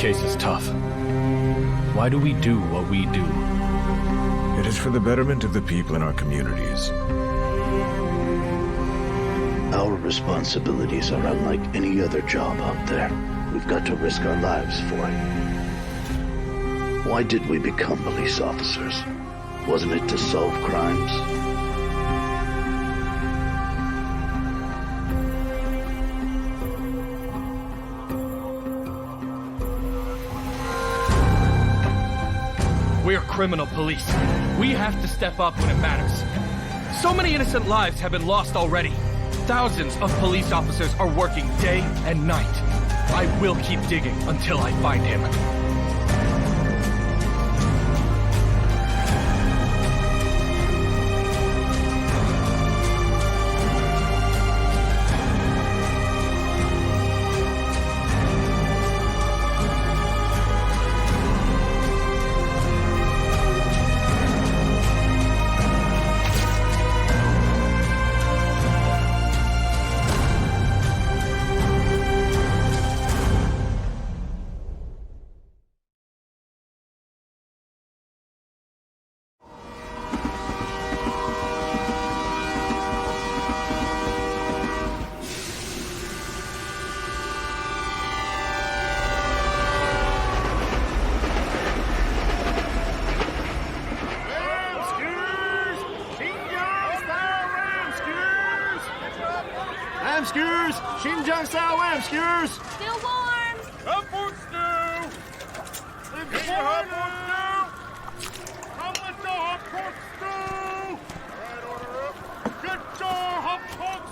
case is tough. Why do we do what we do? It is for the betterment of the people in our communities. Our responsibilities are unlike any other job out there. We've got to risk our lives for it. Why did we become police officers? Wasn't it to solve crimes? We're criminal police. We have to step up when it matters. So many innocent lives have been lost already. Thousands of police officers are working day and night. I will keep digging until I find him. Skewers! Xinjiang style lamb skewers! Still warm! Hot pot stew! Get your hot pot stew! Come with the hot pot stew! Alright, order up. Get your hot pot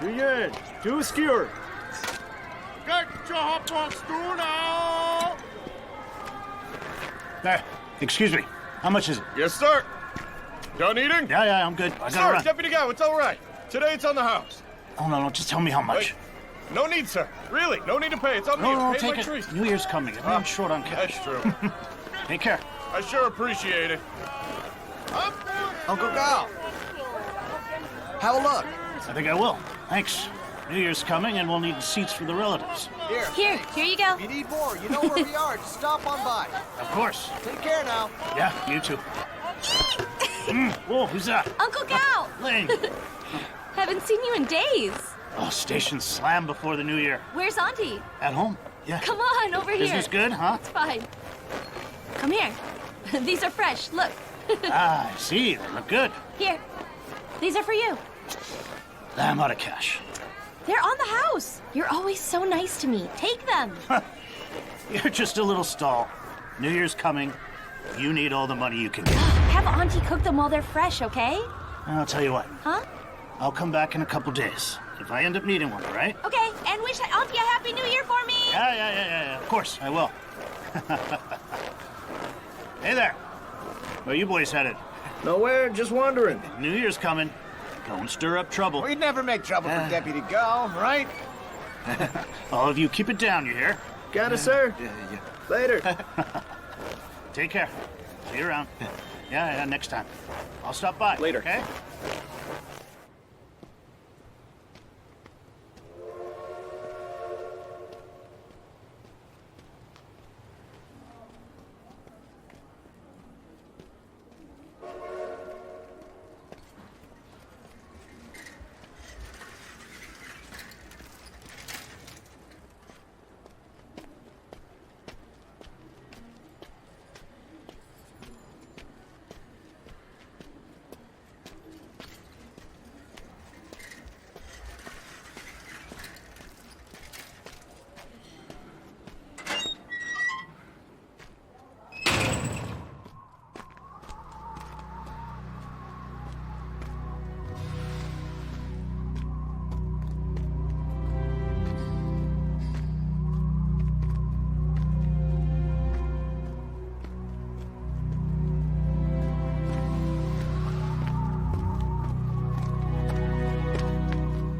stew! 2 yen, 2 skewer. Get your hot pot stew now! There, excuse me. How much is it? Yes, sir. Done eating? Yeah, I'm good. I gotta Sir, run. Deputy Guy, it's all right. Today it's on the house. Oh, no, just tell me how much. Wait. No need, sir. Really, no need to pay. It's on me. No, Pay take my it. treat. New Year's coming. Everyone's short on cash. That's true. Take care. I sure appreciate it. Uncle Gal, have a look. I think I will. Thanks. New Year's coming, and we'll need seats for the relatives. Here you go. If you need more, you know where we are. Just stop on by. Of course. Take care now. Yeah, you too. Whoa, who's that? Uncle Gal! Lane. Haven't seen you in days. Oh, station slam before the new year. Where's Auntie? At home? Yeah. Come on, over here. Business good, huh? It's fine. Come here. These are fresh. Look. I see. They look good. Here. These are for you. I'm out of cash. They're on the house. You're always so nice to me. Take them. You're just a little stall. New Year's coming. You need all the money you can get. Have Auntie cook them while they're fresh, okay? I'll tell you what. Huh? I'll come back in a couple days. If I end up needing one, all right? Okay, and wish Auntie a Happy New Year for me. Yeah. Of course, I will. Hey there. Where you boys headed? Nowhere, just wandering. New Year's coming. Don't stir up trouble. We'd never make trouble for Deputy Gal, right? All of you keep it down, you hear? Got it, sir. Yeah. Later. Take care. See you around. Yeah, next time. I'll stop by. Later. Okay?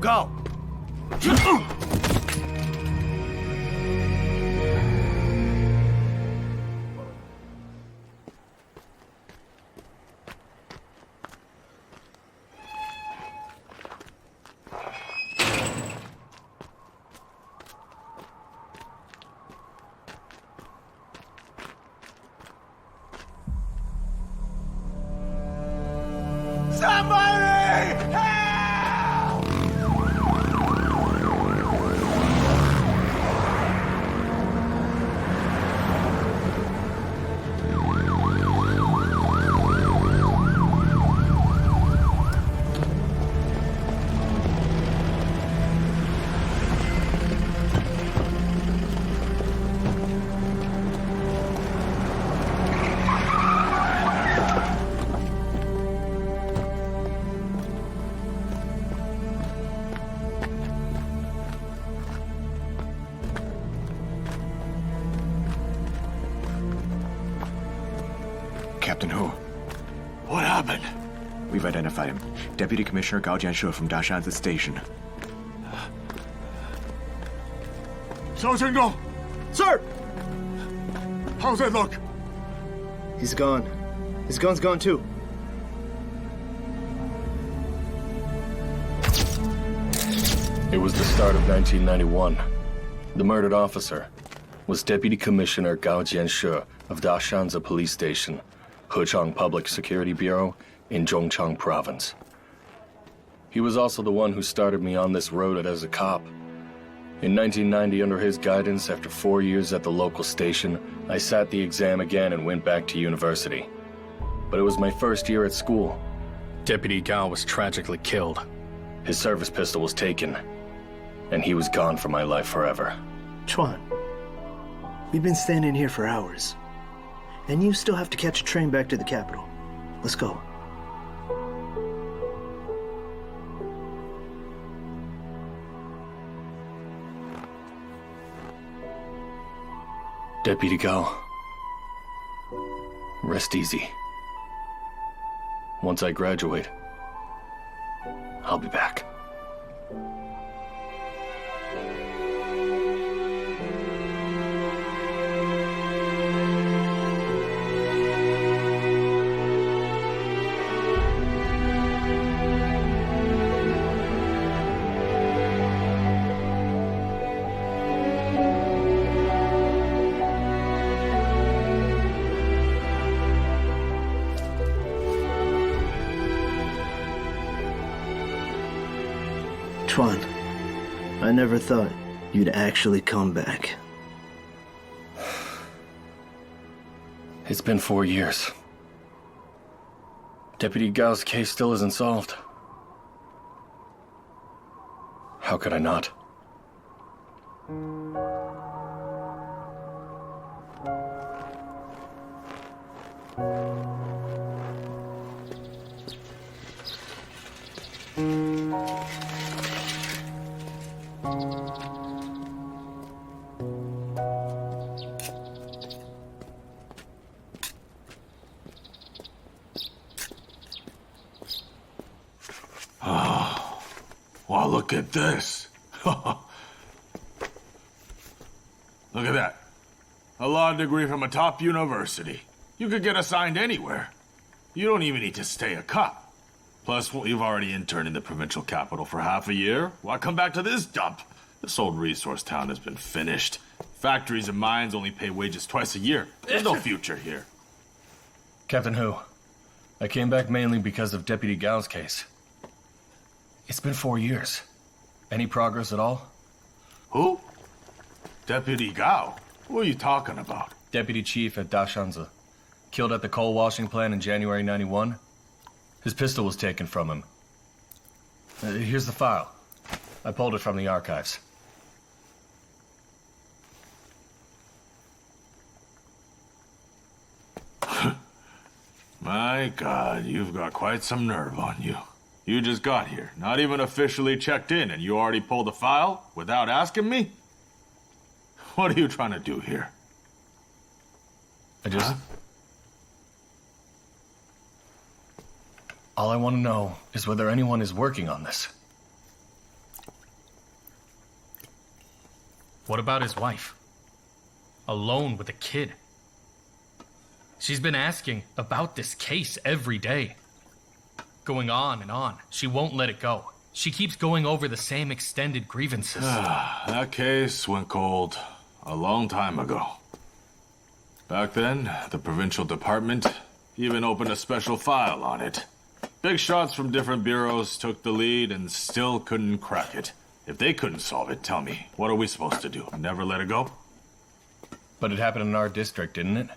Go. Somebody! Help! Captain Hu, What happened? we've identified him. Deputy Commissioner Gao Jianshe from Dashanzi Station. Xiao Zhengdong, Sir! how's that look? He's gone. His gun's gone too. It was the start of 1991. The murdered officer was Deputy Commissioner Gao Jianshe of Dashanzi Police Station, Hechang Public Security Bureau in Zhongchang Province. He was also the one who started me on this road as a cop. In 1990, under his guidance, after 4 years at the local station, I sat the exam again and went back to university. But it was my first year at school. Deputy Gao was tragically killed. His service pistol was taken, and he was gone from my life forever. Chuan, we've been standing here for hours, and you still have to catch a train back to the capital. Let's go. Deputy Gao, rest easy. Once I graduate, I'll be back. Chuan, I never thought you'd actually come back. It's been 4 years. Deputy Gao's case still isn't solved. How could I not? Wow, look at this. Look at that. A law degree from a top university. You could get assigned anywhere. You don't even need to stay a cop. Plus, well, you've already interned in the provincial capital for half a year. Why come back to this dump? This old resource town has been finished. Factories and mines only pay wages twice a year. There's no future here. Captain Hu, I came back mainly because of Deputy Gao's case. It's been 4 years. Any progress at all? Who? Deputy Gao? What are you talking about? Deputy Chief at Dashanzi. Killed at the coal washing plant in January 91. His pistol was taken from him. Here's the file. I pulled it from the archives. My God, you've got quite some nerve on you. You just got here, not even officially checked in, and you already pulled a file without asking me? What are you trying to do here? I just... All I want to know is whether anyone is working on this. What about his wife? Alone with a kid. She's been asking about this case every day. Going on and on. She won't let it go. She keeps going over the same extended grievances. That case went cold a long time ago. Back then, the provincial department even opened a special file on it. Big shots from different bureaus took the lead and still couldn't crack it. If they couldn't solve it, tell me, what are we supposed to do? Never let it go? But it happened in our district, didn't it?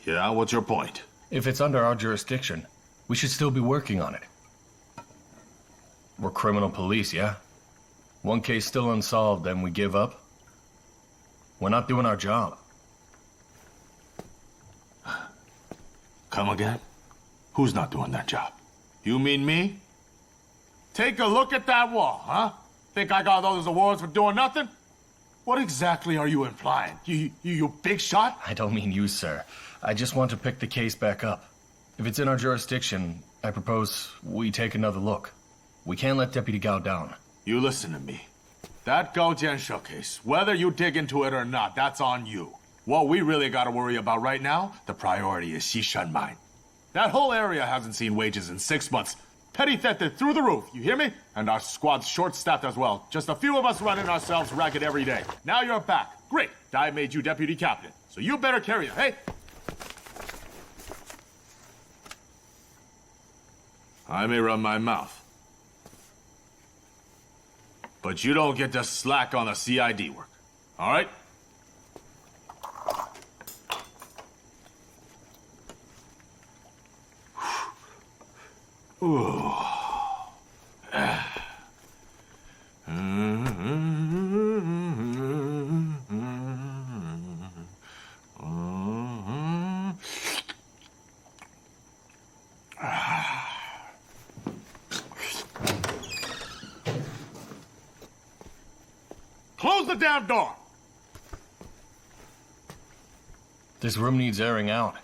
Yeah, what's your point? If it's under our jurisdiction, we should still be working on it. We're criminal police, yeah? One case still unsolved, then we give up? We're not doing our job. Come again? Who's not doing their job? You mean me? Take a look at that wall, huh? Think I got all those awards for doing nothing? What exactly are you implying? You big shot? I don't mean you, sir. I just want to pick the case back up. If it's in our jurisdiction, I propose we take another look. We can't let Deputy Gao down. You listen to me. That Gao Jianshou case, whether you dig into it or not, that's on you. What we really gotta worry about right now, the priority is Xishan Mine. That whole area hasn't seen wages in 6 months. Petty theft is through the roof, you hear me? And our squad's short-staffed as well. Just a few of us running ourselves ragged every day. Now you're back. Great. I made you deputy captain. So you better carry it, hey? I may run my mouth. But you don't get to slack on the CID work. All right? Ooh. Close the damn door! This room needs airing out.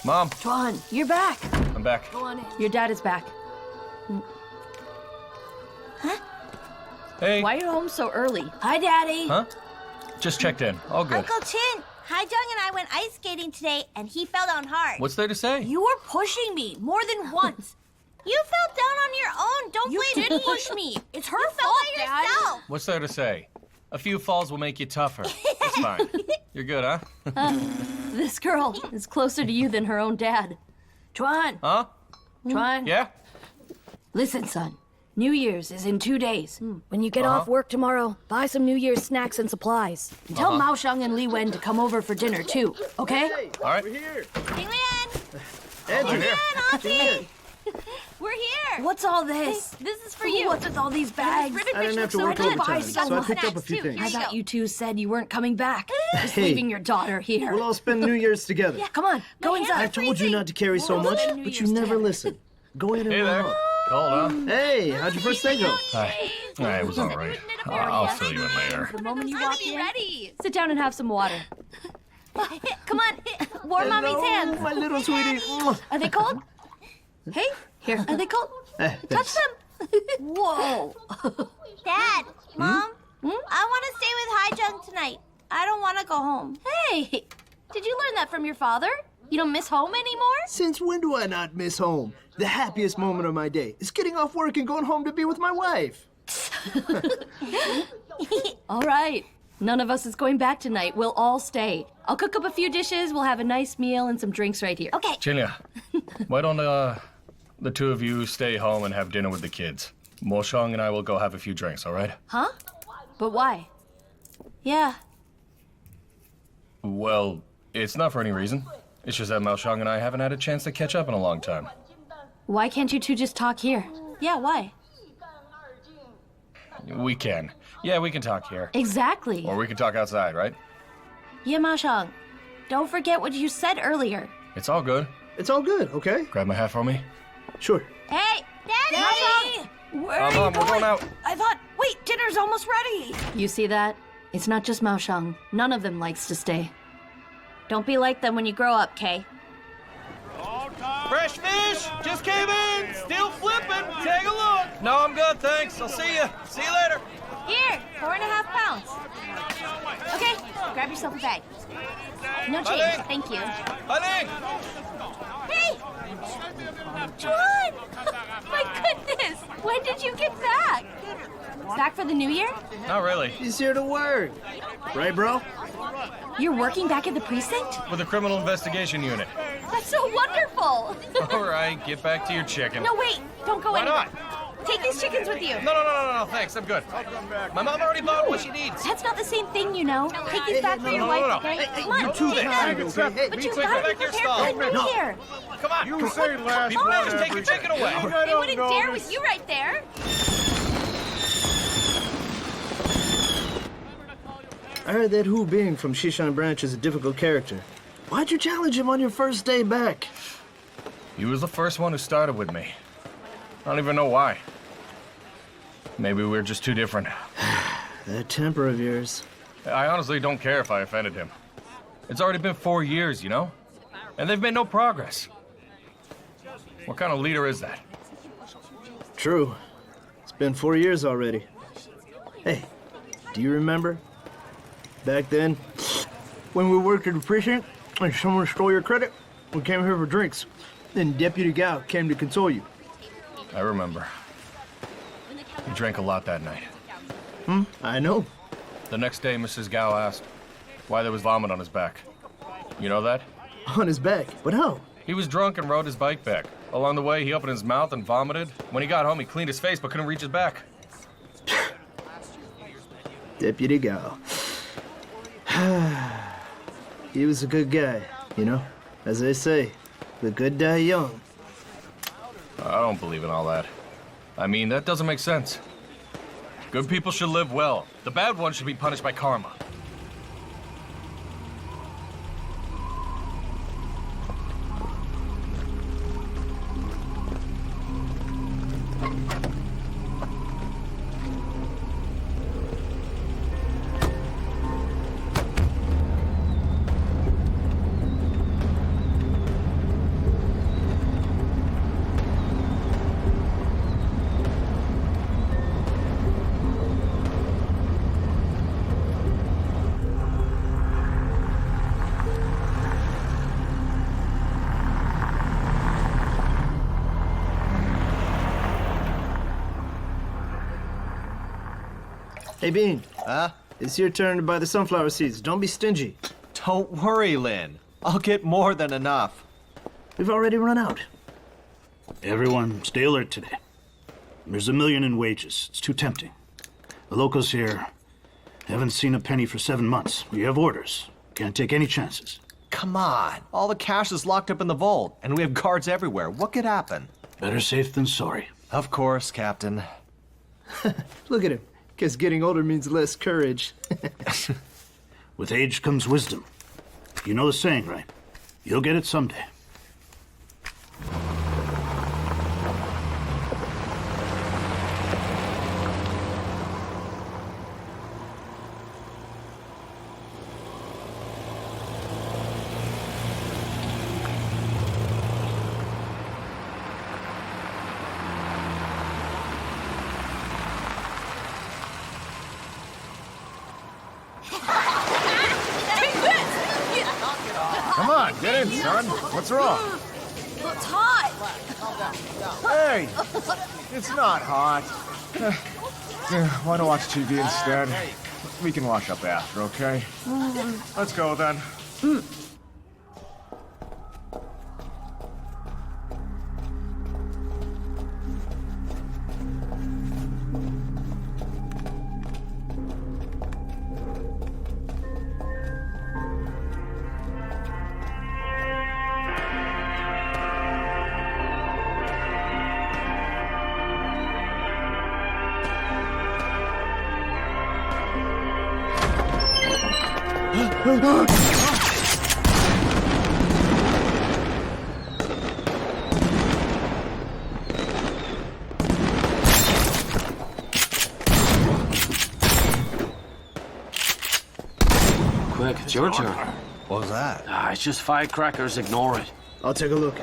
Mom, Chuan, you're back. I'm back. Go on in. Your dad is back. Huh? Hey. Why are you home so early? Hi, Daddy. Huh? Just checked in. All good. Uncle Qin, Haijong and I went ice skating today, and he fell down hard. What's there to say? You were pushing me more than once. You fell down on your own. Don't blame me. push me. It's her You fell by yourself. What's there to say? A few falls will make you tougher. It's fine. You're good, huh? This girl is closer to you than her own dad. Chuan. Huh? Chuan. Yeah? Listen, son. New Year's is in 2 days. When you get off work tomorrow, buy some New Year's snacks and supplies. And tell Maosheng and Li Wen to come over for dinner, too, okay? All right. We're here. Jing Lian! Andrew. Auntie! We're here. What's all this? This is for you. What's with all these bags? Ribbon I didn't have to so work good. overtime, so so I picked up a Snacks, few too. things. Here I you thought go. you two said you weren't coming back. Just Hey. leaving your daughter here. We'll all spend New Year's together. Come on, go hands inside. I told you not to carry so much, New but you Year's never together. listen. Go ahead and Hey there. roll up. Cold, huh? Hey, how'd your first day go? Hi. It was all right. I'll fill you in later. The moment you walk in, Ready. sit down and have some water. Come on. Warm mommy's Hello, hands. my little sweetie. Mwah. Are they cold? Hey, here. Are they cold? Touch them. Whoa. Dad, Mom, I want to stay with Haijong tonight. I don't want to go home. Hey, did you learn that from your father? You don't miss home anymore? Since when do I not miss home? The happiest moment of my day is getting off work and going home to be with my wife. All right. None of us is going back tonight. We'll all stay. I'll cook up a few dishes. We'll have a nice meal and some drinks right here. Okay. Jinya, why don't the two of you stay home and have dinner with the kids? Maosheng and I will go have a few drinks, all right? Huh? But why? Yeah. Well, it's not for any reason. It's just that Maosheng and I haven't had a chance to catch up in a long time. Why can't you two just talk here? Yeah, why? We can. Yeah, we can talk here. Exactly. Or we can talk outside, right? Ye Maosheng, don't forget what you said earlier. It's all good. It's all good, okay? Grab my hat for me. Sure. Hey, Daddy! Where are you Mom, we're going out. I thought, wait, dinner's almost ready. You see that? It's not just Maosheng. None of them likes to stay. Don't be like them when you grow up, Kay. Fresh fish! Just came in! Still flipping! Take a look! No, I'm good, thanks. I'll see you. See you later. Here, 4.5 pounds. Okay, grab yourself a bag. No change, thank you. Honey! Hey! Chuan! My goodness! When did you get back? Back for the new year? Not really. He's here to work. Right, bro? You're working back at the precinct? With the criminal investigation unit. That's so wonderful! All right, get back to your chicken. No, wait! Don't go Why anywhere. not? Take these chickens with you. No, thanks, I'm good. My mom already bought what she needs. That's not the same thing, you know. Take these back for your no, wife, no. okay? Hey, Come on, you too take kind, them. okay? Hey, But me you too. gotta Back be to your prepared stall. for the new year. Come on. You say last People one just take your chicken away. They wouldn't dare with you right there. I heard that Hu Bing from Xishan Branch is a difficult character. Why'd you challenge him on your first day back? He was the first one who started with me. I don't even know why. Maybe we're just too different. That temper of yours. I honestly don't care if I offended him. It's already been 4 years, you know? And they've made no progress. What kind of leader is that? True. It's been 4 years already. Hey, do you remember? Back then, when we worked at the precinct, and someone stole your credit, we came here for drinks. Then Deputy Gao came to console you. I remember. He drank a lot that night. I know. The next day, Mrs. Gao asked why there was vomit on his back. You know that? On his back. But how? He was drunk and rode his bike back. Along the way, he opened his mouth and vomited. When he got home, he cleaned his face but couldn't reach his back. Deputy Gao. He was a good guy, you know? As they say, the good die young. I don't believe in all that. I mean, that doesn't make sense. Good people should live well. The bad ones should be punished by karma. Hey, Bean. Huh? It's your turn to buy the sunflower seeds. Don't be stingy. Don't worry, Lynn. I'll get more than enough. We've already run out. Everyone, stay alert today. There's $1 million in wages. It's too tempting. The locals here haven't seen a penny for 7 months. We have orders. Can't take any chances. Come on. All the cash is locked up in the vault, and we have guards everywhere. What could happen? Better safe than sorry. Of course, Captain. Look at him. Guess getting older means less courage. With age comes wisdom. You know the saying, right? You'll get it someday. Come on, get in, son. What's wrong? It's hot. Hey, it's not hot. Why don't watch TV instead? We can wash up after, okay? Let's go then. Quick, it's your turn. What was that? It's just firecrackers. Ignore it. I'll take a look.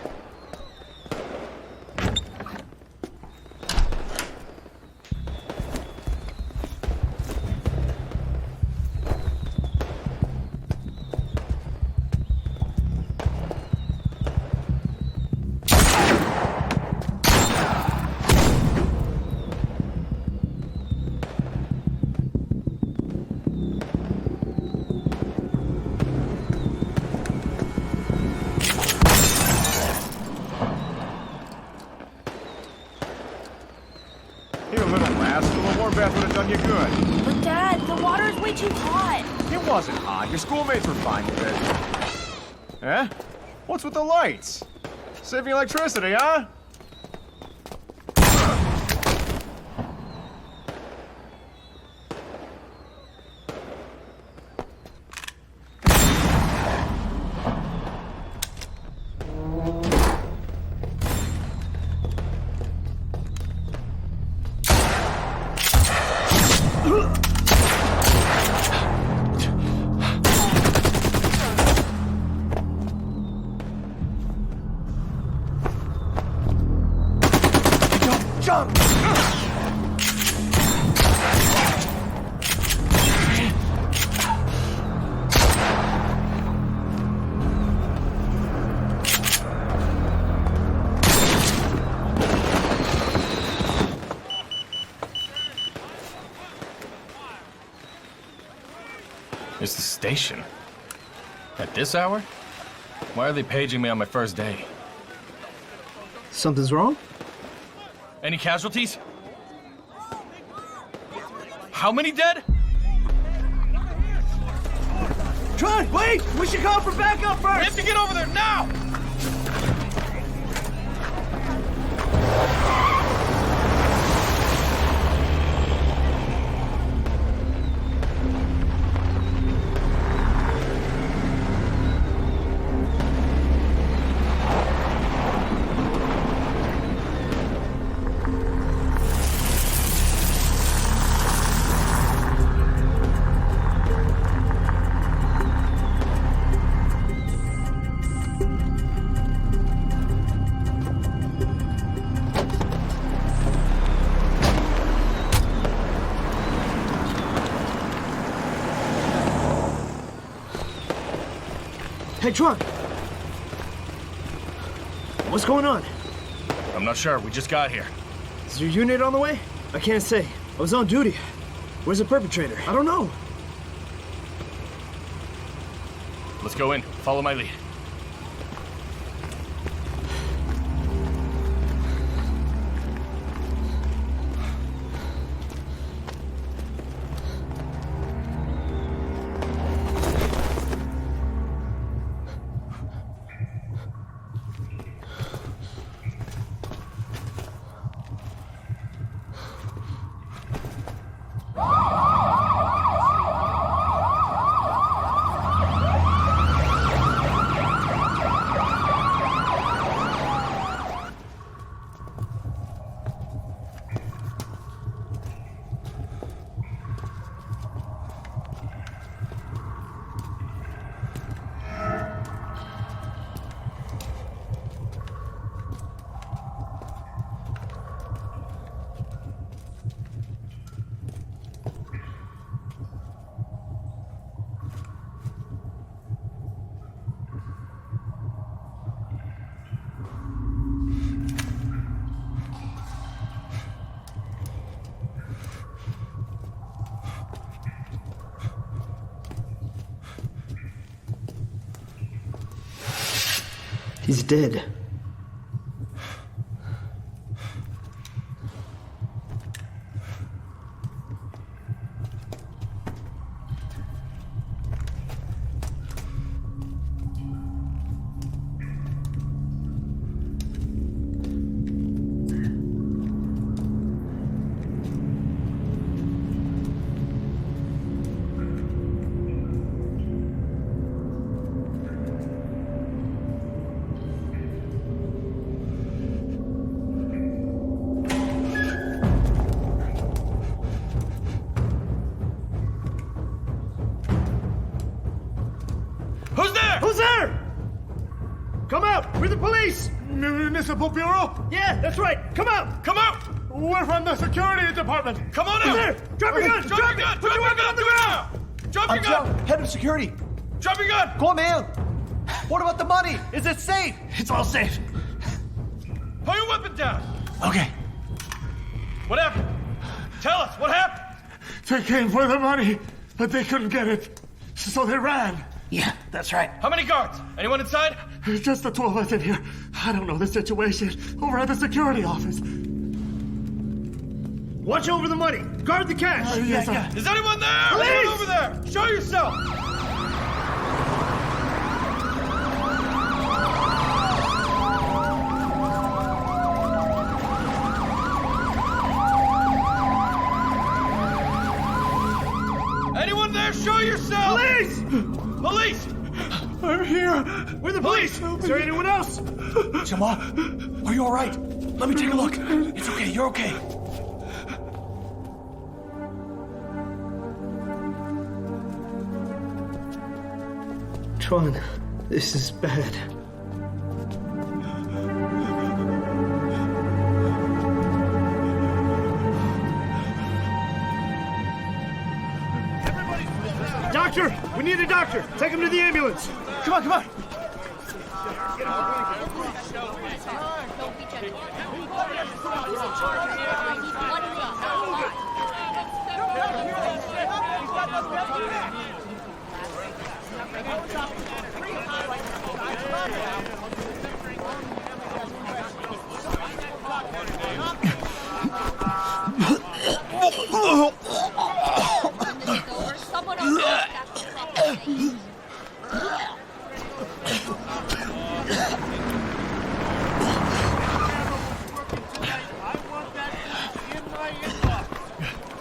bath would have done you good. But Dad, the water is way too hot. It wasn't hot. Your schoolmates were fine with it. Eh? What's with the lights? Saving electricity, huh? It's the station. At this hour? Why are they paging me on my first day? Something's wrong? Any casualties? How many dead? Chuan, wait! We should call for backup first! We have to get over there now! Hey, Chuan! What's going on? I'm not sure. We just got here. Is your unit on the way? I can't say. I was on duty. Where's the perpetrator? I don't know. Let's go in. Follow my lead. He's dead. Who's there? Who's there? Come out! We're the police! Municipal Bureau? Yeah, that's right! Come out! Come out! We're from the security department. Come on Who's out! there? Drop your gun! Drop your gun! Drop your gun on the ground! Drop your gun! Head of security. Drop your gun! Go on, man. What about the money? Is it safe? It's all safe. Put your weapon down! Okay. What happened? Tell us, what happened? They came for the money, but they couldn't get it. So they ran. Yeah, that's right. How many guards? Anyone inside? Just the two of us in here. I don't know the situation. Over at the security office. Watch over the money. Guard the cash. Yes, sir. Is anyone there? Police! Anyone over there? Show yourself! Anyone there? Show yourself! Police! Police! I'm here. We're the police. Is there anyone else? Jamal, are you all right? Let me take a look. It's okay. You're okay. Chuan, this is bad. Doctor! We need a doctor! Take him to the ambulance! Come on, come on.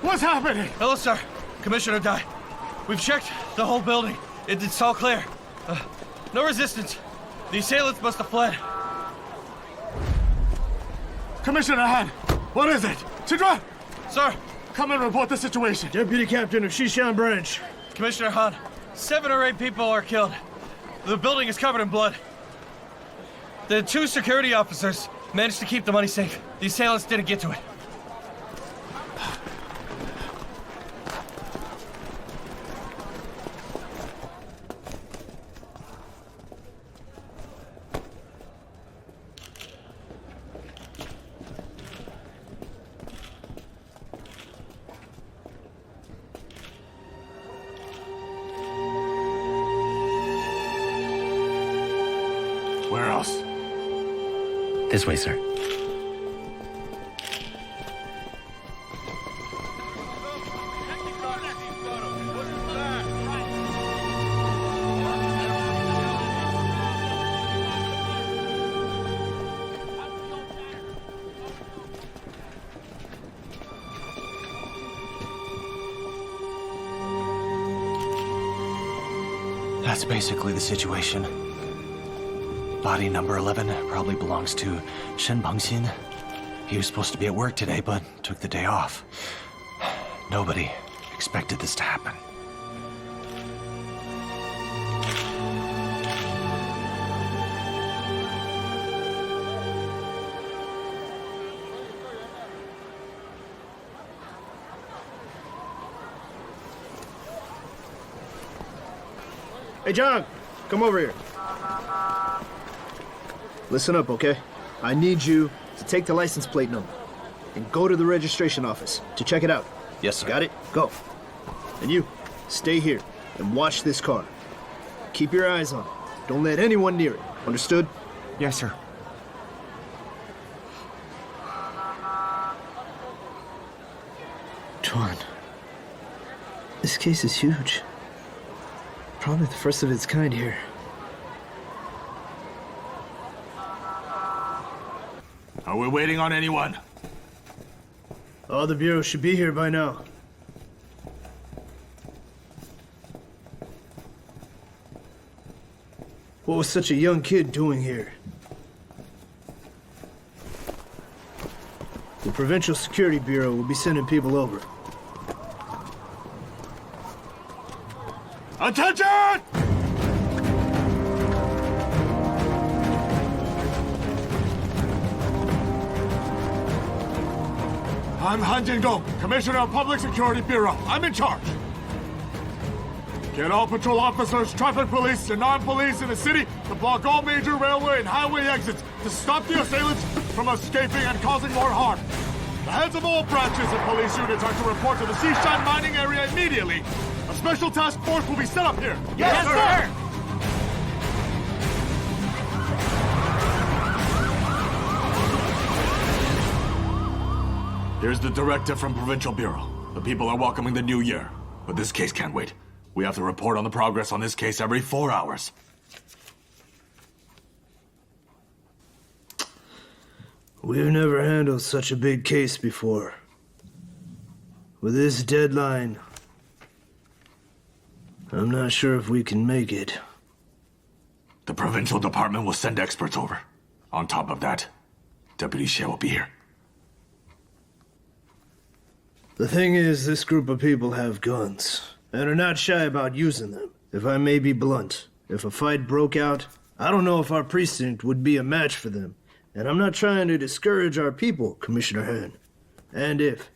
What's happening? Hello, sir. Commissioner Dai. We've checked the whole building. It's all clear. No resistance. The assailants must have fled. Commissioner Han, what is it? Chidra, Sir, come and report the situation. Deputy Captain of Shishan Branch. Commissioner Han, 7 or 8 people are killed. The building is covered in blood. The 2 security officers managed to keep the money safe. The assailants didn't get to it. Where else? This way, sir. That's basically the situation. Body number 11 probably belongs to Shen Pengxin. He was supposed to be at work today, but took the day off. Nobody expected this to happen. Hey, John, come over here. Listen up, okay? I need you to take the license plate number and go to the registration office to check it out. Yes, sir. Got it? Go. And you, stay here and watch this car. Keep your eyes on it. Don't let anyone near it. Understood? Yes, sir. Chuan, this case is huge. Probably the first of its kind here. Are we waiting on anyone? All the bureau should be here by now. What was such a young kid doing here? The Provincial Security Bureau will be sending people over. Attention! I'm Han Jingdong, Commissioner of Public Security Bureau. I'm in charge. Get all patrol officers, traffic police, and non-police in the city to block all major railway and highway exits to stop the assailants from escaping and causing more harm. The heads of all branches and police units are to report to the Xishan mining area immediately. A special task force will be set up here. Yes, sir! Here's the directive from Provincial Bureau. The people are welcoming the new year. But this case can't wait. We have to report on the progress on this case every 4 hours. We've never handled such a big case before. With this deadline, I'm not sure if we can make it. The provincial department will send experts over. On top of that, Deputy Xie will be here. The thing is, this group of people have guns, and are not shy about using them. If I may be blunt, if a fight broke out, I don't know if our precinct would be a match for them. And I'm not trying to discourage our people, Commissioner Han. And if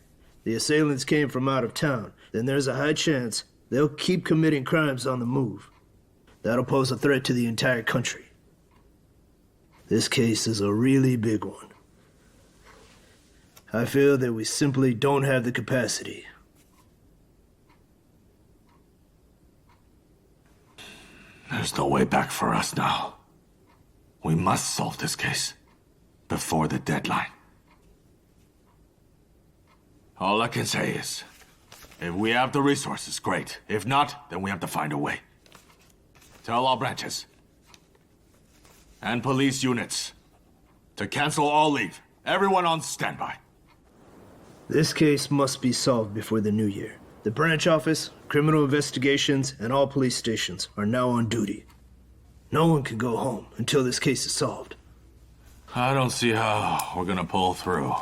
the assailants came from out of town, then there's a high chance they'll keep committing crimes on the move. That'll pose a threat to the entire country. This case is a really big one. I feel that we simply don't have the capacity. There's no way back for us now. We must solve this case before the deadline. All I can say is, if we have the resources, great. If not, then we have to find a way. Tell all branches and police units to cancel all leave. Everyone on standby. This case must be solved before the new year. The branch office, criminal investigations, and all police stations are now on duty. No one can go home until this case is solved. I don't see how we're gonna pull through.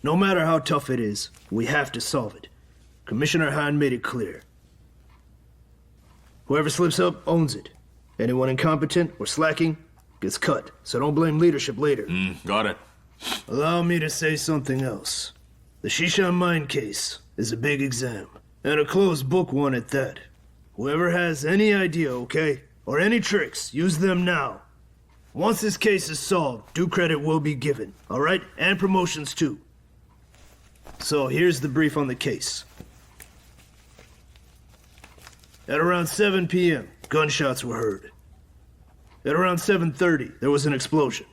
No matter how tough it is, we have to solve it. Commissioner Han made it clear. Whoever slips up owns it. Anyone incompetent or slacking gets cut, so don't blame leadership later. Got it. Allow me to say something else. The Shishan mine case is a big exam, and a closed book one at that. Whoever has any idea, okay, or any tricks, use them now. Once this case is solved, due credit will be given, all right? And promotions too. So here's the brief on the case. At around 7 p.m., gunshots were heard. At around 7:30, there was an explosion.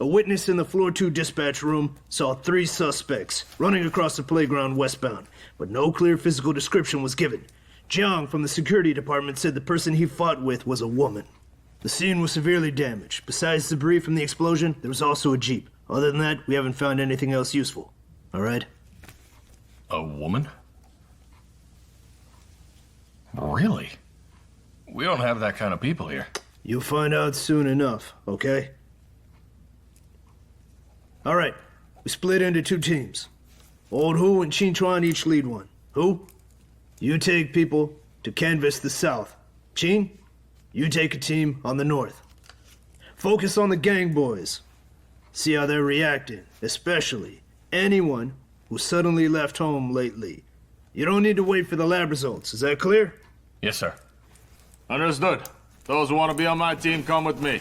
A witness in the floor 2 dispatch room saw 3 suspects running across the playground westbound, but no clear physical description was given. Jiang from the security department said the person he fought with was a woman. The scene was severely damaged. Besides debris from the explosion, there was also a jeep. Other than that, we haven't found anything else useful. All right? A woman? Really? We don't have that kind of people here. You'll find out soon enough, okay? All right, we split into 2 teams. Old Hu and Qin Chuan each lead one. Hu, you take people to canvass the south. Qin, you take a team on the north. Focus on the gang boys. See how they're reacting, especially anyone who suddenly left home lately. You don't need to wait for the lab results. Is that clear? Yes, sir. Understood. Those who want to be on my team, come with me.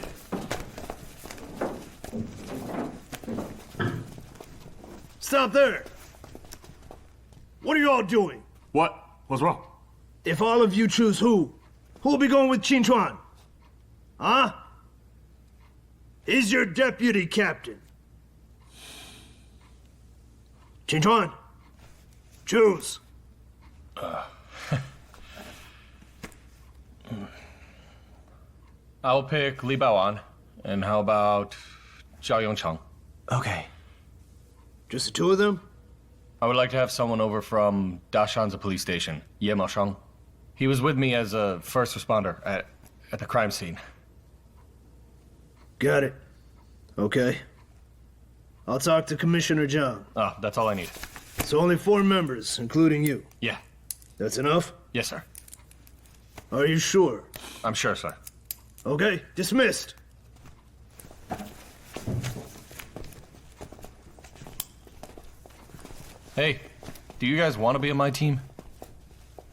Stop there! What are you all doing? What? What's wrong? If all of you choose who'll be going with Qin Chuan? Huh? He's your deputy captain. Qin Chuan, choose. I'll pick Li Baoan. And how about Zhao Yongcheng? Okay. Just the 2 of them? I would like to have someone over from Dashanzi police station, Ye Maosheng. He was with me as a first responder at the crime scene. Got it. Okay. I'll talk to Commissioner Zhang. That's all I need. So only 4 members, including you. Yeah. That's enough? Yes, sir. Are you sure? I'm sure, sir. Okay, dismissed. Hey, do you guys want to be on my team?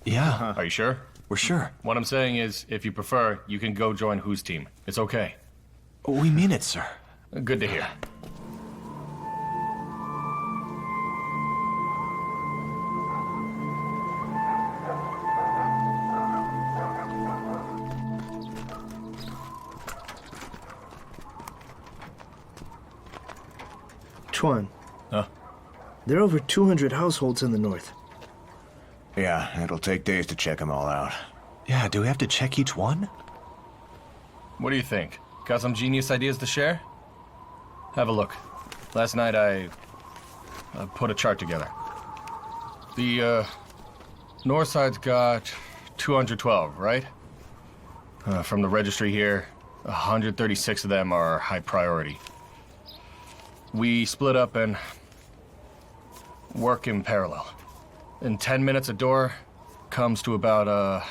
Yeah. Are you sure? We're sure. What I'm saying is, if you prefer, you can go join Hu's team. It's okay. We mean it, sir. Good to hear. Chuan. Huh? There are over 200 households in the north. Yeah, it'll take days to check them all out. Yeah, do we have to check each one? What do you think? Got some genius ideas to share? Have a look. Last night I put a chart together. The north side's got 212, right? From the registry here, 136 of them are high priority. We split up and work in parallel. In 10 minutes a door comes to about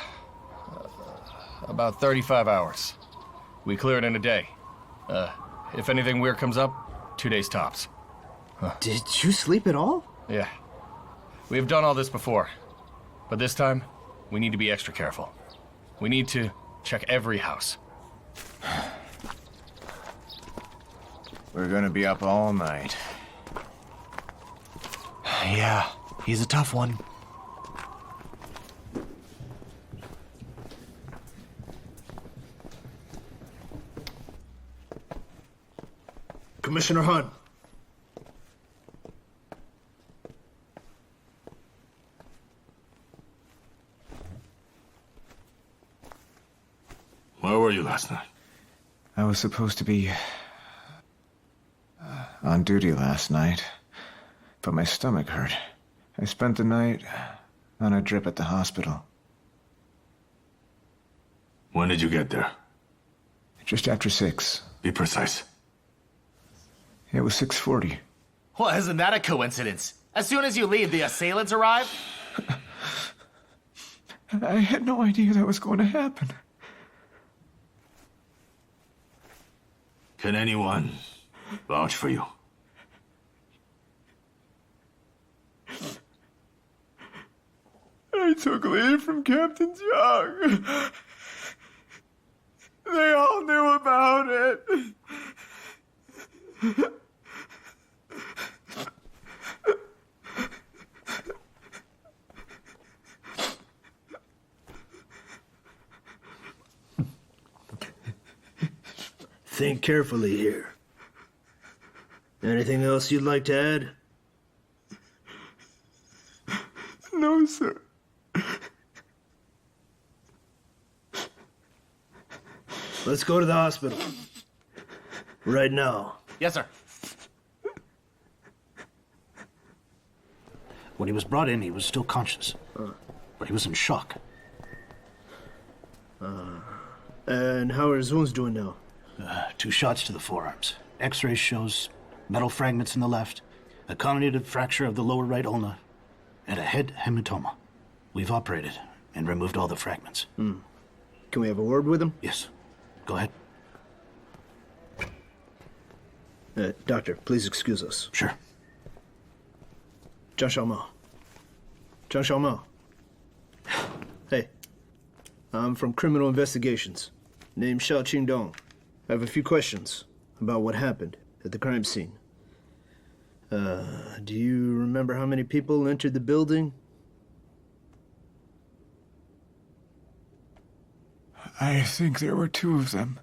35 hours. We clear it in a day. If anything weird comes up, 2 days tops. Did you sleep at all? Yeah. We have done all this before. But this time, we need to be extra careful. We need to check every house. We're gonna be up all night. Yeah, he's a tough one. Commissioner Hunt. Where were you last night? I was supposed to be on duty last night, but my stomach hurt. I spent the night on a drip at the hospital. When did you get there? Just after 6. Be precise. It was 6:40. Well, isn't that a coincidence? As soon as you leave, the assailants arrive? I had no idea that was going to happen. Can anyone vouch for you? I took leave from Captain Young. They all knew about it. Think carefully here. Anything else you'd like to add? No, sir. Let's go to the hospital. Right now. Yes, sir. When he was brought in, he was still conscious. But he was in shock. And how are his wounds doing now? 2 shots to the forearms. X-ray shows metal fragments in the left, a convoluted fracture of the lower right ulna, and a head hematoma. We've operated and removed all the fragments. Can we have a word with him? Yes. Go ahead. Doctor, please excuse us. Sure. Zhang Xiaomao. Zhang Xiaomao. Hey. I'm from Criminal Investigations. Name's Xiao Qingdong. I have a few questions about what happened at the crime scene. Do you remember how many people entered the building? I think there were 2 of them,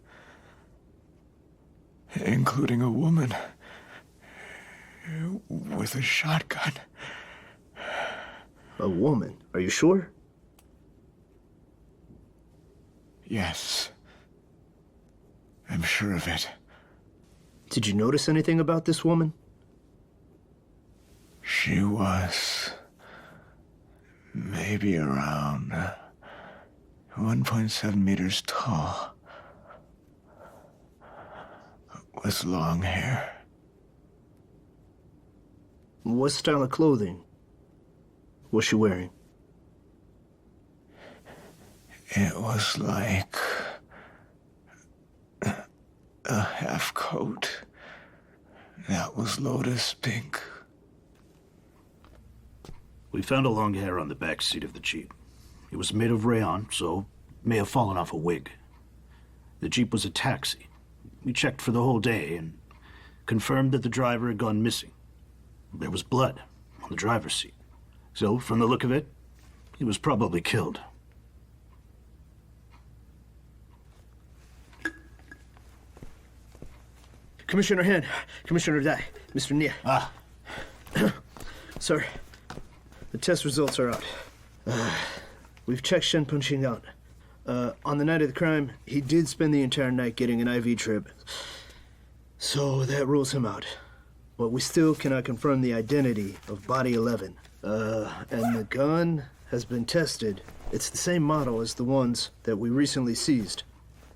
including a woman with a shotgun. A woman? Are you sure? Yes. I'm sure of it. Did you notice anything about this woman? She was maybe around 1.7 meters tall, with long hair. What style of clothing was she wearing? It was like a half coat that was lotus pink. We found a long hair on the back seat of the Jeep. It was made of rayon, so may have fallen off a wig. The Jeep was a taxi. We checked for the whole day and confirmed that the driver had gone missing. There was blood on the driver's seat. So, from the look of it, he was probably killed. Commissioner Han, Commissioner Dai, Mr. Nia. Sir, the test results are out. We've checked Shen Punxing out. On the night of the crime, he did spend the entire night getting an IV trip. So that rules him out. But we still cannot confirm the identity of Body 11. And the gun has been tested. It's the same model as the ones that we recently seized.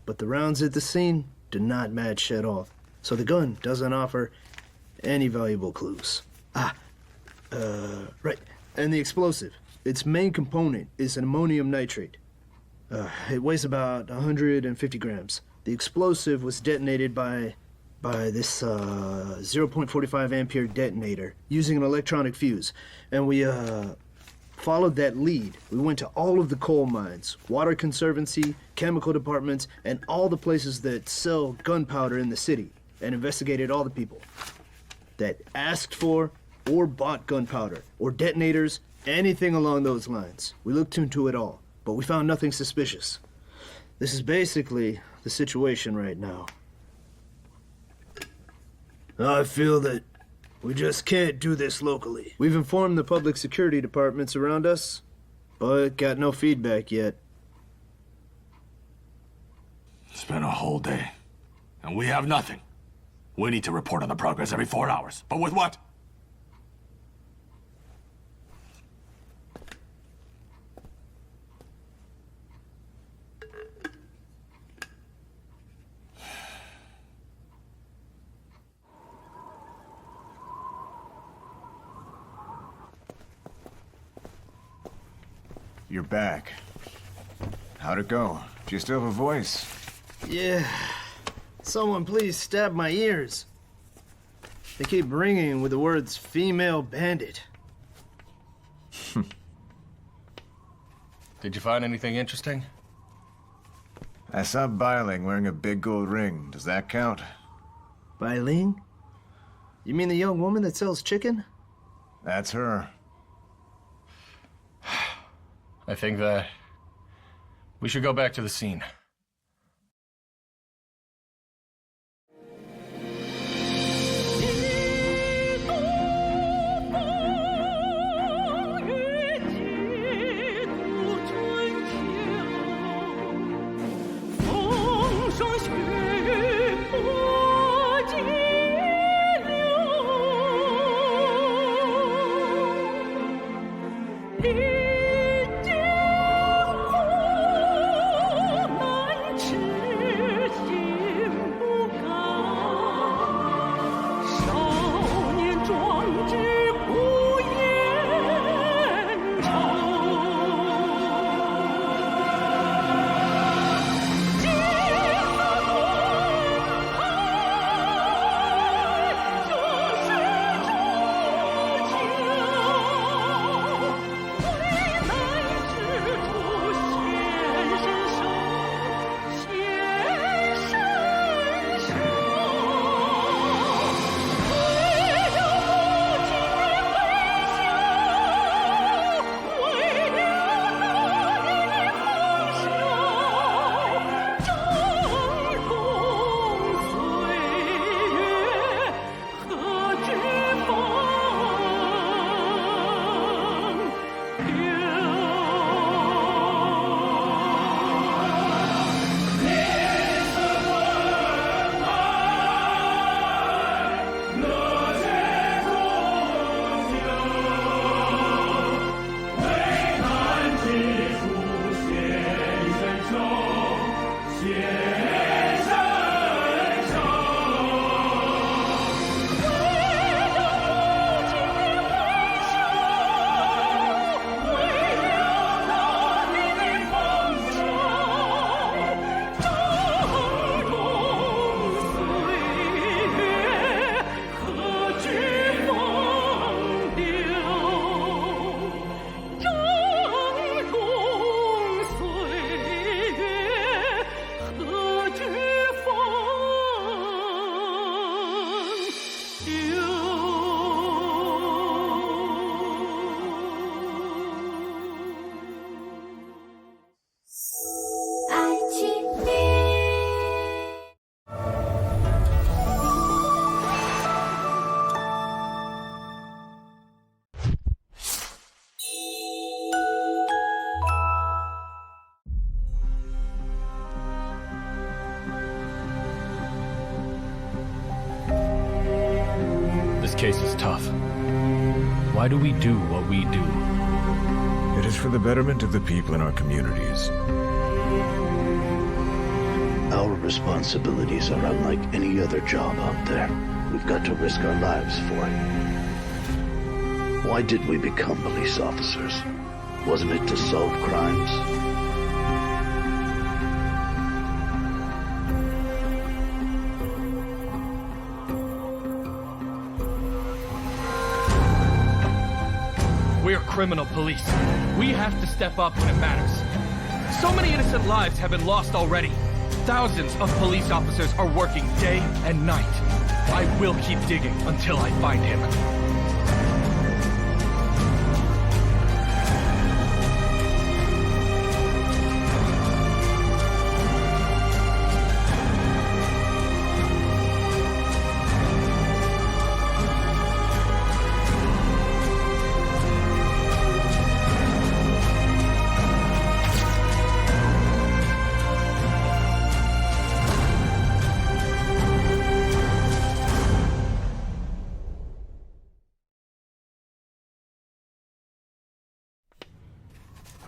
But the rounds at the scene do not match at all. So the gun doesn't offer any valuable clues. Right. And the explosive. Its main component is an ammonium nitrate. It weighs about 150 grams. The explosive was detonated by this 0.45 ampere detonator using an electronic fuse. And we followed that lead. We went to all of the coal mines, water conservancy, chemical departments, and all the places that sell gunpowder in the city, and investigated all the people that asked for or bought gunpowder or detonators, anything along those lines. We looked into it all, but we found nothing suspicious. This is basically the situation right now. I feel that we just can't do this locally. We've informed the public security departments around us, but got no feedback yet. It's been a whole day, and we have nothing. We need to report on the progress every 4 hours. But with what? You're back. How'd it go? Do you still have a voice? Yeah. Someone please stab my ears. They keep ringing with the words female bandit. Did you find anything interesting? I saw Bailing wearing a big gold ring. Does that count? Bailing? You mean the young woman that sells chicken? That's her. I think that we should go back to the scene. case is tough. Why do we do what we do? It is for the betterment of the people in our communities. Our responsibilities are unlike any other job out there. We've got to risk our lives for it. Why did we become police officers? Wasn't it to solve crimes? We're criminal police. We have to step up when it matters. So many innocent lives have been lost already. Thousands of police officers are working day and night. I will keep digging until I find him.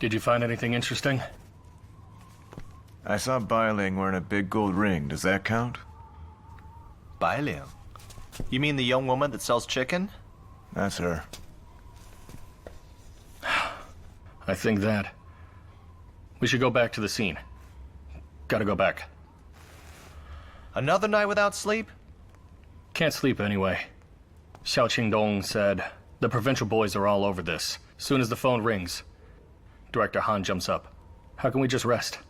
Did you find anything interesting? I saw Bailing wearing a big gold ring. Does that count? Bailing? You mean the young woman that sells chicken? That's her. I think that. We should go back to the scene. Gotta go back. Another night without sleep? Can't sleep anyway. Xiao Qingdong said the provincial boys are all over this. Soon as the phone rings, Director Han jumps up. How can we just rest?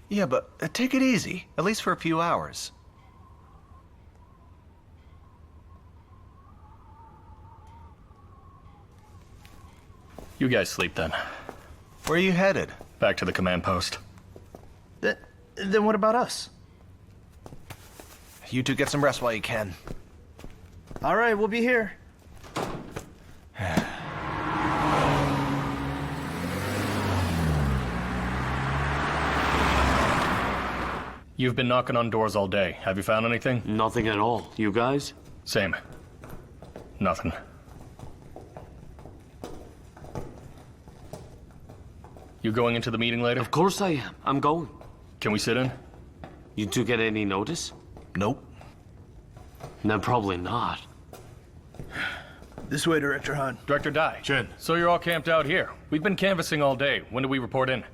Yeah, but take it easy, at least for a few hours. You guys sleep then. Where are you headed? Back to the command post. Then what about us? You two get some rest while you can. All right, we'll be here. You've been knocking on doors all day. Have you found anything? Nothing at all. You guys? Same. Nothing. You going into the meeting later? Of course I am. I'm going. Can we sit in? You two get any notice? Nope. No, probably not. This way, Director Han. Director Dai. Qin. So you're all camped out here. We've been canvassing all day. When do we report in?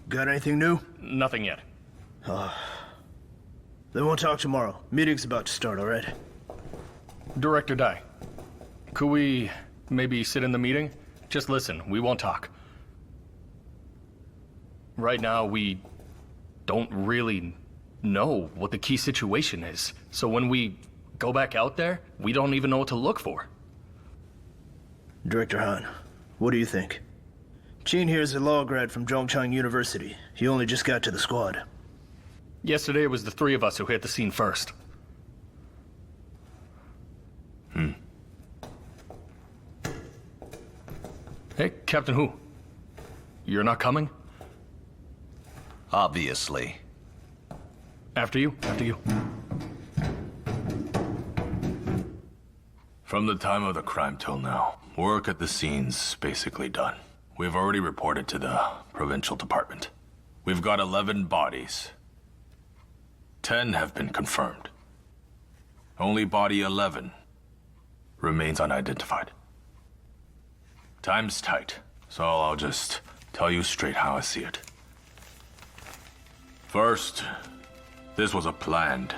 Got anything new? Nothing yet. Then we'll talk tomorrow. Meeting's about to start, all right? Director Dai, could we maybe sit in the meeting? Just listen, we won't talk. Right now, we don't really know what the key situation is. So when we go back out there, we don't even know what to look for. Director Han, what do you think? Qin here is a law grad from Zhongchang University. He only just got to the squad. Yesterday, it was the three of us who hit the scene first. Hey, Captain Hu. You're not coming? Obviously. After you, after you. From the time of the crime till now, work at the scene's basically done. We've already reported to the provincial department. We've got 11 bodies. 10 have been confirmed. Only body 11 remains unidentified. Time's tight, so I'll just tell you straight how I see it. First, this was a planned,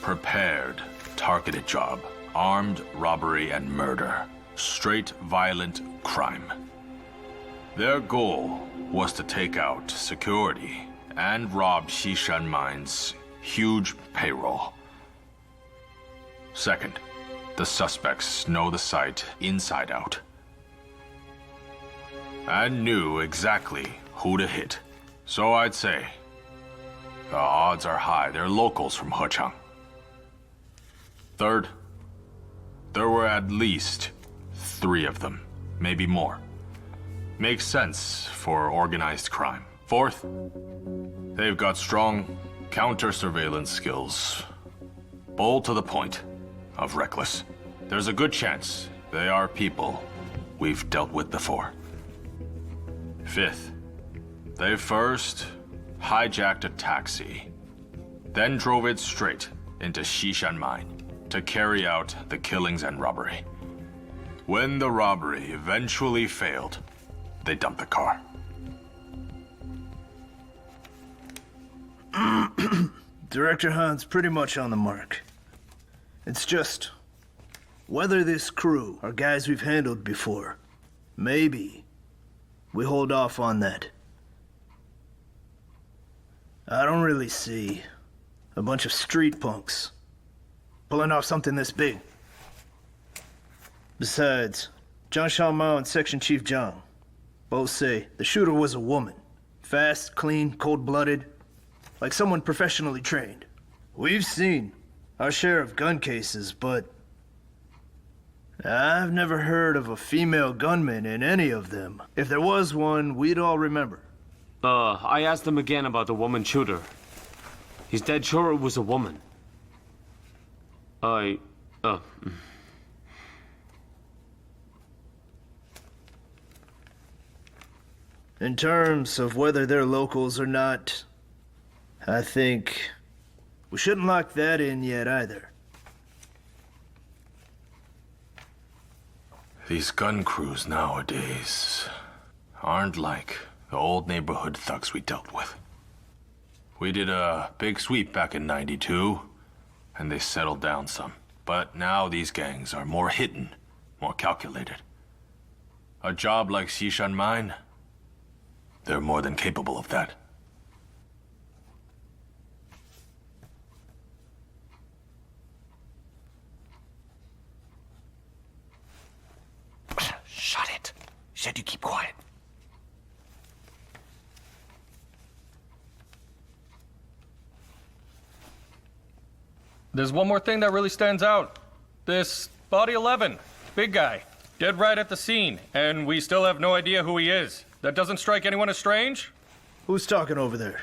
prepared, targeted job. Armed robbery and murder. Straight violent crime. Their goal was to take out security and rob Xishan Mine's huge payroll. Second, the suspects know the site inside out and knew exactly who to hit. So I'd say the odds are high they're locals from Hechang. Third, there were at least 3 of them, maybe more. Makes sense for organized crime. Fourth, they've got strong counter-surveillance skills. Bold to the point of reckless. there's a good chance they are people we've dealt with before. Fifth, they first hijacked a taxi, then drove it straight into Xishan Mine to carry out the killings and robbery. When the robbery eventually failed, they dumped the car. Director Han's pretty much on the mark. It's just whether this crew are guys we've handled before. Maybe we hold off on that. I don't really see a bunch of street punks pulling off something this big. Besides, Zhang Xiaomao and Section Chief Zhang both say the shooter was a woman. Fast, clean, cold-blooded, like someone professionally trained. We've seen our share of gun cases, but I've never heard of a female gunman in any of them. If there was one, we'd all remember. I asked him again about the woman shooter. He's dead sure it was a woman. In terms of whether they're locals or not, I think we shouldn't lock that in yet either. These gun crews nowadays aren't like the old neighborhood thugs we dealt with. We did a big sweep back in '92, and they settled down some. But now these gangs are more hidden, more calculated. A job like Xishan Mine, they're more than capable of that. Shut it. Said you keep quiet. There's one more thing that really stands out. This Body 11, big guy, dead right at the scene, and we still have no idea who he is. That doesn't strike anyone as strange? Who's talking over there?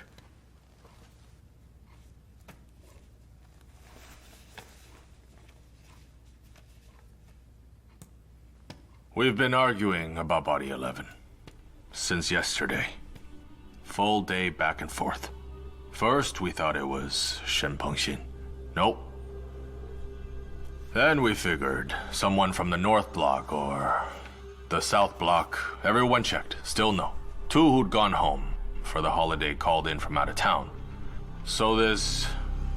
We've been arguing about Body 11 since yesterday. Full day back and forth. First, we thought it was Shen Pengxin. Nope. Then we figured someone from the North Block or the South Block. Everyone checked. Still no. Two who'd gone home for the holiday called in from out of town. So this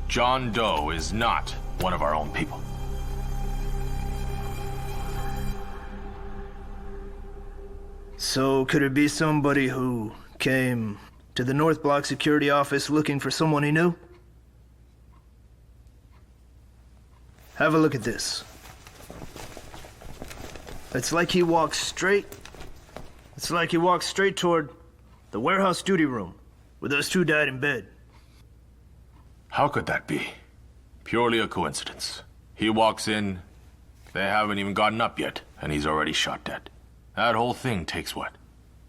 John Doe is not one of our own people. So could it be somebody who came to the North Block security office looking for someone he knew? Have a look at this. It's like he walks straight toward the warehouse duty room where those two died in bed. How could that be? Purely a coincidence. He walks in, they haven't even gotten up yet, and he's already shot dead. That whole thing takes what?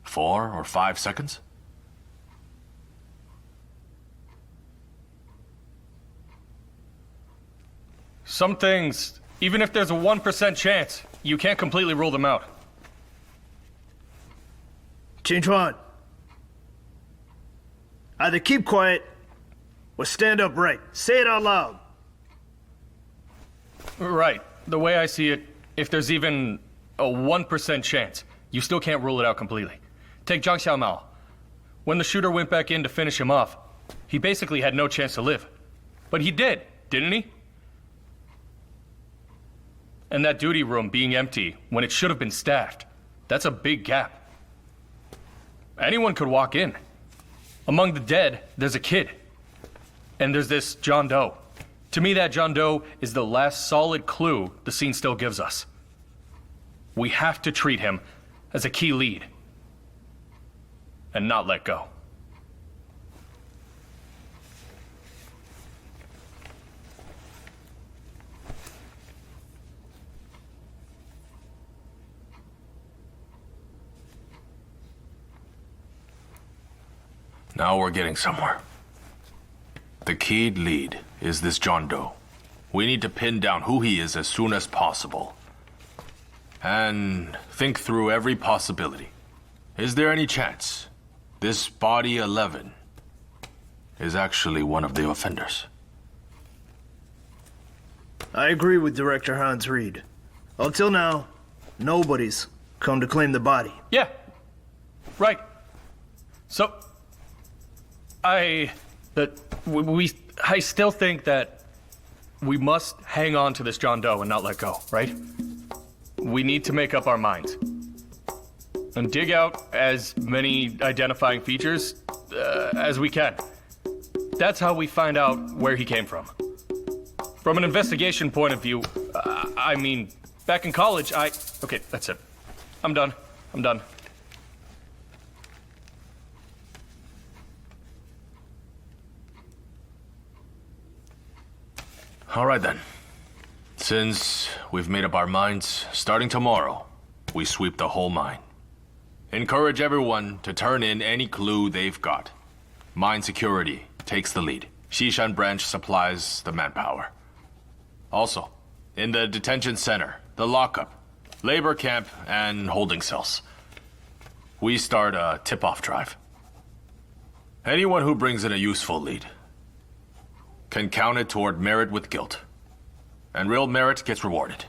4 or 5 seconds? Some things, even if there's a 1% chance, you can't completely rule them out. Qin Chuan, either keep quiet or stand up right. Say it out loud. Right. The way I see it, if there's even a 1% chance, you still can't rule it out completely. Take Zhang Xiaomao. When the shooter went back in to finish him off, he basically had no chance to live. But he did, didn't he? And that duty room being empty when it should have been staffed, that's a big gap. Anyone could walk in. Among the dead, there's a kid. And there's this John Doe. To me, that John Doe is the last solid clue the scene still gives us. We have to treat him as a key lead and not let go. Now we're getting somewhere. The keyed lead is this John Doe. We need to pin down who he is as soon as possible. And think through every possibility. Is there any chance this Body 11 is actually one of the offenders? I agree with Director Hans Reed. Until now, nobody's come to claim the body. Yeah. Right. So, I still think that we must hang on to this John Doe and not let go, right? We need to make up our minds. And dig out as many identifying features as we can. That's how we find out where he came from. From an investigation point of view, I mean, back in college, Okay, that's it. I'm done. All right then. Since we've made up our minds, starting tomorrow, we sweep the whole mine. Encourage everyone to turn in any clue they've got. Mine security takes the lead. Xishan branch supplies the manpower. Also, in the detention center, the lockup, labor camp, and holding cells, we start a tip-off drive. Anyone who brings in a useful lead can count it toward merit with guilt. And real merit gets rewarded.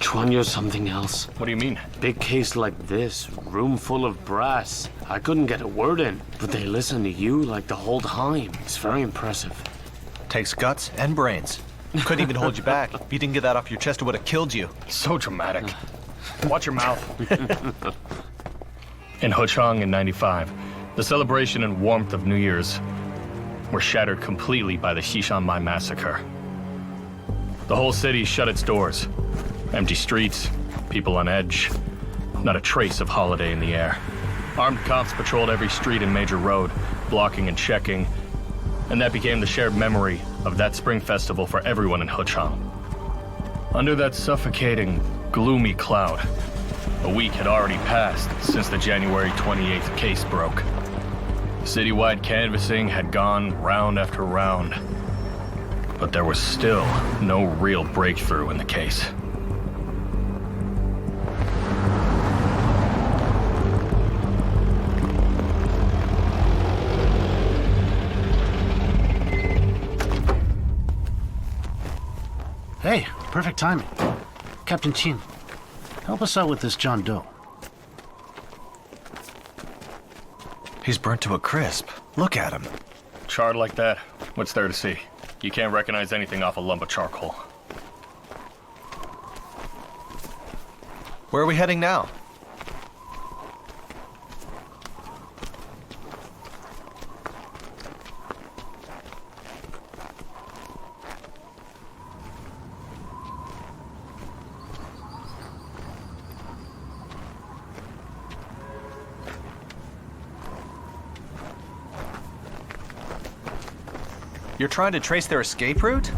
Chuan, you're something else. What do you mean? Big case like this, room full of brass. I couldn't get a word in, but they listen to you like the whole time. It's very impressive. Takes guts and brains. Couldn't even hold you back. If you didn't get that off your chest, it would have killed you. So dramatic. Watch your mouth. In Hochang in '95, the celebration and warmth of New Year's were shattered completely by the Xishan Mine Massacre. The whole city shut its doors. Empty streets, people on edge, not a trace of holiday in the air. Armed cops patrolled every street and major road, blocking and checking, and that became the shared memory of that spring festival for everyone in Hochang. Under that suffocating, gloomy cloud, a week had already passed since the January 28th case broke. Citywide canvassing had gone round after round, but there was still no real breakthrough in the case. Hey, perfect timing. Captain Qin, help us out with this John Doe. He's burnt to a crisp. Look at him. Charred like that, what's there to see? You can't recognize anything off a lump of charcoal. Where are we heading now? You're trying to trace their escape route?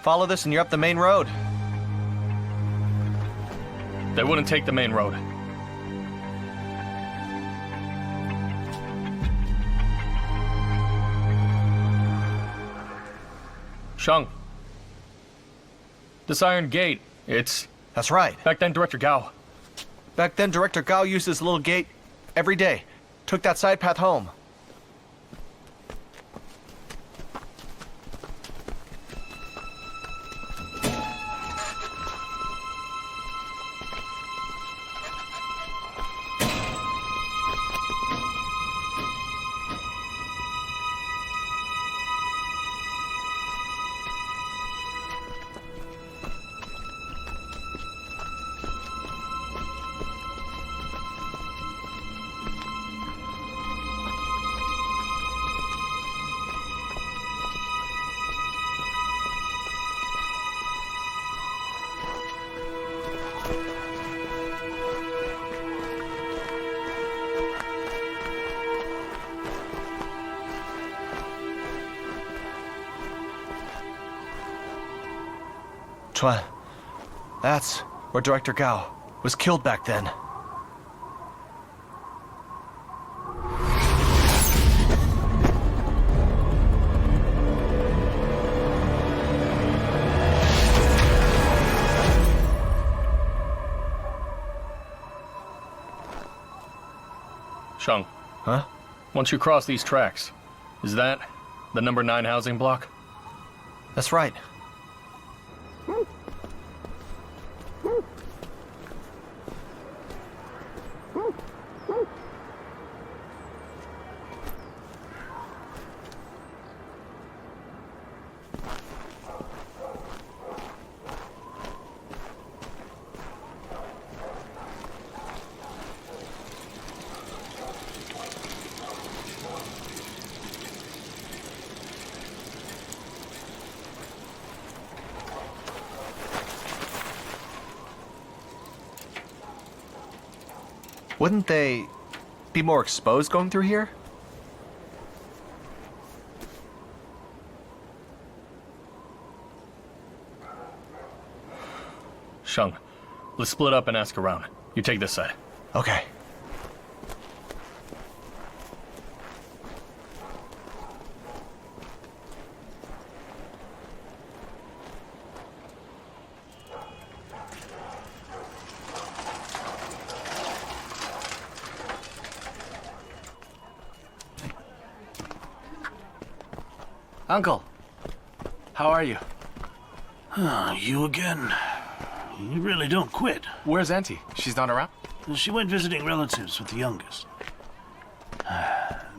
Follow this and you're up the main road. They wouldn't take the main road. Sheng. This iron gate, it's... That's right. Back then, Director Gao. Back then, Director Gao used this little gate every day. Took that side path home. Chuan, that's where Director Gao was killed back then. Sheng. Huh? Once you cross these tracks, is that the number 9 housing block? That's right. Wouldn't they be more exposed going through here? Sheng, let's split up and ask around. You take this side. Okay. Uncle, how are you? You again. You really don't quit. Where's Auntie? She's not around? She went visiting relatives with the youngest.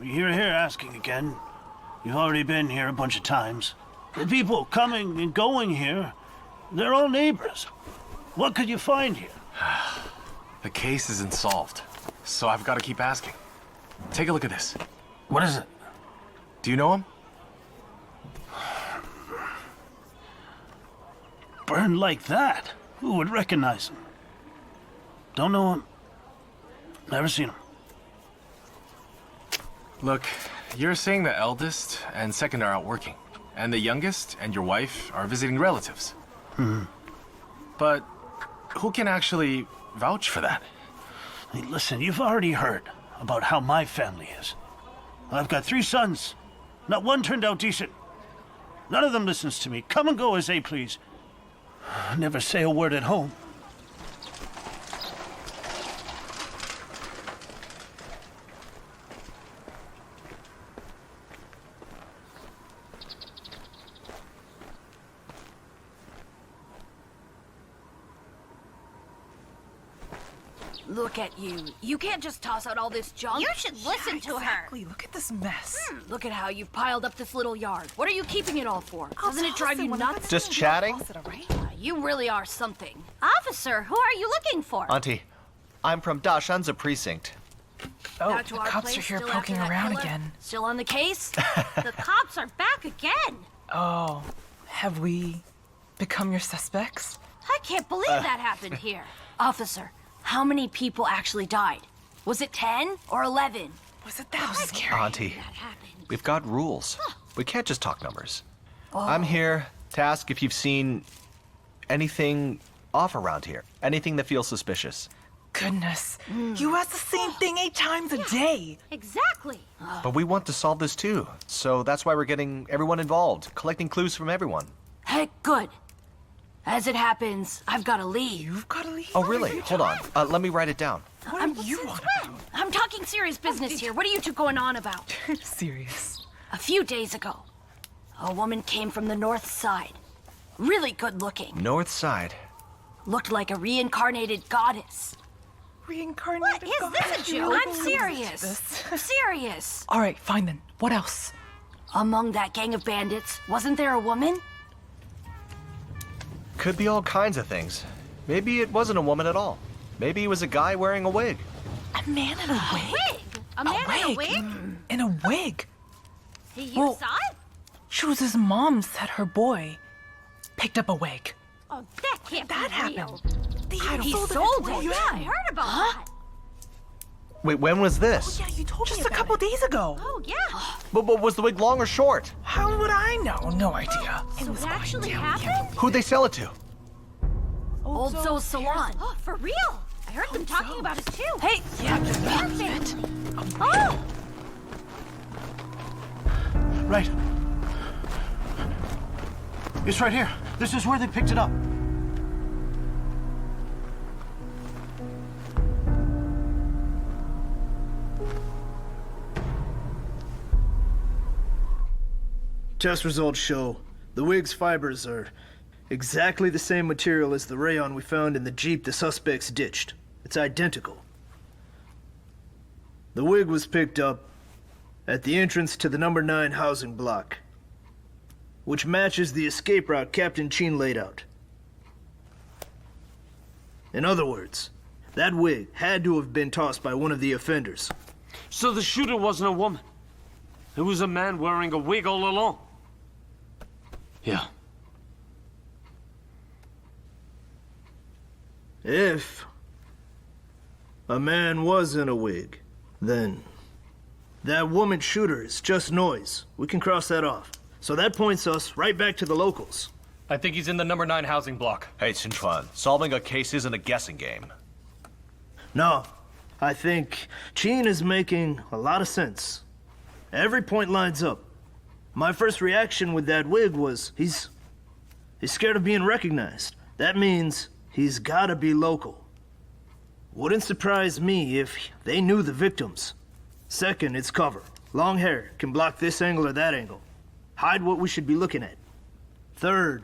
You're here asking again. You've already been here a bunch of times. The people coming and going here, they're all neighbors. What could you find here? The case isn't solved, so I've got to keep asking. Take a look at this. What is it? Do you know him? Burned like that? Who would recognize him? Don't know him. Never seen him. Look, you're saying the eldest and second are out working, and the youngest and your wife are visiting relatives. But who can actually vouch for that? Hey, listen, you've already heard about how my family is. I've got 3 sons. Not one turned out decent. None of them listens to me. Come and go as they please. Never say a word at home. Look at you. You can't just toss out all this junk. You should listen to her. Exactly. Look at this mess. Look at how you've piled up this little yard. What are you keeping it all for? Doesn't it drive you nuts? Just chatting? You really are something. Officer, who are you looking for? Auntie, I'm from Dashanza precinct. Oh, Back to the our cops place are here still poking after that around killer? again. Still on the case? The cops are back again. Oh, have we become your suspects? I can't believe that happened here. Officer, how many people actually died? Was it 10 or 11? Was it that scary? Auntie, we've got rules. We can't just talk numbers. I'm here to ask if you've seen anything off around here. Anything that feels suspicious. Goodness. You ask the same thing 8 times a day. Exactly. But we want to solve this too. So that's why we're getting everyone involved, collecting clues from everyone. Hey, good. As it happens, I've got to leave. You've got to leave? Oh, really? Hold on. Let me write it down. I'm talking serious business here. What are you two going on about? Serious. A few days ago, a woman came from the north side. Really good looking. North side. Looked like a reincarnated goddess. Reincarnated Is this a joke? I'm serious. I'm serious. All right, fine then. What else? Among that gang of bandits, wasn't there a woman? Could be all kinds of things. Maybe it wasn't a woman at all. Maybe it was a guy wearing a wig. A man in a wig? A man in a wig? In a wig? You saw it? Shuz's mom said her boy picked up a wig. Oh, that can't be real. He sold it. Yeah, I heard about that. Wait, when was this? Yeah, you told me just a couple days ago. Oh, yeah. But was the wig long or short? How would I know? No idea. So it actually happened? Who'd they sell it to? Old Zoe's salon. Oh, for real? I heard them talking about it too. Hey, Perfect. Oh! Right. It's right here. This is where they picked it up. Test results show the wig's fibers are exactly the same material as the rayon we found in the Jeep the suspects ditched. It's identical. The wig was picked up at the entrance to the number 9 housing block, which matches the escape route Captain Qin laid out. In other words, that wig had to have been tossed by one of the offenders. So the shooter wasn't a woman. It was a man wearing a wig all along. Yeah. If a man was in a wig, then that woman shooter is just noise. We can cross that off. So that points us right back to the locals. I think he's in the number 9 housing block. Hey, Qin Chuan, solving a case isn't a guessing game. No, I think Qin is making a lot of sense. Every point lines up. My first reaction with that wig was he's scared of being recognized. That means he's gotta be local. Wouldn't surprise me if they knew the victims. Second, it's cover. Long hair can block this angle or that angle. Hide what we should be looking at. Third,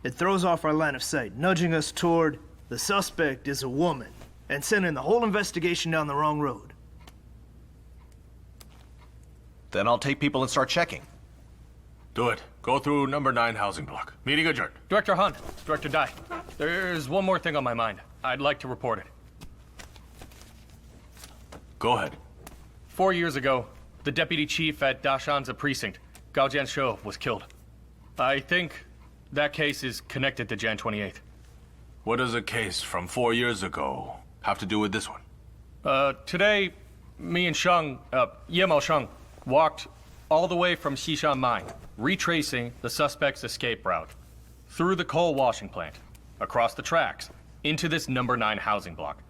it throws off our line of sight, nudging us toward the suspect is a woman and sending the whole investigation down the wrong road. Then I'll take people and start checking. Do it. Go through number 9 housing block. Meeting adjourned. Director Han, Director Dai, there's one more thing on my mind. I'd like to report it. Go ahead. 4 years ago, the deputy chief at Dashanza precinct, Gao Jianshe, was killed. I think that case is connected to Jan 28th. What does a case from 4 years ago have to do with this one? Today, me and Ye Maosheng, walked all the way from Xishan Mine, retracing the suspect's escape route, through the coal washing plant, across the tracks, into this number 9 housing block.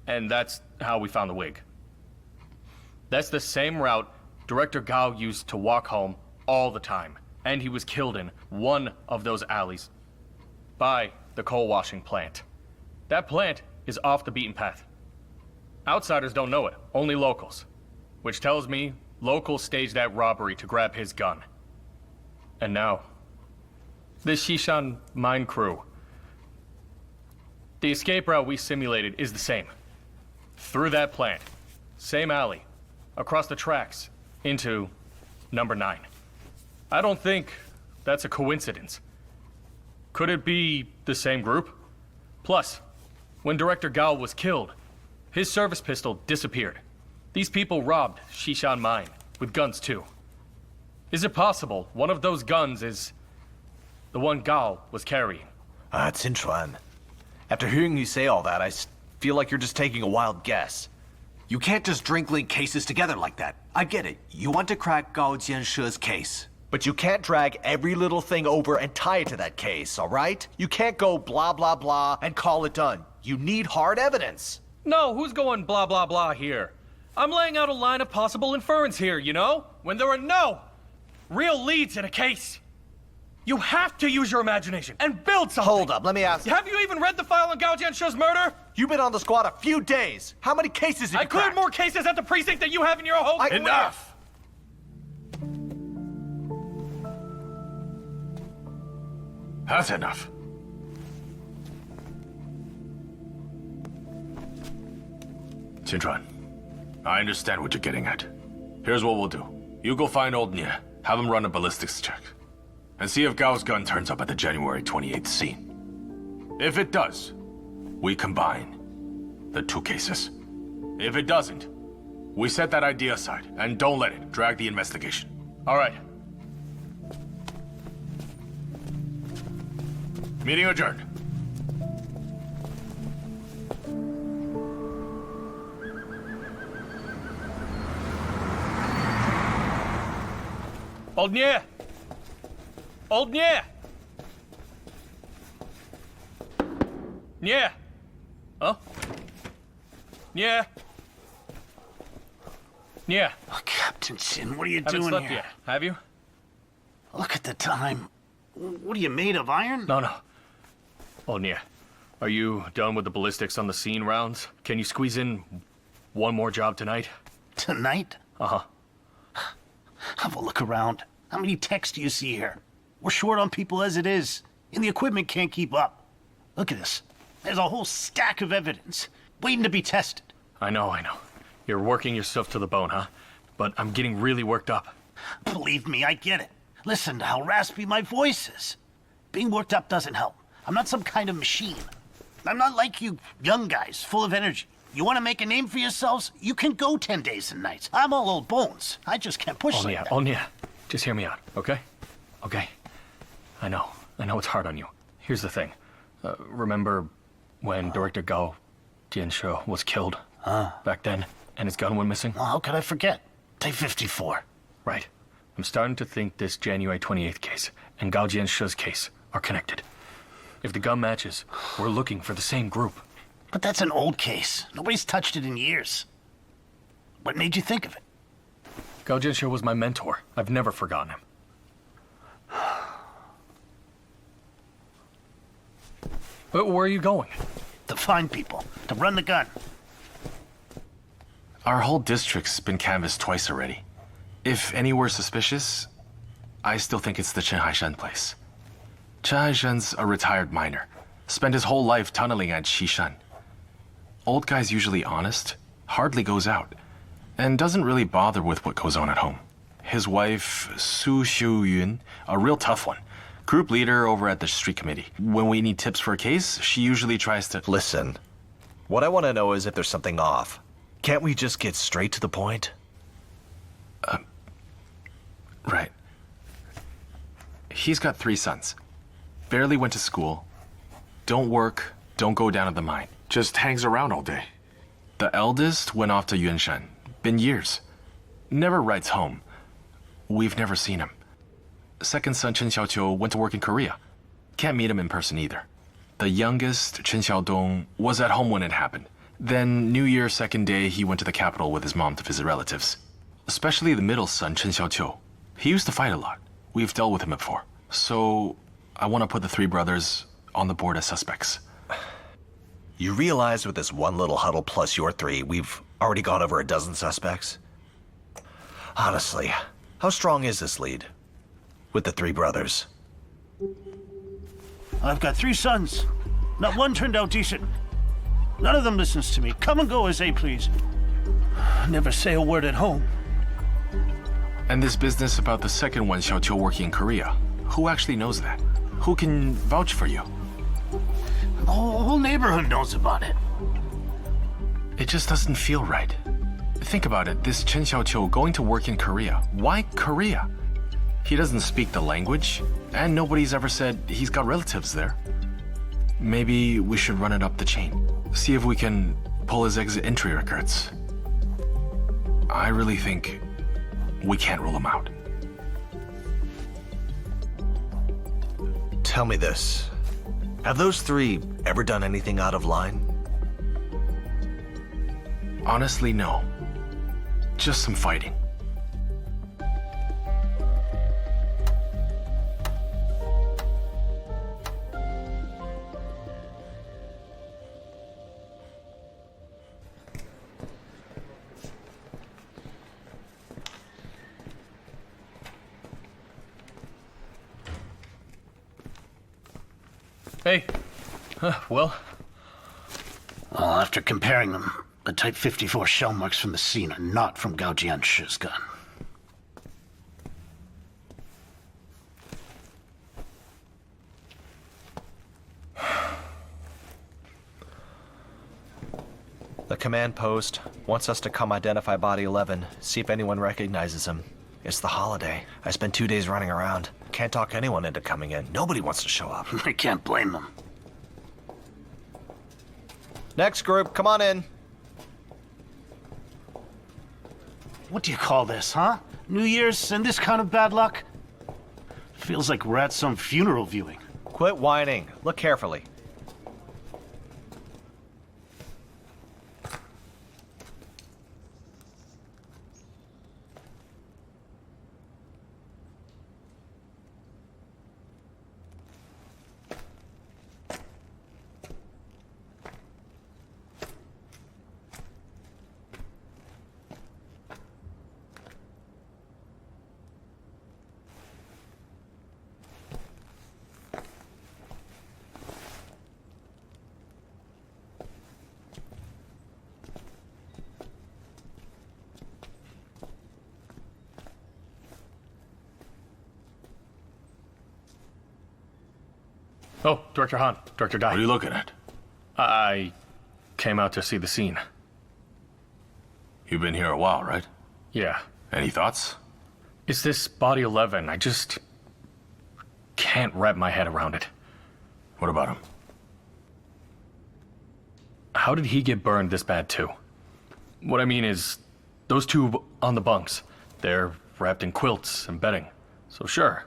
And that's how we found the wig. That's the same route Director Gao used to walk home all the time, and he was killed in one of those alleys by the coal washing plant. That plant is off the beaten path. Outsiders don't know it, only locals, which tells me locals staged that robbery to grab his gun. And now, this Xishan mine crew. The escape route we simulated is the same. Through that plant, same alley, across the tracks, into number 9. I don't think that's a coincidence. Could it be the same group? Plus, when Director Gao was killed, his service pistol disappeared. These people robbed Xishan Mine, with guns too. Is it possible one of those guns is the one Gao was carrying? Qin Chuan, after hearing you say all that, I feel like you're just taking a wild guess. You can't just drink link cases together like that. I get it. You want to crack Gao Jianshe's case. But you can't drag every little thing over and tie it to that case, all right? You can't go blah, blah, blah and call it done. You need hard evidence. No, who's going blah, blah, blah here? I'm laying out a line of possible inference here, you know? When there are no real leads in a case. You have to use your imagination and build something. Hold up, let me ask. Have you even read the file on Gao Jianshe's murder? You've been on the squad a few days. How many cases have I you cleared cracked? more cases at the precinct than you have in your whole... Enough! That's enough. Qin Chuan, I understand what you're getting at. Here's what we'll do. You go find old Nye, have him run a ballistics check, and see if Gao's gun turns up at the January 28th scene. If it does, we combine the two cases. If it doesn't, we set that idea aside and don't let it drag the investigation. All right. Meeting adjourned. Old Nye! Old Nye! Nye! Huh? Nye! Nye! Oh, Captain Qin, what are you Haven't doing slept here? yet, have you? Look at the time. What are you, made of iron? No. Old Nye, are you done with the ballistics on the scene rounds? Can you squeeze in one more job tonight? Tonight? Uh-huh. Have a look around. How many techs do you see here? We're short on people as it is, and the equipment can't keep up. Look at this. There's a whole stack of evidence, waiting to be tested. I know. You're working yourself to the bone, huh? But I'm getting really worked up. Believe me, I get it. Listen to how raspy my voice is. Being worked up doesn't help. I'm not some kind of machine. I'm not like you young guys, full of energy. You want to make a name for yourselves? You can go 10 days and nights. I'm all old bones. I just can't push like that. Nye, just hear me out, okay? Okay. I know it's hard on you. Here's the thing. Remember when Director Gao Jianshe was killed back then, and his gun went missing? Well, how could I forget? Day 54. Right. I'm starting to think this January 28th case and Gao Jianshe's case are connected. If the gun matches, we're looking for the same group. But that's an old case. Nobody's touched it in years. What made you think of it? Gao Jianshe was my mentor. I've never forgotten him. But where are you going? To find people. To run the gun. Our whole district's been canvassed twice already. If any were suspicious, I still think it's the Chen Haishan place. Chen Haishan's a retired miner. Spent his whole life tunneling at Xishan. Old guy's usually honest, hardly goes out, and doesn't really bother with what goes on at home. His wife, Su Xiuyun, a real tough one. Group leader over at the street committee. When we need tips for a case, she usually tries to... Listen, what I want to know is if there's something off. Can't we just get straight to the point? Right. He's got 3 sons. Barely went to school. Don't work, don't go down to the mine. Just hangs around all day. The eldest went off to Yunshan. Been years. Never writes home. We've never seen him. Second son Chen Xiaoqiu went to work in Korea. Can't meet him in person either. The youngest, Chen Xiaodong, was at home when it happened. Then New Year second day, he went to the capital with his mom to visit relatives. Especially the middle son, Chen Xiaoqiu. He used to fight a lot. We've dealt with him before. So I want to put the 3 brothers on the board as suspects. You realize with this one little huddle plus your 3, we've already gone over a dozen suspects? Honestly, how strong is this lead? With the 3 brothers? I've got 3 sons. Not one turned out decent. None of them listens to me. Come and go as they please. Never say a word at home. And this business about the second one, Xiaoqiu, working in Korea. Who actually knows that? Who can vouch for you? The whole neighborhood knows about it. It just doesn't feel right. Think about it, this Chen Xiaoqiu going to work in Korea. Why Korea? He doesn't speak the language, and nobody's ever said he's got relatives there. Maybe we should run it up the chain. See if we can pull his exit entry records. I really think we can't rule him out. Tell me this. Have those three ever done anything out of line? Honestly, no. Just some fighting. Hey. Well, after comparing them, the Type 54 shell marks from the scene are not from Gao Jianshi's gun. The command post wants us to come identify Body 11, see if anyone recognizes him. It's the holiday. I spent 2 days running around. Can't talk anyone into coming in. Nobody wants to show up. I can't blame them. Next group, come on in. What do you call this, huh? New Year's and this kind of bad luck? Feels like we're at some funeral viewing. Quit whining. Look carefully. Oh, Director Han, Director Dai. What are you looking at? I came out to see the scene. You've been here a while, right? Yeah. Any thoughts? It's this Body 11. I just can't wrap my head around it. What about him? How did he get burned this bad too? What I mean is, those two on the bunks, they're wrapped in quilts and bedding. So sure,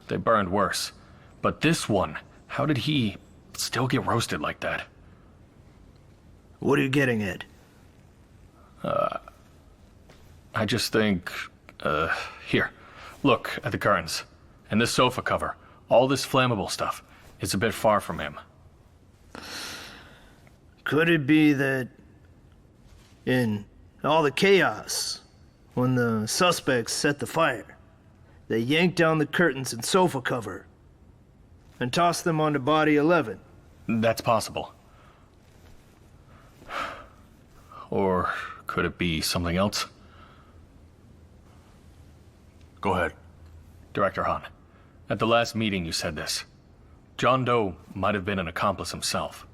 they burned worse. But this one, how did he still get roasted like that? What are you getting at? I just think, here, look at the curtains. And this sofa cover, all this flammable stuff, it's a bit far from him. Could it be that in all the chaos, when the suspects set the fire, they yanked down the curtains and sofa cover and tossed them onto Body 11? That's possible. Or could it be something else? Go ahead. Director Han, at the last meeting you said this. John Doe might have been an accomplice himself.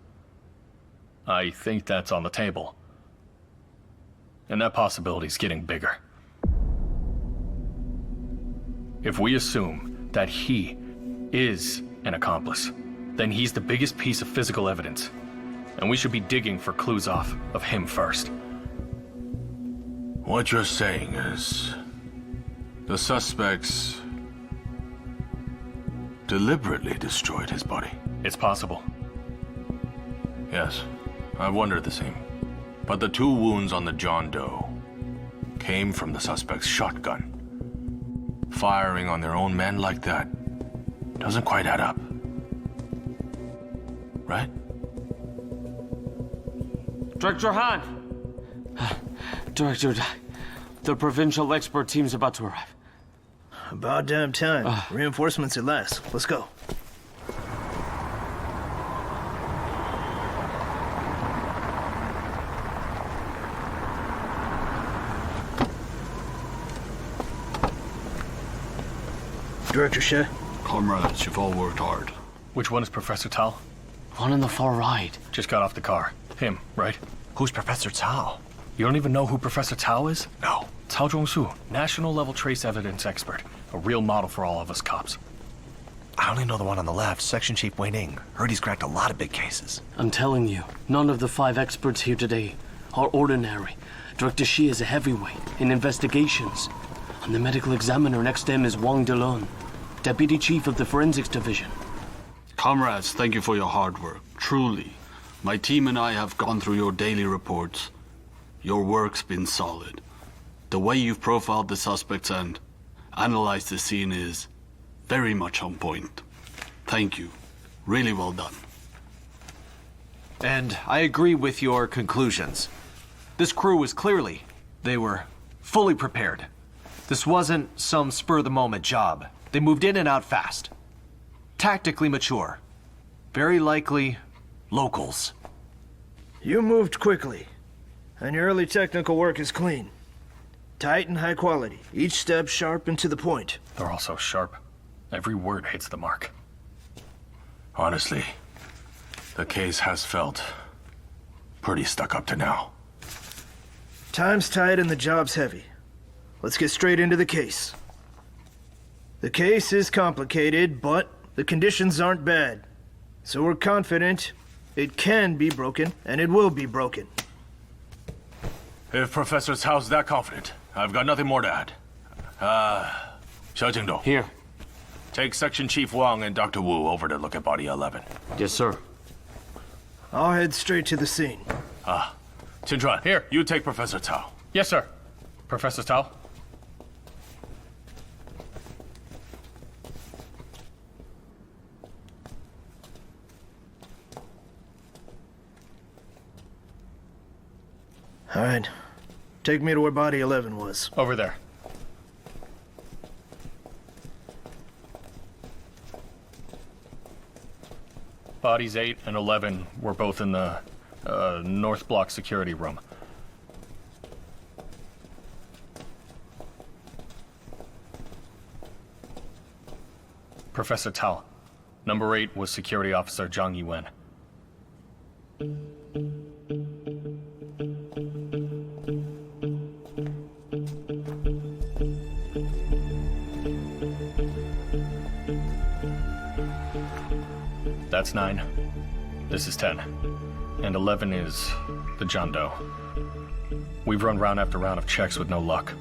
I think that's on the table. And that possibility's getting bigger. If we assume that he is an accomplice, then he's the biggest piece of physical evidence. And we should be digging for clues off of him first. What you're saying is, the suspects deliberately destroyed his body. It's possible. Yes, I've wondered the same. But the 2 wounds on the John Doe came from the suspect's shotgun. Firing on their own men like that doesn't quite add up. Right? Director Han! Director, the provincial expert team's about to arrive. About damn time. Reinforcements at last. Let's go. Director She. Comrades, you've all worked hard. Which one is Professor Tal? One on the far right. Just got off the car. Him, right? Who's Professor Tal? You don't even know who Professor Tal is? No. Cao Zhongsu, national level trace evidence expert. A real model for all of us cops. I only know the one on the left, Section Chief Wei Ning. Heard he's cracked a lot of big cases. I'm telling you, none of the 5 experts here today are ordinary. Director Shi is a heavyweight in investigations. And the medical examiner next to him is Wang Delon, Deputy Chief of the Forensics Division. Comrades, thank you for your hard work. Truly, my team and I have gone through your daily reports. Your work's been solid. The way you've profiled the suspects and analyzed the scene is very much on point. Thank you. Really well done. And I agree with your conclusions. This crew was clearly, they were fully prepared. This wasn't some spur-of-the-moment job. They moved in and out fast. Tactically mature. Very likely, locals. You moved quickly, and your early technical work is clean. Tight and high quality, each step sharp and to the point. They're all so sharp. Every word hits the mark. Honestly, the case has felt pretty stuck up to now. Time's tight and the job's heavy. Let's get straight into the case. The case is complicated, but the conditions aren't bad. So we're confident it can be broken, and it will be broken. If Professor Cao's that confident, I've got nothing more to add. Xiao Jingdong. Here. Take Section Chief Wang and Dr. Wu over to look at Body 11. Yes, sir. I'll head straight to the scene. Qin Chuan, here, you take Professor Cao. Yes, sir. Professor Cao? All right. Take me to where Body 11 was. Over there. Bodies 8 and 11 were both in the North Block security room. Professor Cao. Number 8 was Security Officer Zhang Yuan. That's 9. This is 10. And 11 is the John Doe. We've run round after round of checks with no luck.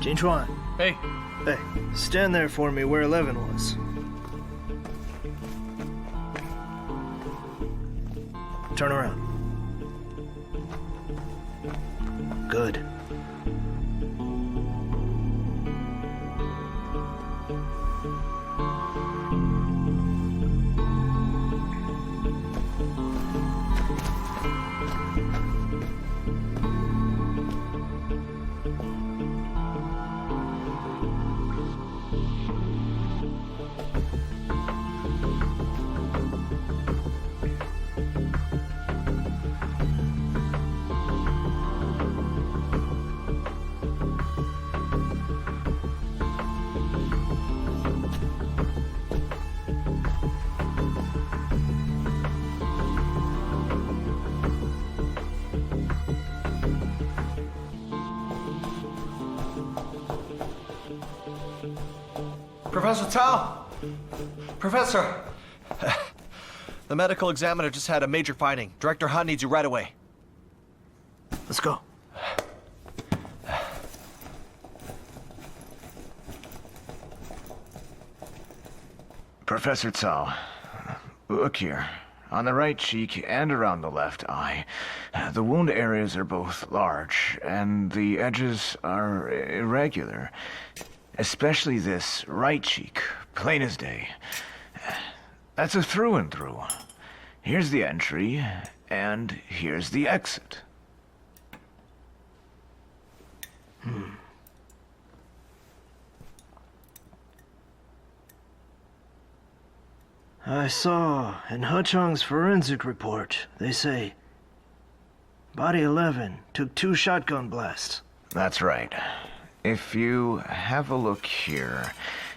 Qin Chuan. Hey. Hey, stand there for me where 11 was. Turn around. Good. Professor Cao! Professor! The medical examiner just had a major finding. Director Han needs you right away. Let's go. Professor Cao, look here. On the right cheek and around the left eye, the wound areas are both large, and the edges are irregular. Especially this right cheek, plain as day. That's a through and through. Here's the entry, and here's the exit. I saw in Huchong's forensic report, they say Body 11 took 2 shotgun blasts. That's right. If you have a look here,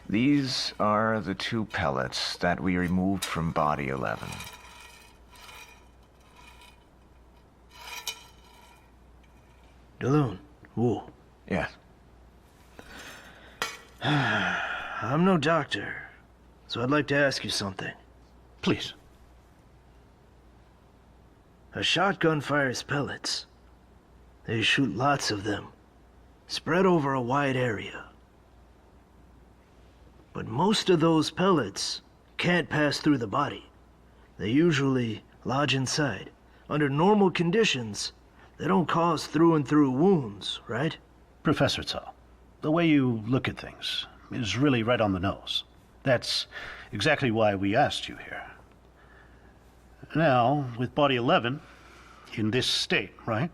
these are the 2 pellets that we removed from Body 11. DeLune, Wu. Yes. I'm no doctor, so I'd like to ask you something. Please. A shotgun fires pellets. They shoot lots of them, spread over a wide area. But most of those pellets can't pass through the body. They usually lodge inside. Under normal conditions, they don't cause through-and-through wounds, right? Professor Cao, the way you look at things is really right on the nose. That's exactly why we asked you here. Now, with Body 11, in this state, right?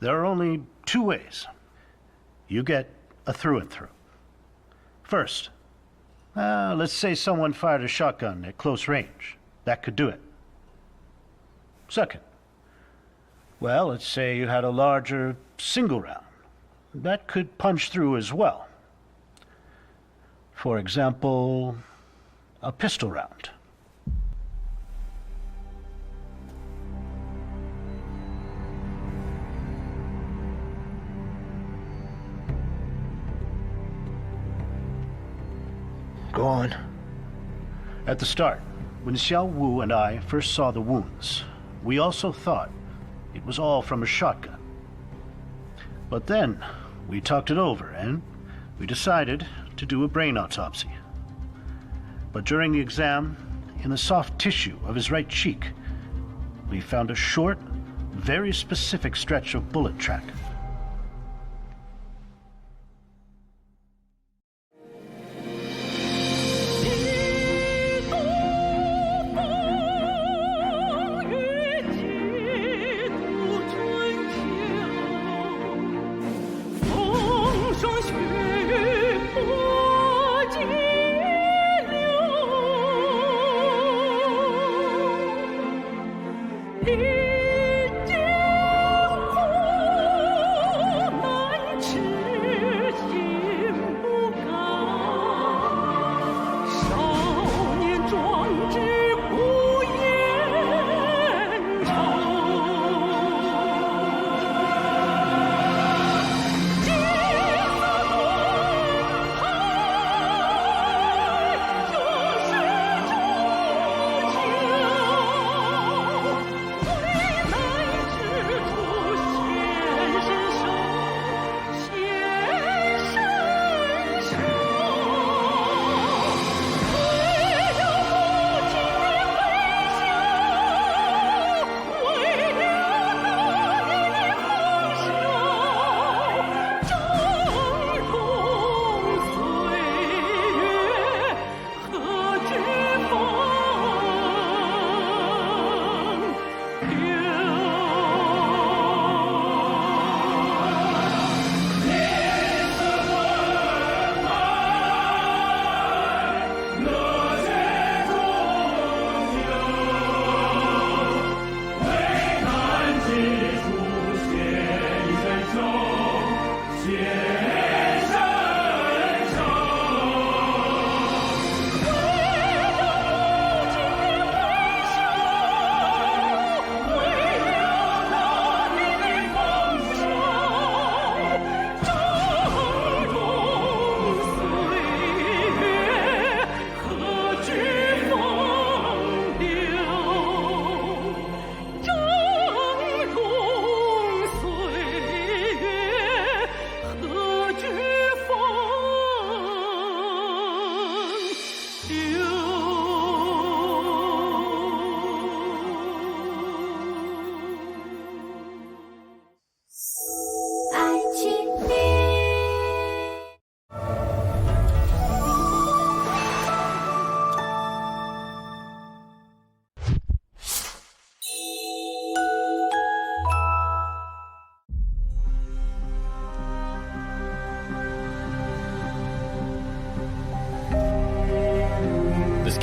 There are only 2 ways. You get a through-and-through. First, let's say someone fired a shotgun at close range. That could do it. Second, well, let's say you had a larger single round. That could punch through as well. For example, a pistol round. Go on. At the start, when Xiao Wu and I first saw the wounds, we also thought it was all from a shotgun. But then, we talked it over and we decided to do a brain autopsy. But during the exam, in the soft tissue of his right cheek, we found a short, very specific stretch of bullet track.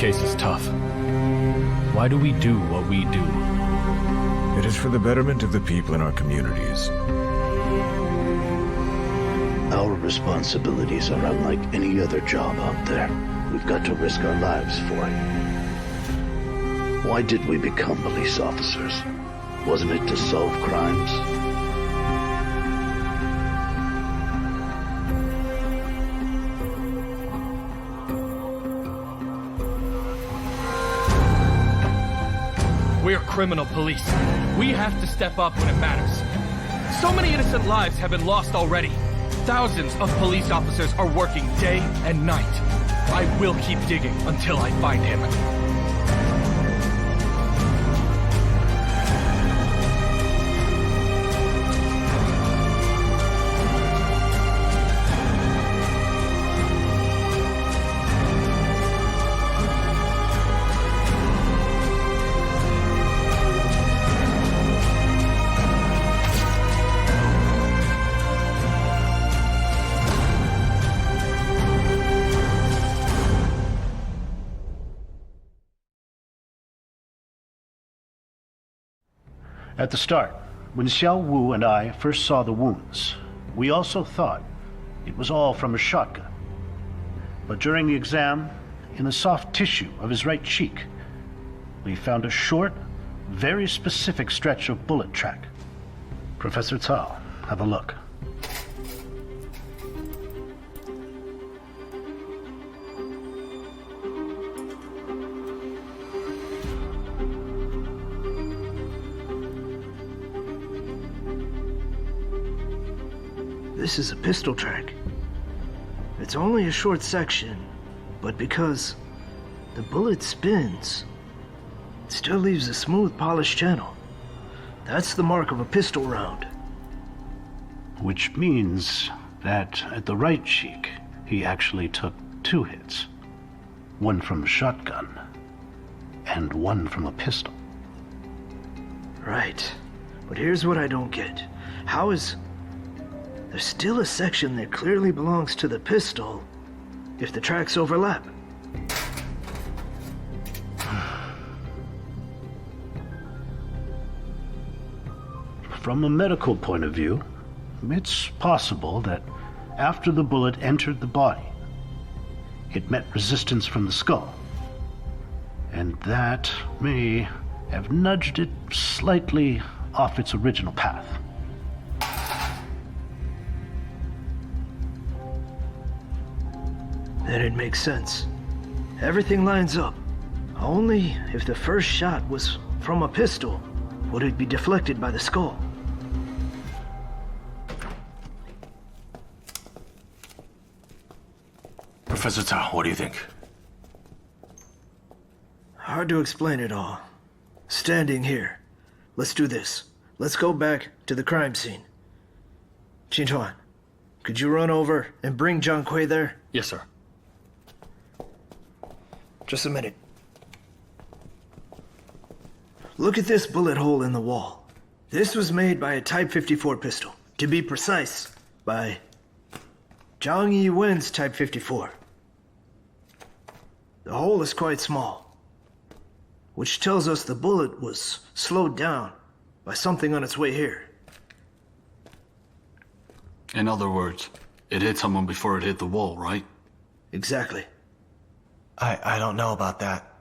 case is tough. Why do we do what we do? It is for the betterment of the people in our communities. Our responsibilities are unlike any other job out there. We've got to risk our lives for it. Why did we become police officers? Wasn't it to solve crimes? We're criminal police. We have to step up when it matters. So many innocent lives have been lost already. Thousands of police officers are working day and night. I will keep digging until I find him. At the start, when Xiao Wu and I first saw the wounds, we also thought it was all from a shotgun. But during the exam, in the soft tissue of his right cheek, we found a short, very specific stretch of bullet track. Professor Cao, have a look. This is a pistol track. It's only a short section, but because the bullet spins, it still leaves a smooth, polished channel. That's the mark of a pistol round. Which means that at the right cheek, he actually took 2 hits. One from a shotgun, and one from a pistol. Right. But here's what I don't get. How is... There's still a section that clearly belongs to the pistol if the tracks overlap. From a medical point of view, it's possible that after the bullet entered the body, it met resistance from the skull. And that may have nudged it slightly off its original path. Then it makes sense. Everything lines up. Only if the first shot was from a pistol would it be deflected by the skull. Professor Cao, what do you think? Hard to explain it all. Standing here. Let's do this. Let's go back to the crime scene. Qin Chuan, could you run over and bring Zhang Kui there? Yes, sir. Just a minute. Look at this bullet hole in the wall. This was made by a Type 54 pistol. To be precise, by Zhang Yiwen's Type 54. The hole is quite small, which tells us the bullet was slowed down by something on its way here. In other words, it hit someone before it hit the wall, right? Exactly. I don't know about that.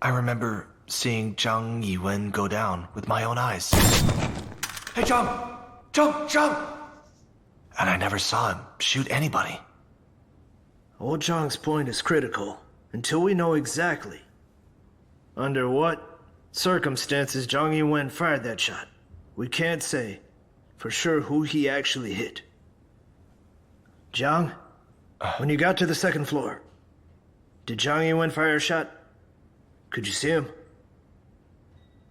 I remember seeing Zhang Yiwen go down with my own eyes. Hey, Zhang! Zhang! And I never saw him shoot anybody. Old Zhang's point is critical until we know exactly under what circumstances Zhang Yiwen fired that shot. We can't say for sure who he actually hit. Zhang, when you got to the second floor, did Zhang Yiwen fire a shot? Could you see him?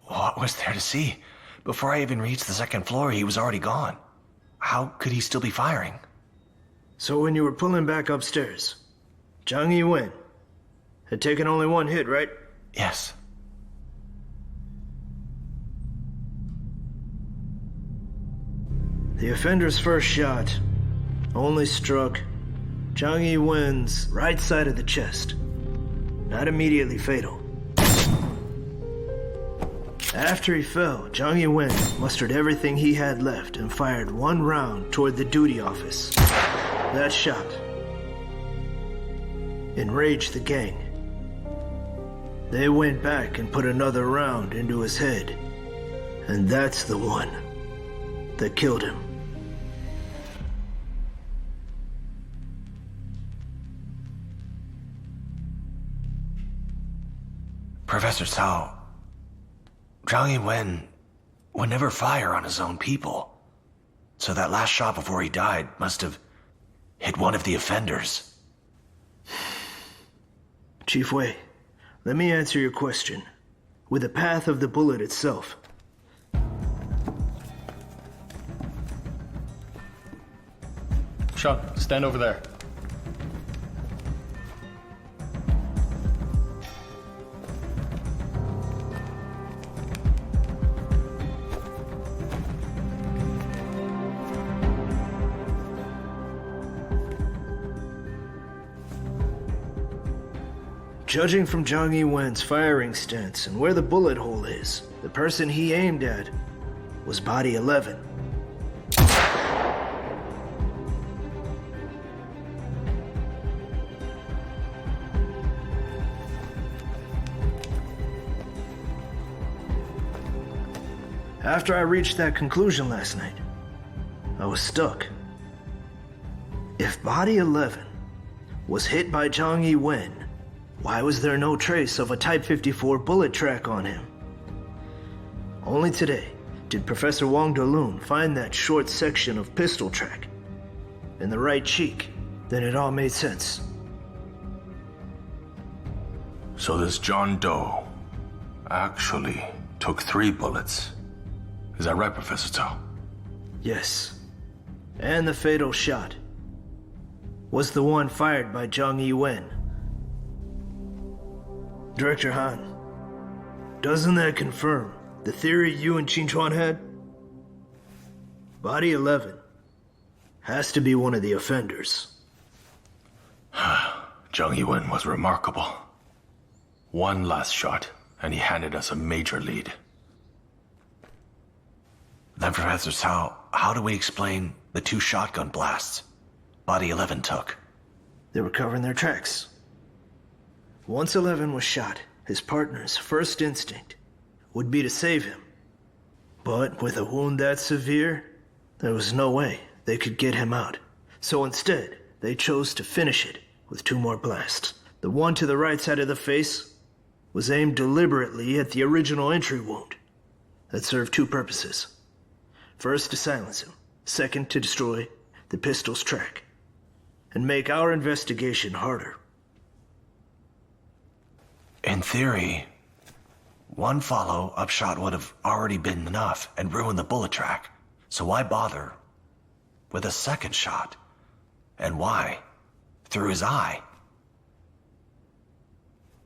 What was there to see? Before I even reached the second floor, he was already gone. How could he still be firing? So when you were pulling back upstairs, Zhang Yiwen had taken only 1 hit, right? Yes. The offender's first shot only struck Zhang Yiwen's right side of the chest. not immediately fatal. After he fell, Zhang Yiwen mustered everything he had left and fired one round toward the duty office. That shot enraged the gang. They went back and put another round into his head, and that's the one that killed him. Professor Cao, Zhang Yiwen would never fire on his own people. So that last shot before he died must have hit one of the offenders. Chief Wei, let me answer your question with the path of the bullet itself. Sean, stand over there. Judging from Zhang Yiwen's firing stance and where the bullet hole is, the person he aimed at was body 11. After I reached that conclusion last night, I was stuck. If body 11 was hit by Zhang Yiwen, why was there no trace of a Type 54 bullet track on him? Only today did Professor Wang Delun find that short section of pistol track in the right cheek. Then it all made sense. So this John Doe actually took 3 bullets. Is that right, Professor Cao? Yes. And the fatal shot was the one fired by Zhang Yiwen. Director Han, doesn't that confirm the theory you and Qin Chuan had? Body 11 has to be one of the offenders. Zhang Yiwen was remarkable. One last shot, and he handed us a major lead. Then, Professor Cao, how do we explain the 2 shotgun blasts Body 11 took? They were covering their tracks. Once 11 was shot, his partner's first instinct would be to save him. But with a wound that severe, there was no way they could get him out. So instead, they chose to finish it with 2 more blasts. The one to the right side of the face was aimed deliberately at the original entry wound. That served 2 purposes. First, to silence him. Second, to destroy the pistol's track and make our investigation harder. In theory, one follow-up shot would have already been enough and ruined the bullet track. So why bother with a second shot? And why? Through his eye.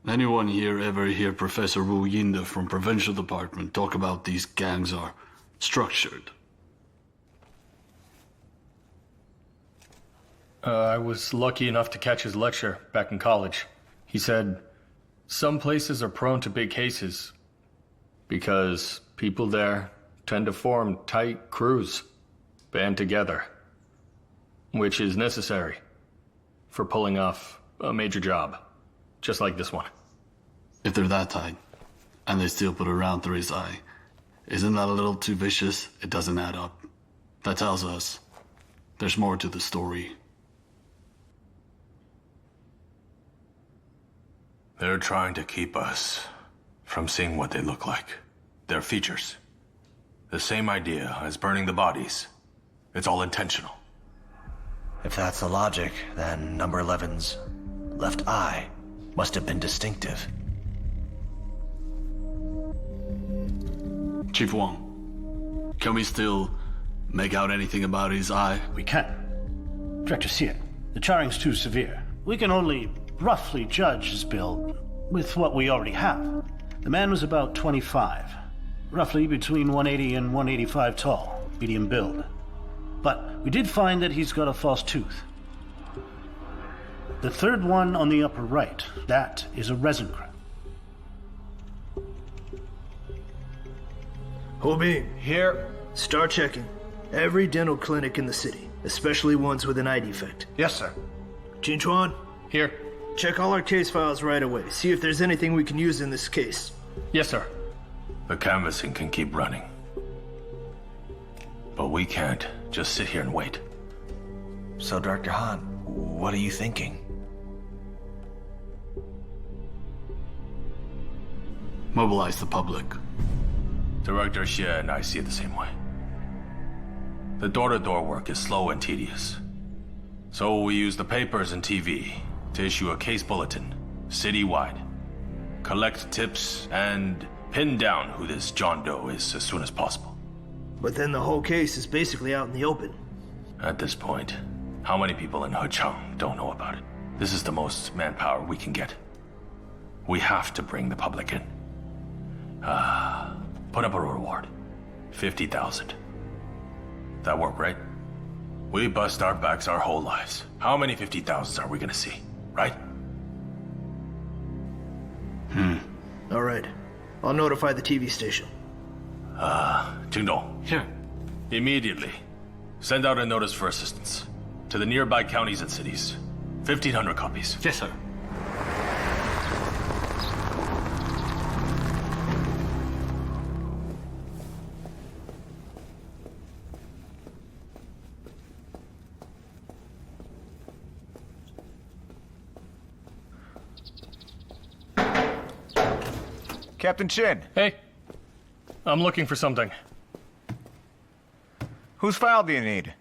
Anyone here ever hear Professor Wu Yinda from Provincial Department talk about these gangs are structured? I was lucky enough to catch his lecture back in college. He said, some places are prone to big cases because people there tend to form tight crews, band together, which is necessary for pulling off a major job, just like this one. If they're that tight, and they still put a round through his eye, isn't that a little too vicious? It doesn't add up. That tells us there's more to the story. They're trying to keep us from seeing what they look like. Their features. The same idea as burning the bodies. It's all intentional. If that's the logic, then number 11's left eye must have been distinctive. Chief Wang, can we still make out anything about his eye? We can. Director Sear, the charring's too severe. We can only roughly judge his build with what we already have. The man was about 25, roughly between 180 and 185 tall, medium build. But we did find that he's got a false tooth. The third one on the upper right, that is a resin crack. Hobie. Here. Start checking every dental clinic in the city, especially ones with an eye defect. Yes, sir. Qin Chuan. Here. Check all our case files right away. See if there's anything we can use in this case. Yes, sir. The canvassing can keep running. But we can't just sit here and wait. So, Dr. Han, what are you thinking? Mobilize the public. Director Xie and I see it the same way. The door-to-door work is slow and tedious. So we use the papers and TV to issue a case bulletin, citywide. Collect tips and pin down who this John Doe is as soon as possible. But then the whole case is basically out in the open. At this point, how many people in Hechang don't know about it? This is the most manpower we can get. We have to bring the public in. Put up a reward. 50,000. That work, right? We bust our backs our whole lives. How many 50,000s are we gonna see, right? All right. I'll notify the TV station. Jingdong. Here. Immediately. Send out a notice for assistance. To the nearby counties and cities. 1,500 copies. Yes, sir. Captain Qin. Hey. I'm looking for something. Whose file do you need?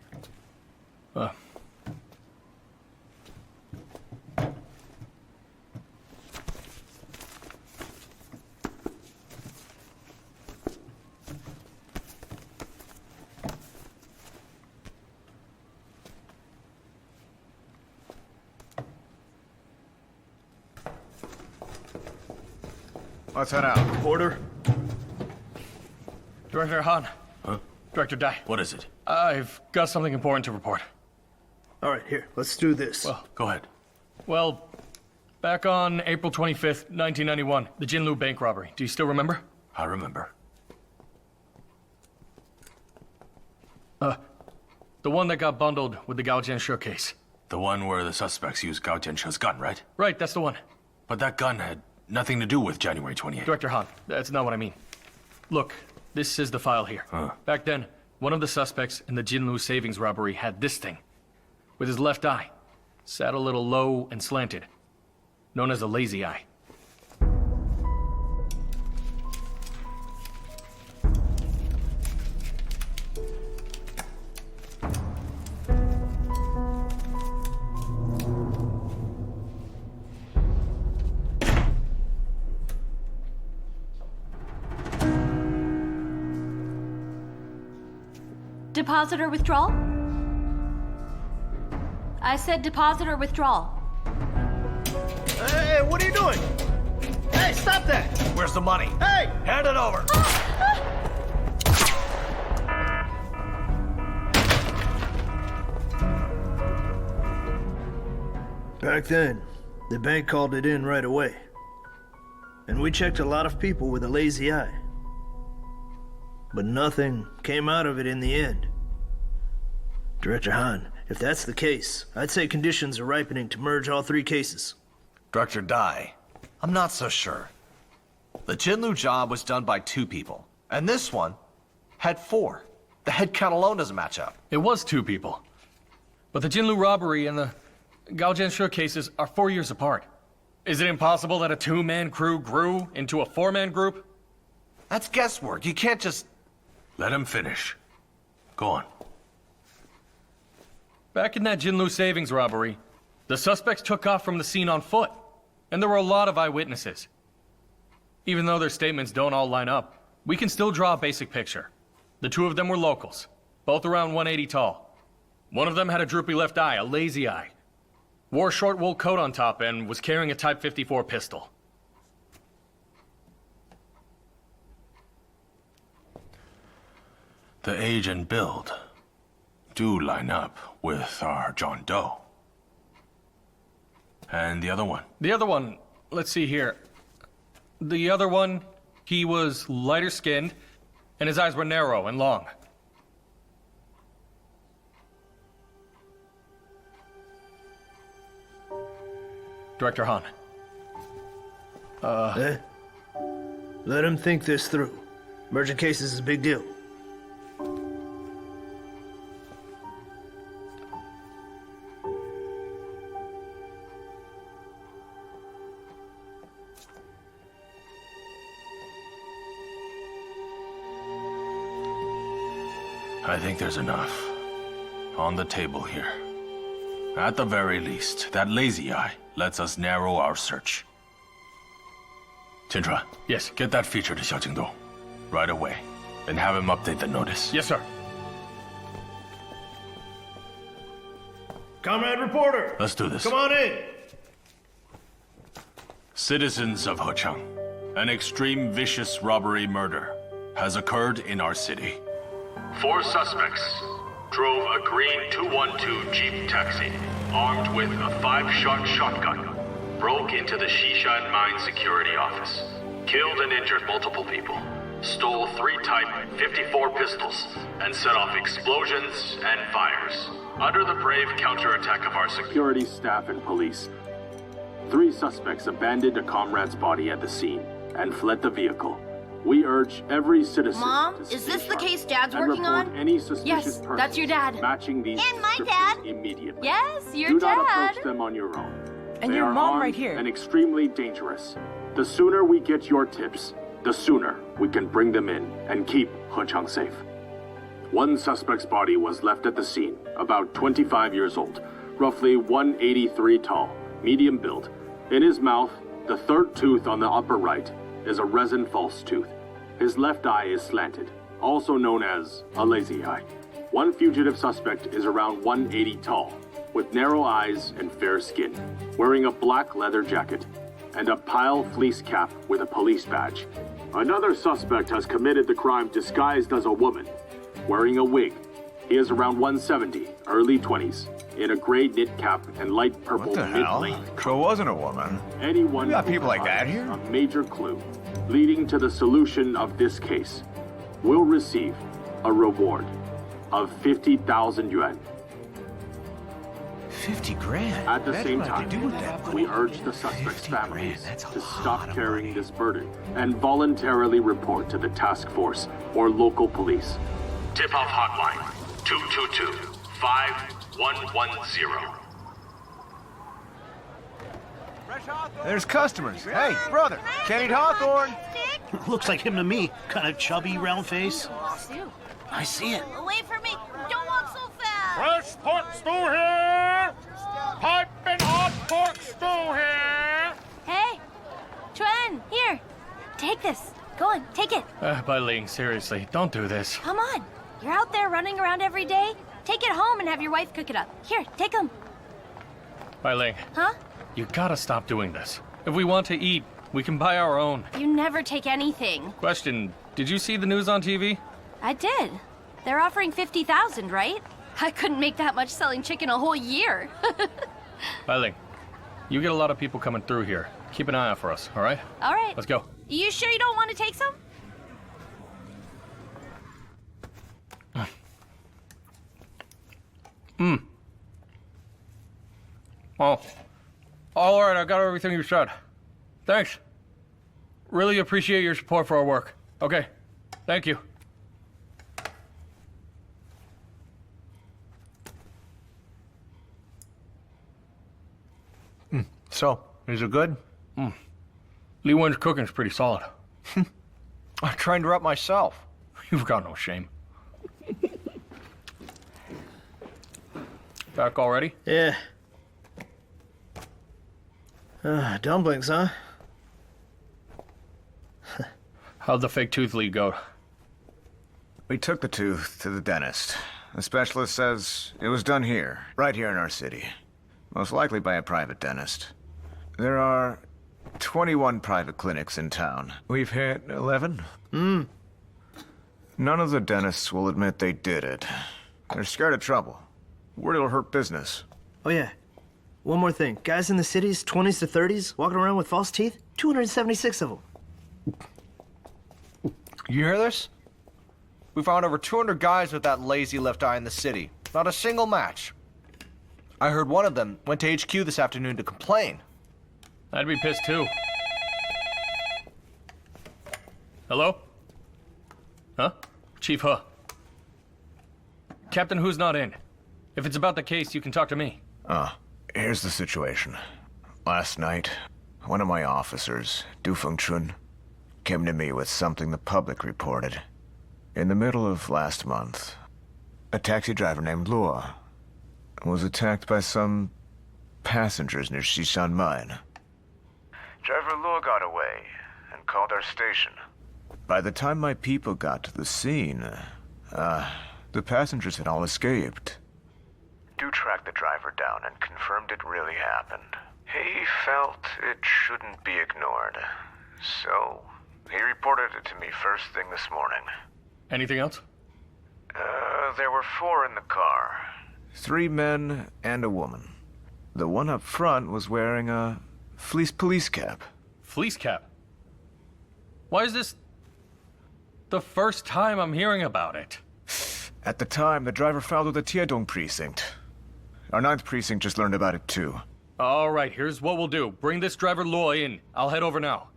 Let's head out. Order. Director Han. Huh? Director Dai. What is it? I've got something important to report. All right, here. Let's do this. Go ahead. Well, back on April 25th, 1991, the Jinlu bank robbery. Do you still remember? I remember. The one that got bundled with the Gao Jianshe case. The one where the suspects used Gao Jianshe's gun, right? Right, that's the one. But that gun had nothing to do with January 28th. Director Han, that's not what I mean. Look, this is the file here. Back then, one of the suspects in the Jinlu savings robbery had this thing. With his left eye. Sat a little low and slanted. Known as a lazy eye. Depositor withdrawal? I said depositor withdrawal. Hey, what are you doing? Hey, stop that! Where's the money? Hey! Hand it over! Back then, the bank called it in right away. And we checked a lot of people with a lazy eye. But nothing came out of it in the end. Director Han, if that's the case, I'd say conditions are ripening to merge all three cases. Director Dai, I'm not so sure. The Jinlu job was done by 2 people, and this one had 4. The head count alone doesn't match up. It was 2 people. But the Jinlu robbery and the Gao Jianshe cases are 4 years apart. Is it impossible that a 2-man crew grew into a 4-man group? That's guesswork. You can't just... Let him finish. Go on. Back in that Jinlu savings robbery, the suspects took off from the scene on foot, and there were a lot of eyewitnesses. Even though their statements don't all line up, we can still draw a basic picture. The 2 of them were locals, both around 180 tall. One of them had a droopy left eye, a lazy eye, wore a short wool coat on top, and was carrying a Type 54 pistol. The age and build do line up with our John Doe. And the other one? The other one, let's see here. The other one, he was lighter skinned, and his eyes were narrow and long. Director Han. Let him think this through. Merging cases is a big deal. I think there's enough on the table here. At the very least, that lazy eye lets us narrow our search. Qin Chuan. Yes. Get that feature to Xiao Jingdong right away. Then have him update the notice. Yes, sir. Comrade reporter! Let's do this. Come on in! Citizens of Hechang, an extreme vicious robbery murder has occurred in our city. 4 suspects drove a green 212 Jeep taxi, armed with a 5-shot shotgun, broke into the Shishan Mine security office, killed and injured multiple people, stole 3 Type 54 pistols, and set off explosions and fires. Under the brave counterattack of our security staff and police, 3 suspects abandoned a comrade's body at the scene and fled the vehicle. We urge every citizen Mom, to is stay this the sharp case Dad's and working report on? any suspicious Yes, persons that's your dad. matching these And my descriptions dad. immediately. Yes, your Do dad. not approach them on your own. And They your are mom armed right here. and extremely dangerous. The sooner we get your tips, the sooner we can bring them in and keep Hechang safe. 1 suspect's body was left at the scene, about 25 years old, roughly 183 tall, medium build. In his mouth, the 3rd tooth on the upper right is a resin false tooth. His left eye is slanted, also known as a lazy eye. 1 fugitive suspect is around 180 tall, with narrow eyes and fair skin, wearing a black leather jacket and a pile fleece cap with a police badge. Another suspect has committed the crime disguised as a woman, wearing a wig. He is around 170, early 20s, in a gray knit cap and light purple What the hell? mid-length. So it wasn't a woman. Anyone We got who people like that provides here? a major clue leading to the solution of this case will receive a reward of 50,000 yuan. 50 grand? At the That's same what I time, could do with that. we urge the suspect's families that's a to lot stop of carrying money. this burden and voluntarily report to the task force or local police. Tip-off hotline 222-5110. There's customers. Hey, brother, can't eat Hawthorne. Looks like him to me. Kind of chubby, round face. I see it. Wait for me. Don't walk so fast. Fresh pork stew here! Piping hot pork stew here! Hey, Chuan, here. Take this. Go on, take it. Bai Ling, seriously, don't do this. Come on. You're out there running around every day. Take it home and have your wife cook it up. Here, take them. Bai Ling, Huh? you gotta stop doing this. If we want to eat, we can buy our own. You never take anything. Question, did you see the news on TV? I did. They're offering 50,000, right? I couldn't make that much selling chicken a whole year. Bai Ling, you get a lot of people coming through here. Keep an eye out for us, all right? All right. Let's go. You sure you don't want to take some? Oh, all right, I got everything you said. Thanks. Really appreciate your support for our work. Okay, thank you. So, is it good? Li Wen's cooking's pretty solid. I trained her up myself. You've got no shame. Back already? Yeah. Dumplings, huh? How'd the fake tooth lead go? We took the tooth to the dentist. The specialist says it was done here, right here in our city. Most likely by a private dentist. There are 21 private clinics in town. We've hit 11. None of the dentists will admit they did it. They're scared of trouble. Worried it'll hurt business. Oh, yeah. One more thing. Guys in the cities, 20s to 30s, walking around with false teeth? 276 of them. You hear this? We found over 200 guys with that lazy left eye in the city. Not a single match. I heard one of them went to HQ this afternoon to complain. I'd be pissed too. Hello? Huh? Chief Huh. Captain Hu's not in. If it's about the case, you can talk to me. Here's the situation. Last night, one of my officers, Du Fengchun, came to me with something the public reported. In the middle of last month, a taxi driver named Luo was attacked by some passengers near Xishan Mine. Driver Luo got away and called our station. By the time my people got to the scene, the passengers had all escaped. Du tracked the driver down and confirmed it really happened. He felt it shouldn't be ignored, so he reported it to me first thing this morning. Anything else? There were 4 in the car. 3 men and a woman. The one up front was wearing a fleece police cap. Fleece cap? Why is this the first time I'm hearing about it? At the time, the driver filed with the Tiedong precinct. Our 9th precinct just learned about it too. All right, here's what we'll do. Bring this driver Loy in. I'll head over now.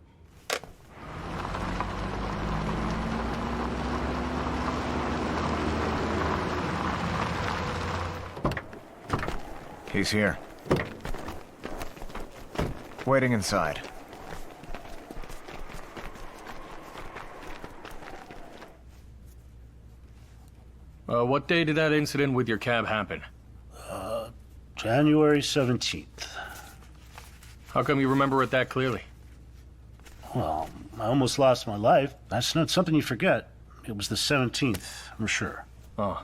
He's here. Waiting inside. What day did that incident with your cab happen? January 17th. How come you remember it that clearly? Well, I almost lost my life. That's not something you forget. It was the 17th, I'm sure. Oh.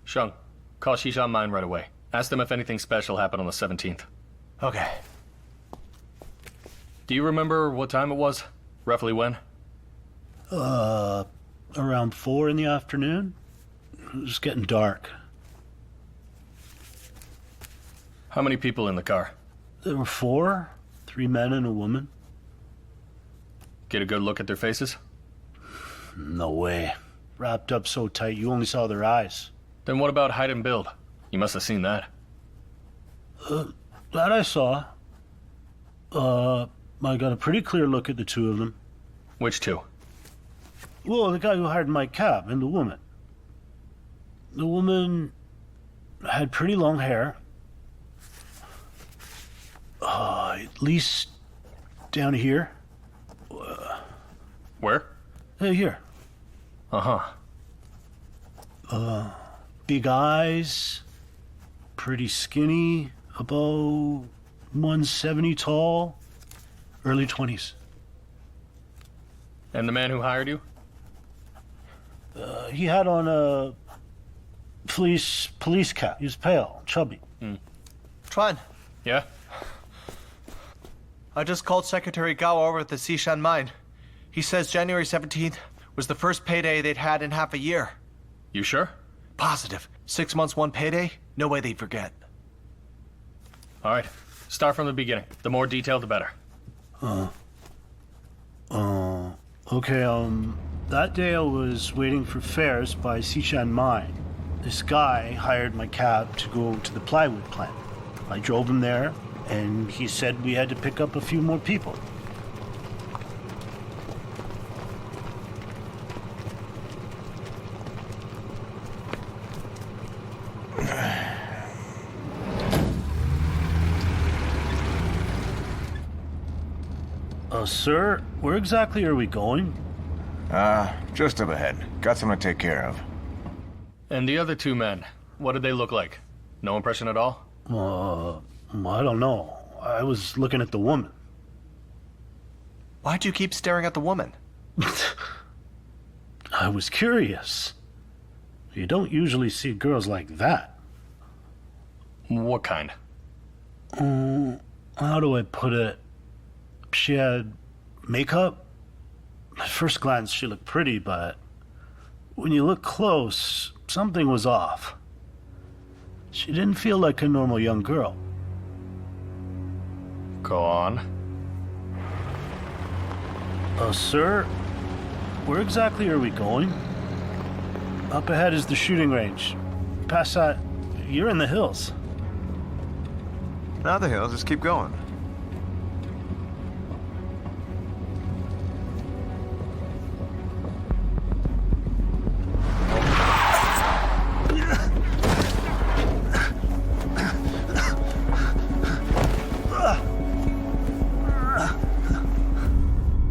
Sheng, call Xishan Mine right away. Ask them if anything special happened on the 17th. Okay. Do you remember what time it was? Roughly when? Around 4 in the afternoon. It was getting dark. How many people in the car? There were 4, 3 men and a woman. Get a good look at their faces? No way. Wrapped up so tight, you only saw their eyes. Then what about height and build? You must have seen that. That I saw. I got a pretty clear look at the 2 of them. Which 2? Well, the guy who hired my cab and the woman. The woman had pretty long hair. At least down here. Where? Here. Uh-huh. Big eyes. Pretty skinny. About 170 tall. Early 20s. And the man who hired you? He had on a fleece police cap. He was pale, chubby. Chuan. Yeah? I just called Secretary Gao over at the Xishan Mine. He says January 17th was the first payday they'd had in half a year. You sure? Positive. 6 months, 1 payday? No way they'd forget. All right. Start from the beginning. The more detailed, the better. Okay, that day I was waiting for fares by Xishan Mine. This guy hired my cab to go to the plywood plant. I drove him there, and he said we had to pick up a few more people. Sir, where exactly are we going? Just up ahead. Got something to take care of. And the other 2 men, what did they look like? No impression at all? I don't know. I was looking at the woman. Why'd you keep staring at the woman? I was curious. You don't usually see girls like that. What kind? How do I put it? She had makeup. At first glance, she looked pretty, but when you look close, something was off. She didn't feel like a normal young girl. Go on. Sir, where exactly are we going? Up ahead is the shooting range. Past that, you're in the hills. Not the hills, just keep going.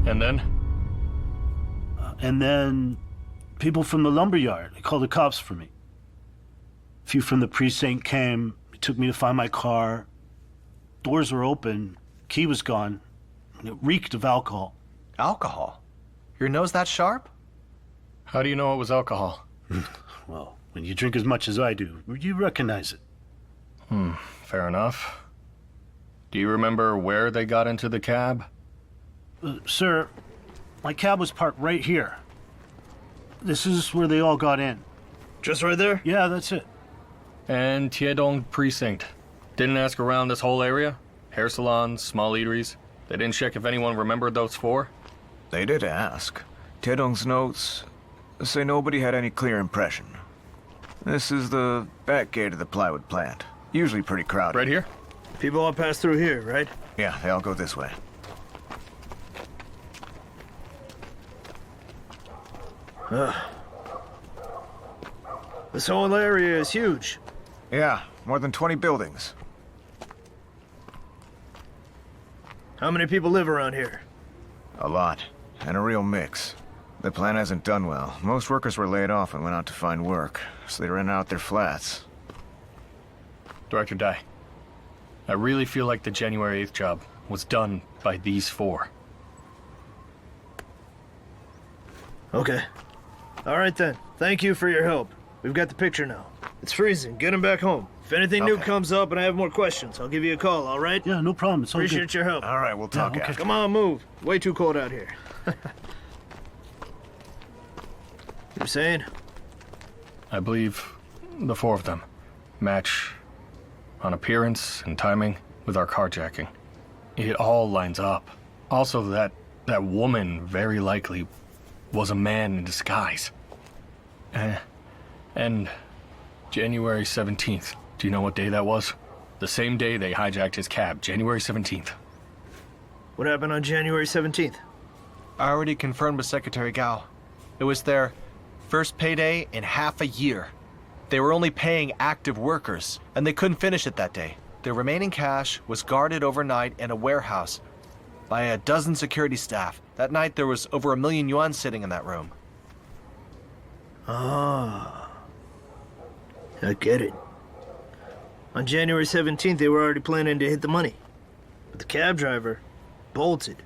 And then? And then people from the lumberyard, they called the cops for me. A few from the precinct came, took me to find my car. Doors were open, key was gone, and it reeked of alcohol. Alcohol? Your nose that sharp? How do you know it was alcohol? Well, when you drink as much as I do, you recognize it. Fair enough. Do you remember where they got into the cab? Sir, my cab was parked right here. This is where they all got in. Just right there? Yeah, that's it. And Tiedong Precinct. Didn't ask around this whole area? Hair salons, small eateries? They didn't check if anyone remembered those four? They did ask. Tiedong's notes say nobody had any clear impression. This is the back gate of the plywood plant. Usually pretty crowded. Right here? People all pass through here, right? Yeah, they all go this way. This whole area is huge. Yeah, more than 20 buildings. How many people live around here? A lot, and a real mix. The plant hasn't done well. Most workers were laid off and went out to find work, so they ran out their flats. Director Dai, I really feel like the January 8th job was done by these four. Okay. All right then. Thank you for your help. We've got the picture now. It's freezing. Get him back home. If anything new comes up and I have more questions, I'll give you a call, all right? Yeah, no problem. It's all Appreciate good. your help. All right, we'll talk okay. after. Come on, move. Way too cold out here. You're saying? I believe the four of them match on appearance and timing with our carjacking. It all lines up. Also, that woman very likely was a man in disguise. And January 17th. Do you know what day that was? The same day they hijacked his cab, January 17th. What happened on January 17th? I already confirmed with Secretary Gao. It was their first payday in half a year. They were only paying active workers, and they couldn't finish it that day. Their remaining cash was guarded overnight in a warehouse by a dozen security staff. That night there was over 1 million yuan sitting in that room. Ah. I get it. On January 17th, they were already planning to hit the money. But the cab driver bolted,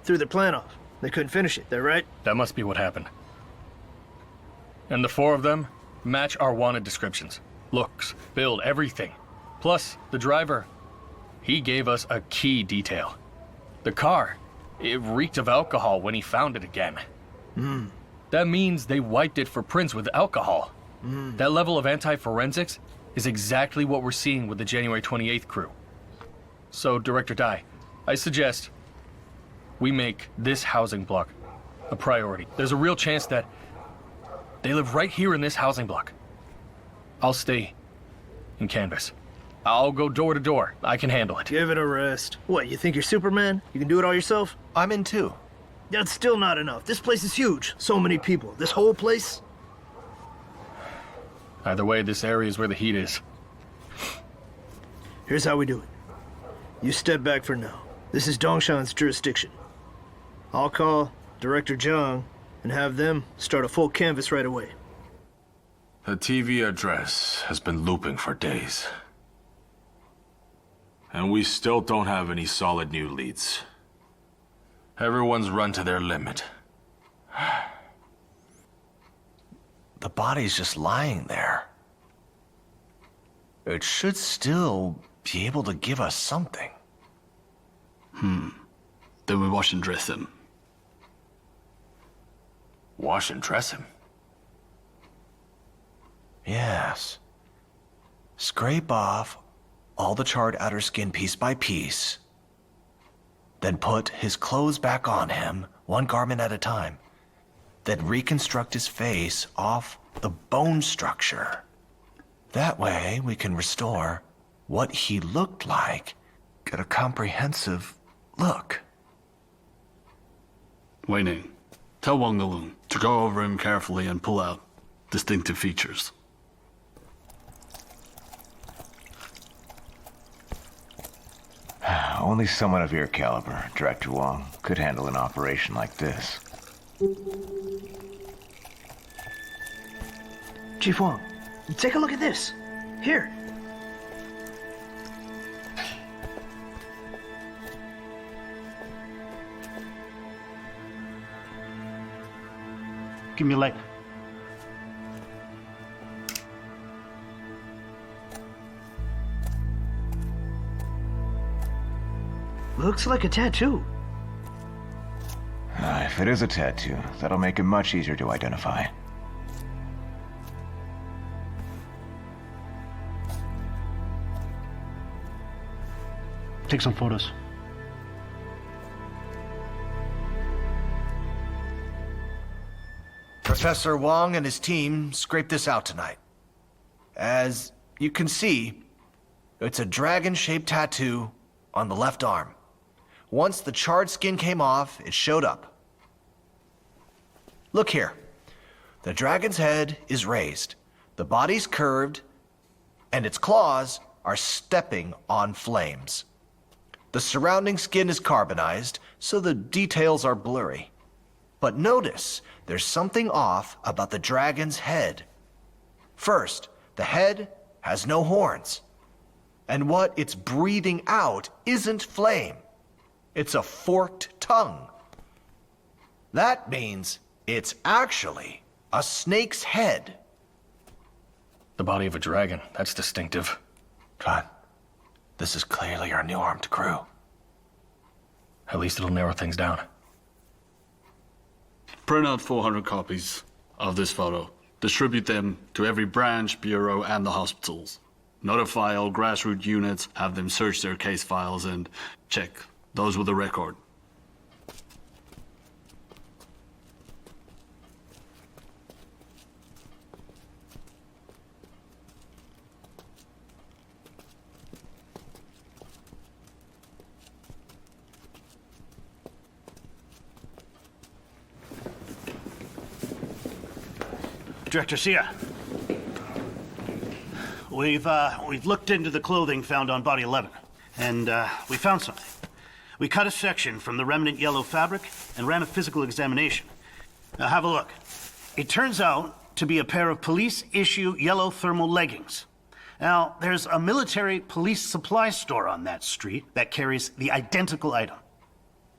threw their plan off. They couldn't finish it, they're right? That must be what happened. And the four of them match our wanted descriptions. Looks, build, everything. Plus, the driver, he gave us a key detail. The car, it reeked of alcohol when he found it again. That means they wiped it for prints with alcohol. That level of anti-forensics is exactly what we're seeing with the January 28th crew. So, Director Dai, I suggest we make this housing block a priority. There's a real chance that they live right here in this housing block. I'll stay in canvas. I'll go door to door. I can handle it. Give it a rest. What, you think you're Superman? You can do it all yourself? I'm in too. That's still not enough. This place is huge. So many people. This whole place? Either way, this area is where the heat is. Here's how we do it. You step back for now. This is Dongshan's jurisdiction. I'll call Director Zhang and have them start a full canvass right away. The TV address has been looping for days. And we still don't have any solid new leads. Everyone's run to their limit. The body's just lying there. It should still be able to give us something. Then we wash and dress him. Wash and dress him? Yes. Scrape off all the charred outer skin piece by piece, then put his clothes back on him, one garment at a time, then reconstruct his face off the bone structure. That way, we can restore what he looked like, get a comprehensive look. Wei Ning, tell Wang Nalun to go over him carefully and pull out distinctive features. Only someone of your caliber, Director Wong, could handle an operation like this. Chief Wong, take a look at this. Here. Give me a light. Looks like a tattoo. If it is a tattoo, that'll make it much easier to identify. Take some photos. Professor Wong and his team scraped this out tonight. As you can see, it's a dragon-shaped tattoo on the left arm. Once the charred skin came off, it showed up. Look here. The dragon's head is raised, the body's curved, and its claws are stepping on flames. The surrounding skin is carbonized, so the details are blurry. But notice, there's something off about the dragon's head. First, the head has no horns. And what it's breathing out isn't flame. It's a forked tongue. That means it's actually a snake's head. The body of a dragon. That's distinctive. Chuan, this is clearly our new armed crew. At least it'll narrow things down. Print out 400 copies of this photo. Distribute them to every branch, bureau, and the hospitals. Notify all grassroots units, have them search their case files, and check those with a record. Director Sia, we've looked into the clothing found on body 11, and we found something. We cut a section from the remnant yellow fabric and ran a physical examination. Now have a look. It turns out to be a pair of police-issue yellow thermal leggings. Now, there's a military police supply store on that street that carries the identical item.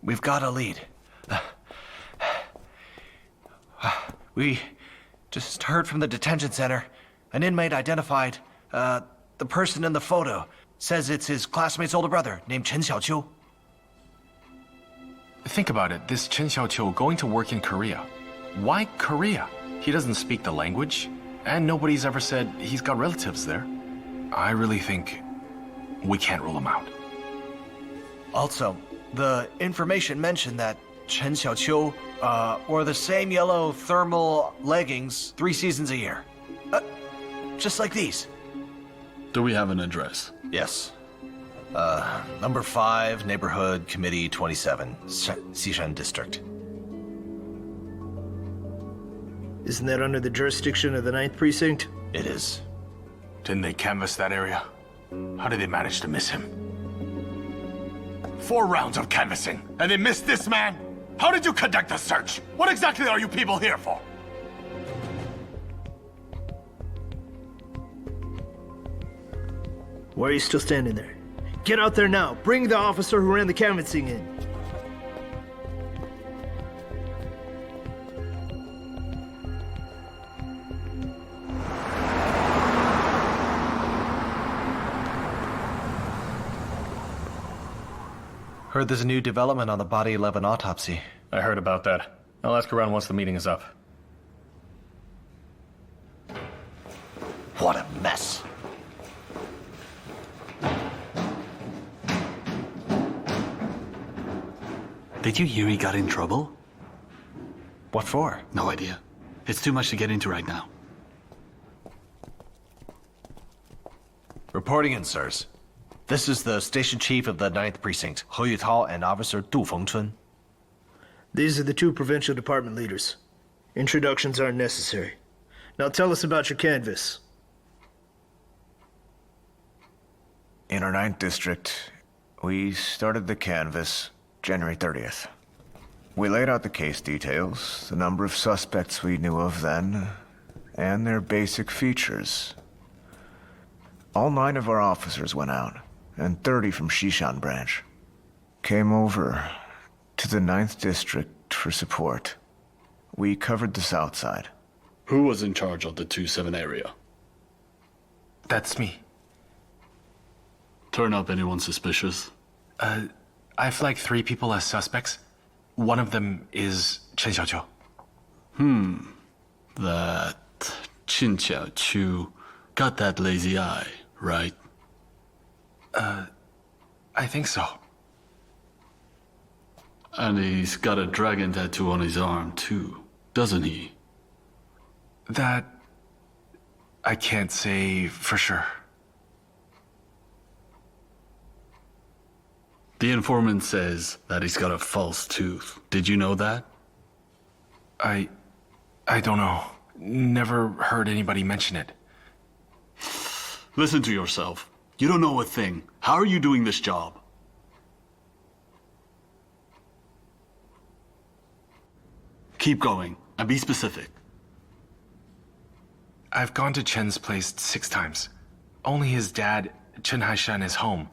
We've got a lead. We just heard from the detention center. An inmate identified the person in the photo. Says it's his classmate's older brother named Chen Xiaoqiu. Think about it. This Chen Xiaoqiu going to work in Korea. Why Korea? He doesn't speak the language, and nobody's ever said he's got relatives there. I really think we can't rule him out. Also, the information mentioned that Chen Xiaoqiu wore the same yellow thermal leggings 3 seasons a year. Just like these. Do we have an address? Yes. Number 5, Neighborhood Committee 27, Xishan District. Isn't that under the jurisdiction of the 9th Precinct? It is. Didn't they canvass that area? How did they manage to miss him? 4 rounds of canvassing, and they missed this man? How did you conduct the search? What exactly are you people here for? Why are you still standing there? Get out there now. Bring the officer who ran the canvassing in. Heard there's a new development on the Body 11 autopsy. I heard about that. I'll ask around once the meeting is up. What a mess. Did you hear he got in trouble? What for? No idea. It's too much to get into right now. Reporting in, sirs. This is the station chief of the 9th Precinct, He Yutao and Officer Du Fengchun. These are the two provincial department leaders. Introductions aren't necessary. Now tell us about your canvas. In our 9th district, we started the canvas January 30th. We laid out the case details, the number of suspects we knew of then, and their basic features. All 9 of our officers went out, and 30 from Xishan branch came over to the 9th district for support. We covered the south side. Who was in charge of the 2-7 area? That's me. Turn up anyone suspicious? I flagged 3 people as suspects. One of them is Chen Xiaoqiu. That Qin Chuan got that lazy eye, right? I think so. And he's got a dragon tattoo on his arm, too, doesn't he? That I can't say for sure. The informant says that he's got a false tooth. Did you know that? I don't know. Never heard anybody mention it. Listen to yourself. You don't know a thing. How are you doing this job? Keep going, and be specific. I've gone to Chen's place 6 times. Only his dad, Chen Haishan, is home.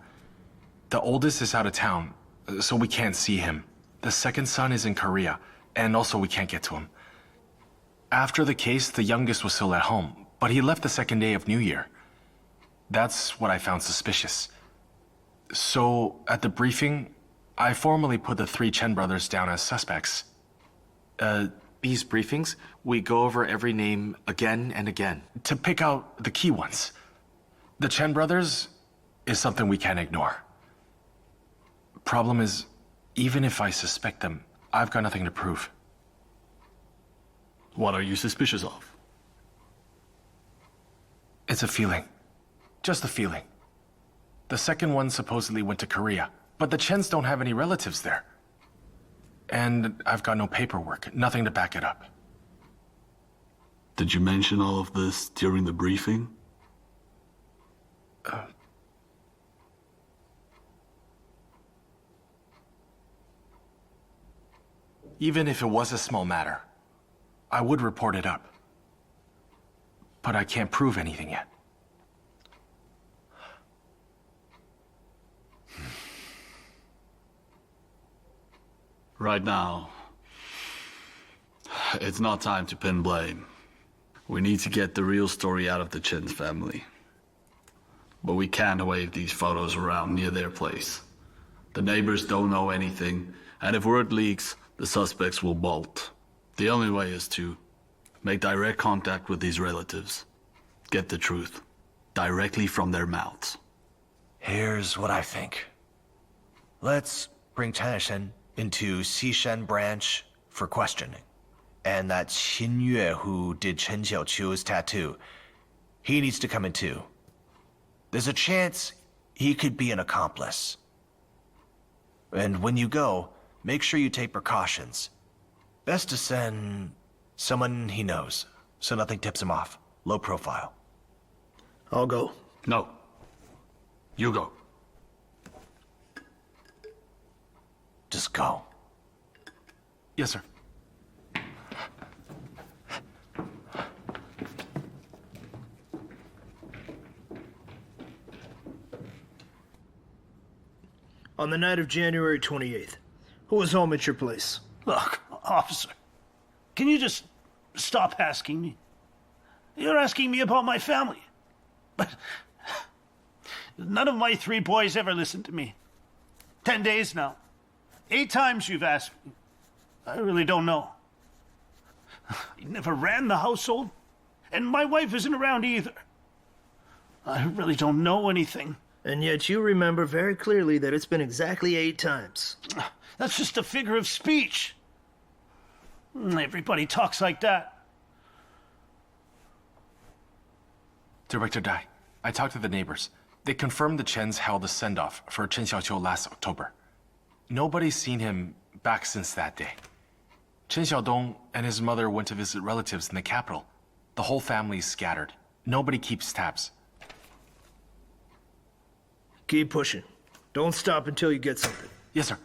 The oldest is out of town, so we can't see him. The second son is in Korea, and also we can't get to him. After the case, the youngest was still at home, but he left the second day of New Year. That's what I found suspicious. So, at the briefing, I formally put the 3 Chen brothers down as suspects. These briefings, we go over every name again and again. To pick out the key ones. The Chen brothers is something we can't ignore. Problem is, even if I suspect them, I've got nothing to prove. What are you suspicious of? It's a feeling. Just a feeling. The second one supposedly went to Korea, but the Chens don't have any relatives there. And I've got no paperwork, nothing to back it up. Did you mention all of this during the briefing? Even if it was a small matter, I would report it up. But I can't prove anything yet. Right now, it's not time to pin blame. We need to get the real story out of the Chen's family. But we can't wave these photos around near their place. The neighbors don't know anything, and if word leaks, the suspects will bolt. The only way is to make direct contact with these relatives. Get the truth directly from their mouths. Here's what I think. Let's bring Chen Haishan into Xishan branch for questioning. And that Qin Yue who did Chen Xiaoqiu's tattoo, he needs to come in too. There's a chance he could be an accomplice. And when you go, make sure you take precautions. Best to send someone he knows, so nothing tips him off. Low profile. I'll go. No. You go. Just go. Yes, sir. On the night of January 28th, who was home at your place? Look, officer, can you just stop asking me? You're asking me about my family. But none of my 3 boys ever listened to me. 10 days now. 8 times you've asked me. I really don't know. I never ran the household, and my wife isn't around either. I really don't know anything. And yet you remember very clearly that it's been exactly 8 times. That's just a figure of speech. Everybody talks like that. Director Dai, I talked to the neighbors. They confirmed the Chens held a send-off for Chen Xiaoqiu last October. Nobody's seen him back since that day. Chen Xiaodong and his mother went to visit relatives in the capital. The whole family's scattered. Nobody keeps tabs. Keep pushing. Don't stop until you get something. Yes, sir.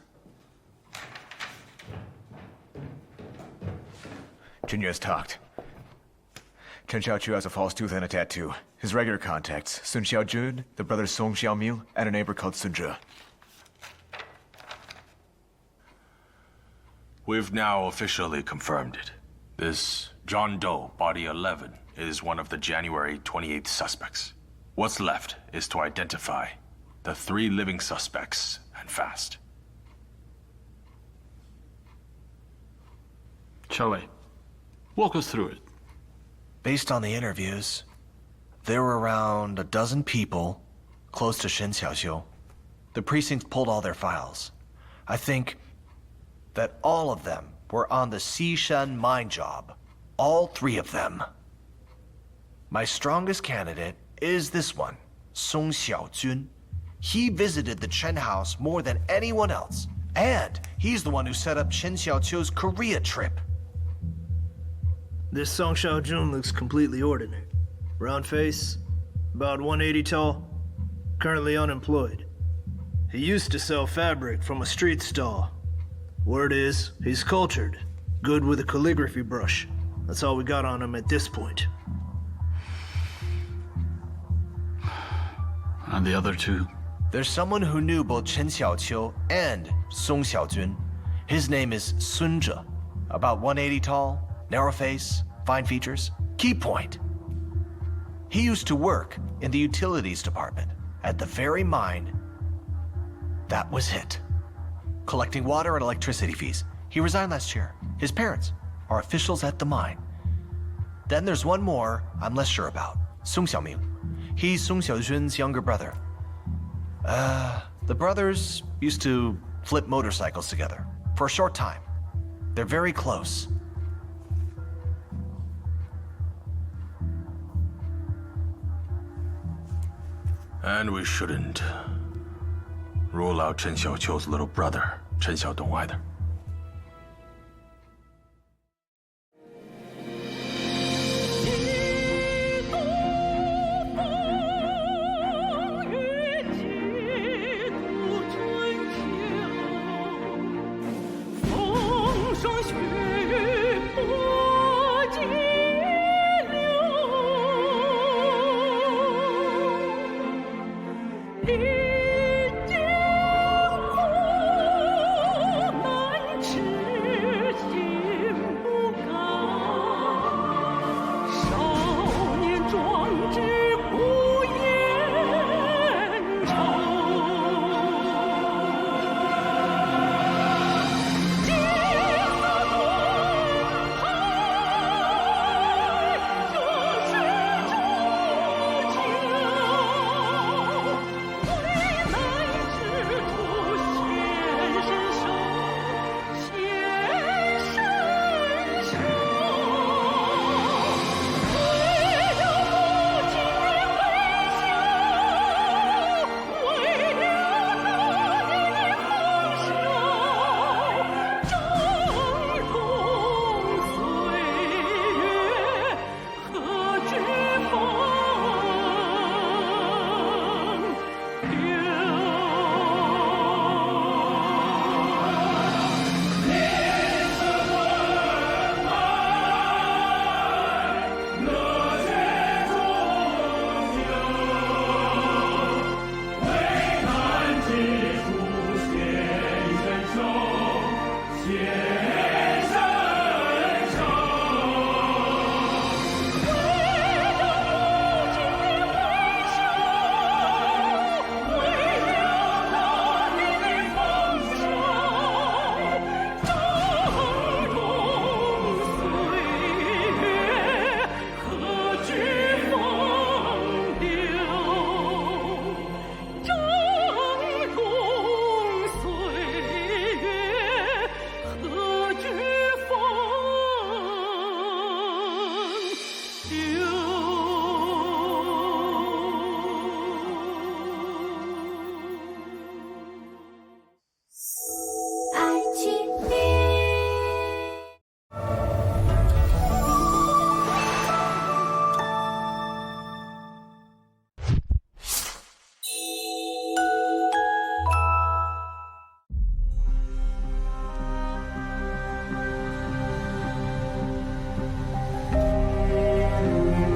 Junior has talked. Chen Xiaoqiu has a false tooth and a tattoo. His regular contacts, Sun Xiaojun, the brothers Song Xiaomil, and a neighbor called Sun Zhe. We've now officially confirmed it. This John Doe, body 11, is one of the January 28th suspects. What's left is to identify the 3 living suspects, and fast. Choi, walk us through it. Based on the interviews, there were around a dozen people close to Shen Xiaoxiu. The precinct pulled all their files. I think that all of them were on the Xishan mine job. All 3 of them. My strongest candidate is this one, Song Xiaojun. He visited the Chen house more than anyone else, and he's the one who set up Chen Xiaoqiu's Korea trip. This Song Xiaojun looks completely ordinary. Round face, about 180 tall, currently unemployed. He used to sell fabric from a street stall. Word is, he's cultured, good with a calligraphy brush. That's all we got on him at this point. And the other 2? There's someone who knew both Chen Xiaoqiu and Song Xiaojun. His name is Sun Zhe. About 180 tall, narrow face, fine features. Key point. He used to work in the utilities department at the very mine that was hit. Collecting water and electricity fees. He resigned last year. His parents are officials at the mine. Then there's one more I'm less sure about. Song Xiaoming. He's Song Xiaojun's younger brother. The brothers used to flip motorcycles together for a short time. They're very close. And we shouldn't rule out Chen Xiaoqiu's little brother, Chen Xiaodong, either.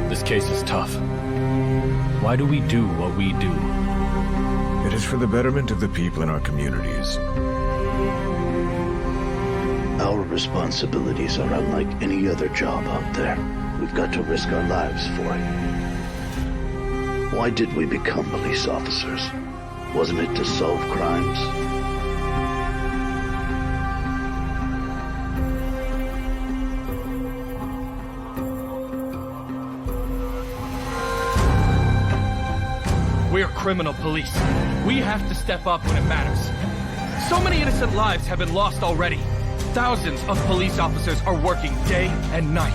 This case is tough. Why do we do what we do? It is for the betterment of the people in our communities. Our responsibilities are unlike any other job out there. We've got to risk our lives for it. Why did we become police officers? Wasn't it to solve crimes? We're criminal police. We have to step up when it matters. So many innocent lives have been lost already. Thousands of police officers are working day and night.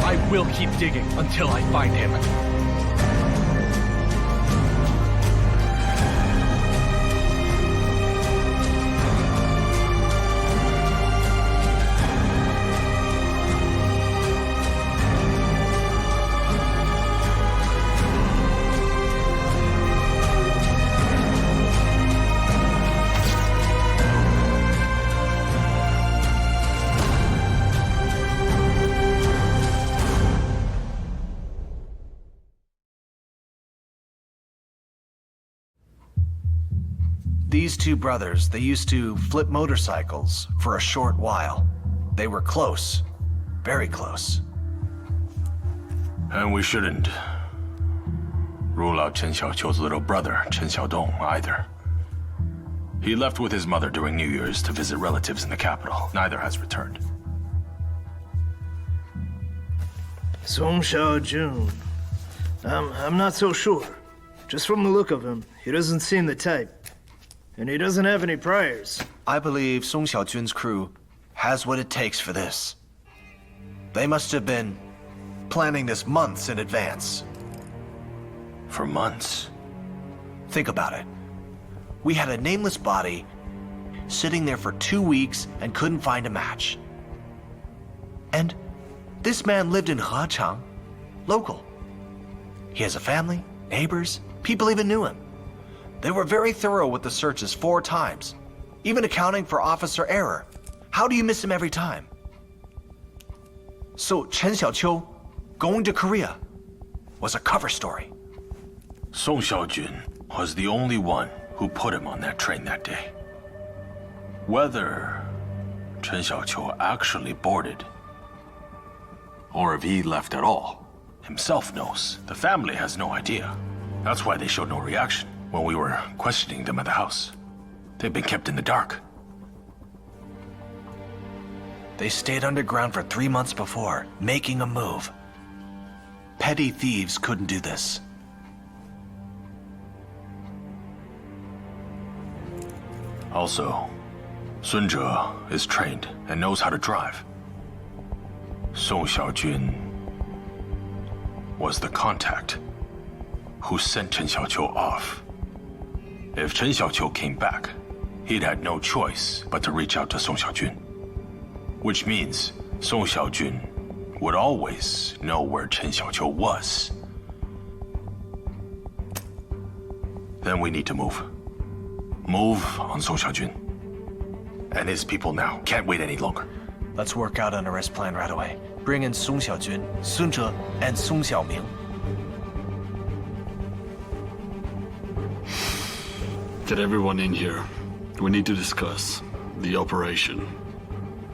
I will keep digging until I find him. These two brothers, they used to flip motorcycles for a short while. They were close. Very close. And we shouldn't rule out Chen Xiaoqiu's little brother, Chen Xiaodong, either. He left with his mother during New Year's to visit relatives in the capital. Neither has returned. Song Xiaojun. I'm not so sure. Just from the look of him, he doesn't seem the type. And he doesn't have any priors. I believe Song Xiaojun's crew has what it takes for this. They must have been planning this months in advance. For months? Think about it. We had a nameless body sitting there for 2 weeks and couldn't find a match. And this man lived in Hechang, local. He has a family, neighbors, people even knew him. They were very thorough with the searches 4 times, even accounting for officer error. How do you miss him every time? So Chen Xiaoqiu going to Korea was a cover story. Song Xiaojun was the only one who put him on that train that day. Whether Chen Xiaoqiu actually boarded, or if he left at all, himself knows. The family has no idea. That's why they showed no reaction when we were questioning them at the house. They've been kept in the dark. They stayed underground for 3 months before, making a move. Petty thieves couldn't do this. Also, Sun Zhe is trained and knows how to drive. Song Xiaojun was the contact who sent Chen Xiaoqiu off. If Chen Xiaoqiu came back, he'd had no choice but to reach out to Song Xiaojun. Which means Song Xiaojun would always know where Chen Xiaoqiu was. Then we need to move. Move on Song Xiaojun. And his people now. Can't wait any longer. Let's work out an arrest plan right away. Bring in Song Xiaojun, Sun Zhe, and Song Xiaoming. Get everyone in here. We need to discuss the operation.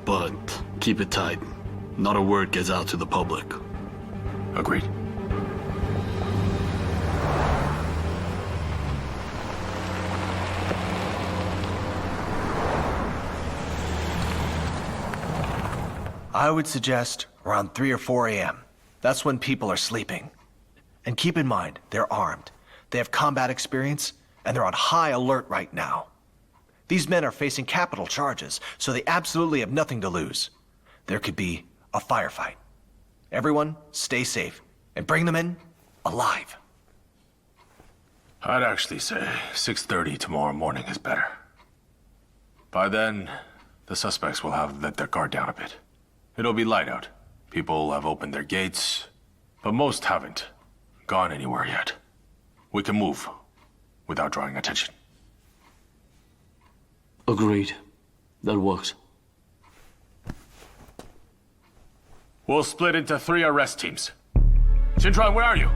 But keep it tight. Not a word gets out to the public. Agreed. I would suggest around 3 or 4 a.m. That's when people are sleeping. And keep in mind, they're armed. They have combat experience, and they're on high alert right now. These men are facing capital charges, so they absolutely have nothing to lose. There could be a firefight. Everyone, stay safe. and bring them in alive. I'd actually say 6:30 tomorrow morning is better. By then, the suspects will have let their guard down a bit. It'll be light out. People have opened their gates, but most haven't gone anywhere yet. We can move without drawing attention. Agreed. That works. We'll split into 3 arrest teams. Qin Chuan, where are you?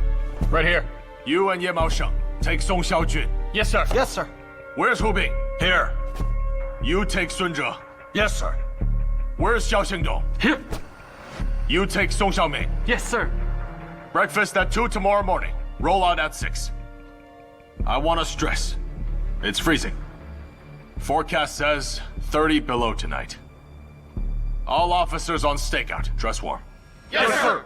Right here. You and Ye Maosheng take Song Xiaojun. Yes, sir. Yes, sir. Where's Hu Bing? Here. You take Sun Zhe. Yes, sir. Where's Xiao Xingdong? Here. You take Song Xiaoming. Yes, sir. Breakfast at 2 tomorrow morning. Roll out at 6. I want to stress, it's freezing. Forecast says 30 below tonight. All officers on stakeout. Dress warm. Yes, sir.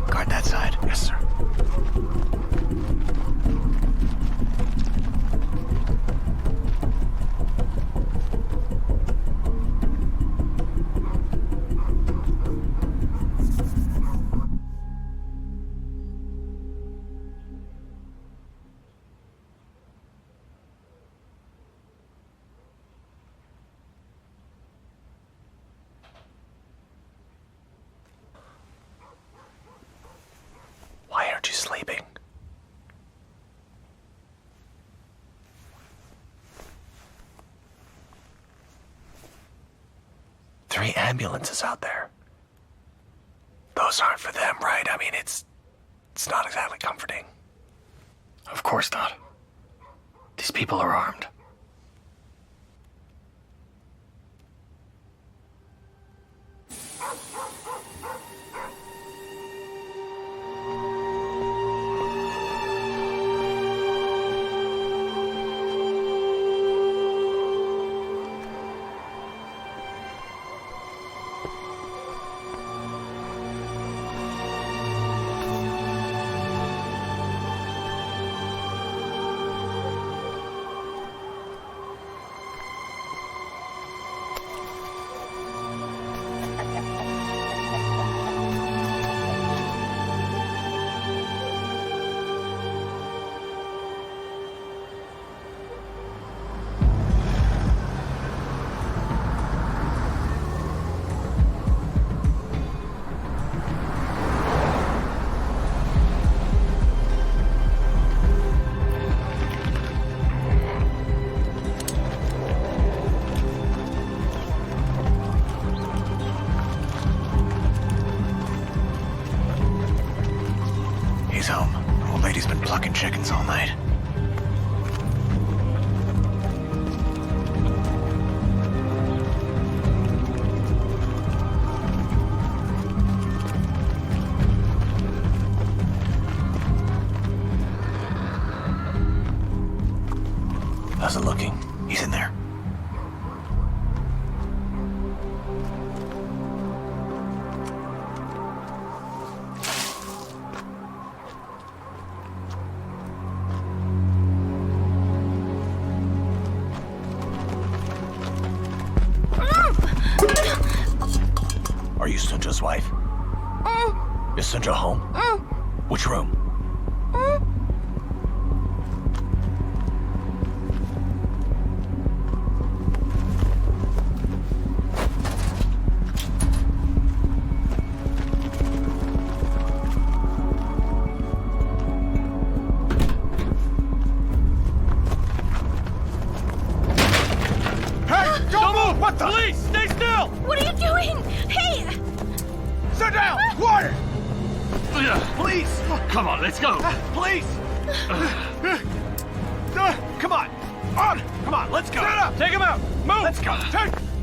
Guard that side. Yes, sir. Why aren't you sleeping? Three ambulances out there. Those aren't for them, right? I mean, it's not exactly comforting. Of course not. These people are armed. He's home. Old lady's been plucking chickens all night. How's it looking? He's in there. Are you Sunja's wife? Is Sunja home? Which room? down! Quiet! Please! Come on, let's go! Please! Come on! On! Come on, let's go! Set up! Take him out! Move! Let's go!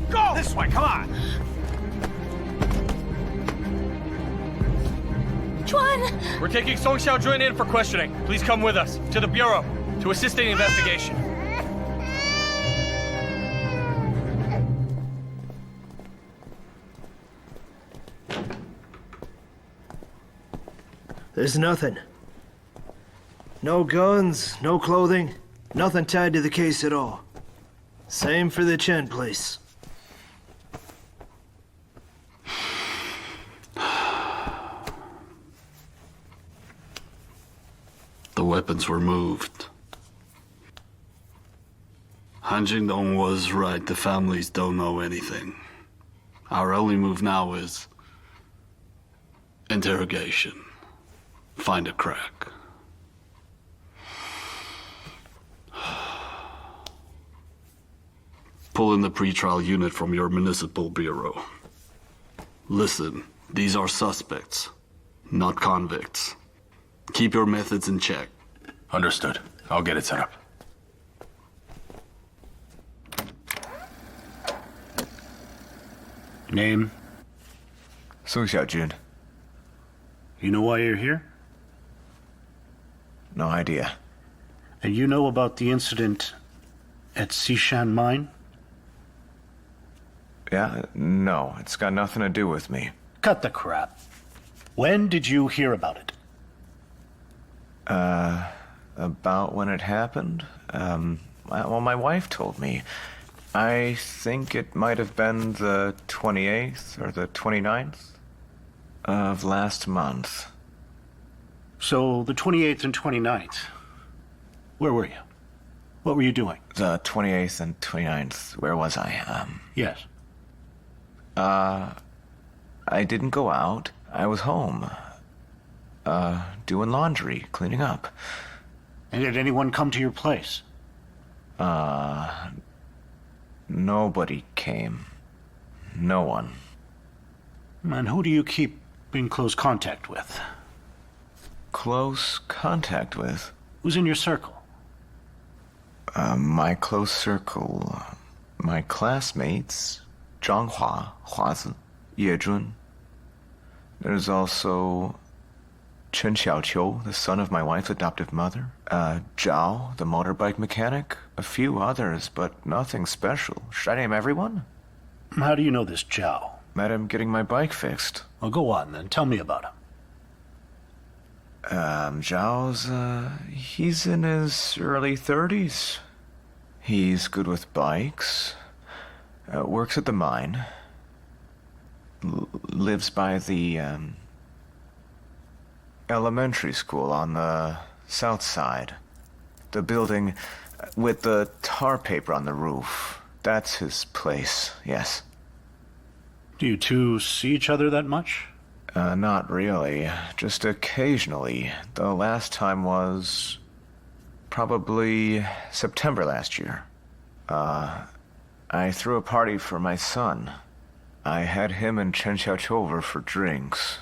Go! This way, come on! Chuan! We're taking Song Xiaojun in for questioning. Please come with us to the bureau to assist in the investigation. There's nothing. No guns, no clothing, nothing tied to the case at all. Same for the Chen place. The weapons were moved. Han Jingdong was right. The families don't know anything. Our only move now is interrogation. Find a crack. Pull in the pretrial unit from your municipal bureau. Listen, these are suspects, not convicts. Keep your methods in check. Understood. I'll get it set up. Name? Su Xiaojun. You know why you're here? No idea. And you know about the incident at Xishan Mine? Yeah? No, it's got nothing to do with me. Cut the crap. When did you hear about it? About when it happened? Well, my wife told me. I think it might have been the 28th or the 29th of last month. So, the 28th and 29th. Where were you? What were you doing? The 28th and 29th, where was I? Yes. I didn't go out. I was home. Doing laundry, cleaning up. And did anyone come to your place? Nobody came. No one. And who do you keep in close contact with? Close contact with? Who's in your circle? My close circle. My classmates. Zhanghua, Huazi, Yejun. There's also Chen Xiaoqiu, the son of my wife's adoptive mother. Zhao, the motorbike mechanic. A few others, but nothing special. Should I name everyone? How do you know this Zhao? Met him getting my bike fixed. Well, go on then. Tell me about him. Zhao's, he's in his early 30s. He's good with bikes. Works at the mine. Lives by the, elementary school on the south side. The building with the tar paper on the roof. That's his place, yes. Do you two see each other that much? Not really. Just occasionally. The last time was probably September last year. I threw a party for my son. I had him and Chen Xiaoqiu over for drinks.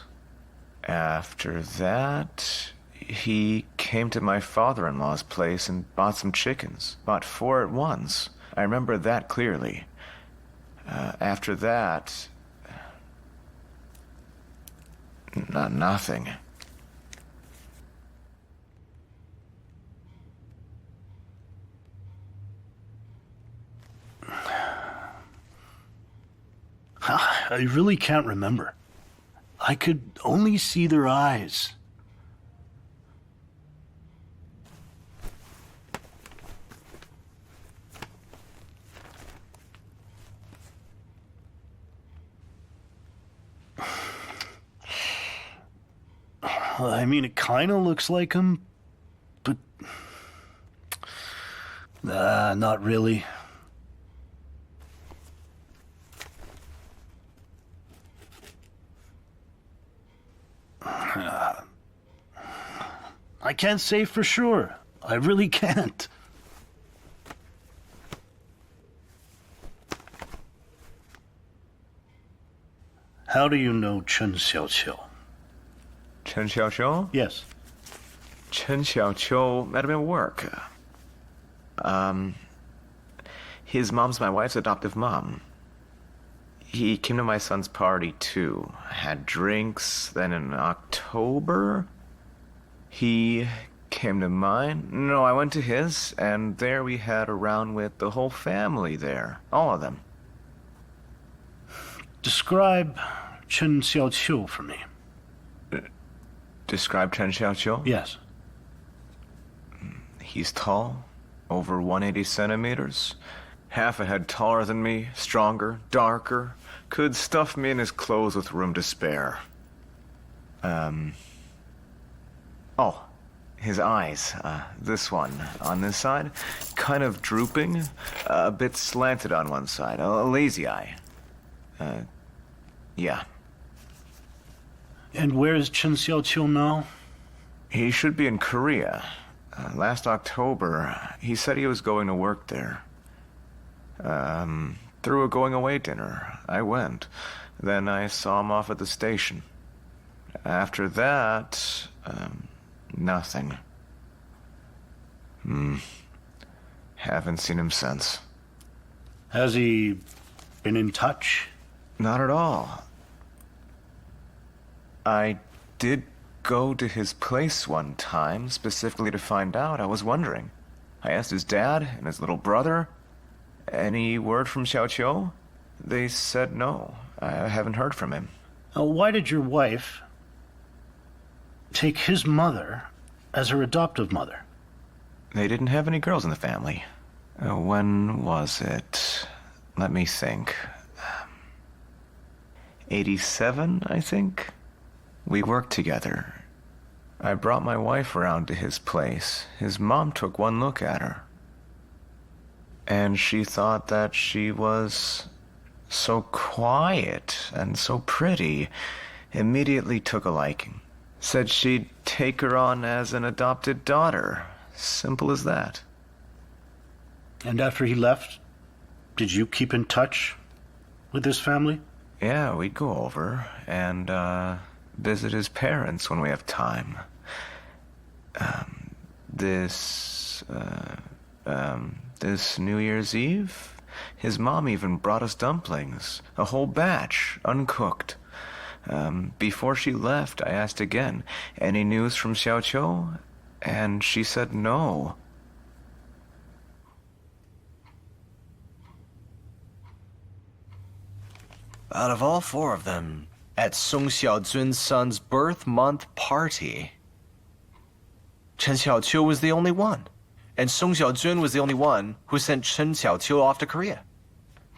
After that, he came to my father-in-law's place and bought some chickens. Bought 4 at once. I remember that clearly. After that... nothing. I really can't remember. I could only see their eyes. I mean, it kind of looks like him, but... not really. I can't say for sure. I really can't. How do you know Chen Xiaoqiu? Chen Xiaoqiu? Yes. Chen Xiaoqiu met him at work. His mom's my wife's adoptive mom. He came to my son's party, too. Had drinks. Then in October, he came to mine. No, I went to his, and there we had a round with the whole family there. All of them. Describe Chen Xiaoqiu for me. Describe Chen Xiaoqiu? Yes. He's tall, over 180 centimeters. Half a head taller than me, stronger, darker. Could stuff me in his clothes with room to spare. Oh, his eyes. This one, on this side, kind of drooping, a bit slanted on one side, a lazy eye. Yeah. And where is Chen Xiaoqiu now? He should be in Korea. Last October, he said he was going to work there. Threw a going-away dinner. I went. Then I saw him off at the station. After that, nothing. Haven't seen him since. Has he been in touch? Not at all. I did go to his place one time, specifically to find out. I was wondering. I asked his dad and his little brother, any word from Xiaoqiu? They said no. I haven't heard from him. Why did your wife take his mother as her adoptive mother? They didn't have any girls in the family. When was it? Let me think. 87, I think? We worked together. I brought my wife around to his place. His mom took one look at her. And she thought that she was so quiet and so pretty. Immediately took a liking. Said she'd take her on as an adopted daughter. Simple as that. And after he left, did you keep in touch with his family? Yeah, we'd go over and visit his parents when we have time. This New Year's Eve, his mom even brought us dumplings, a whole batch, uncooked. Before she left, I asked again, any news from Xiaoqiu? And she said no. Out of all four of them, at Song Xiaojun's son's birth month party, Chen Xiaoqiu was the only one. And Song Xiaojun was the only one who sent Chen Xiaoqiu off to Korea.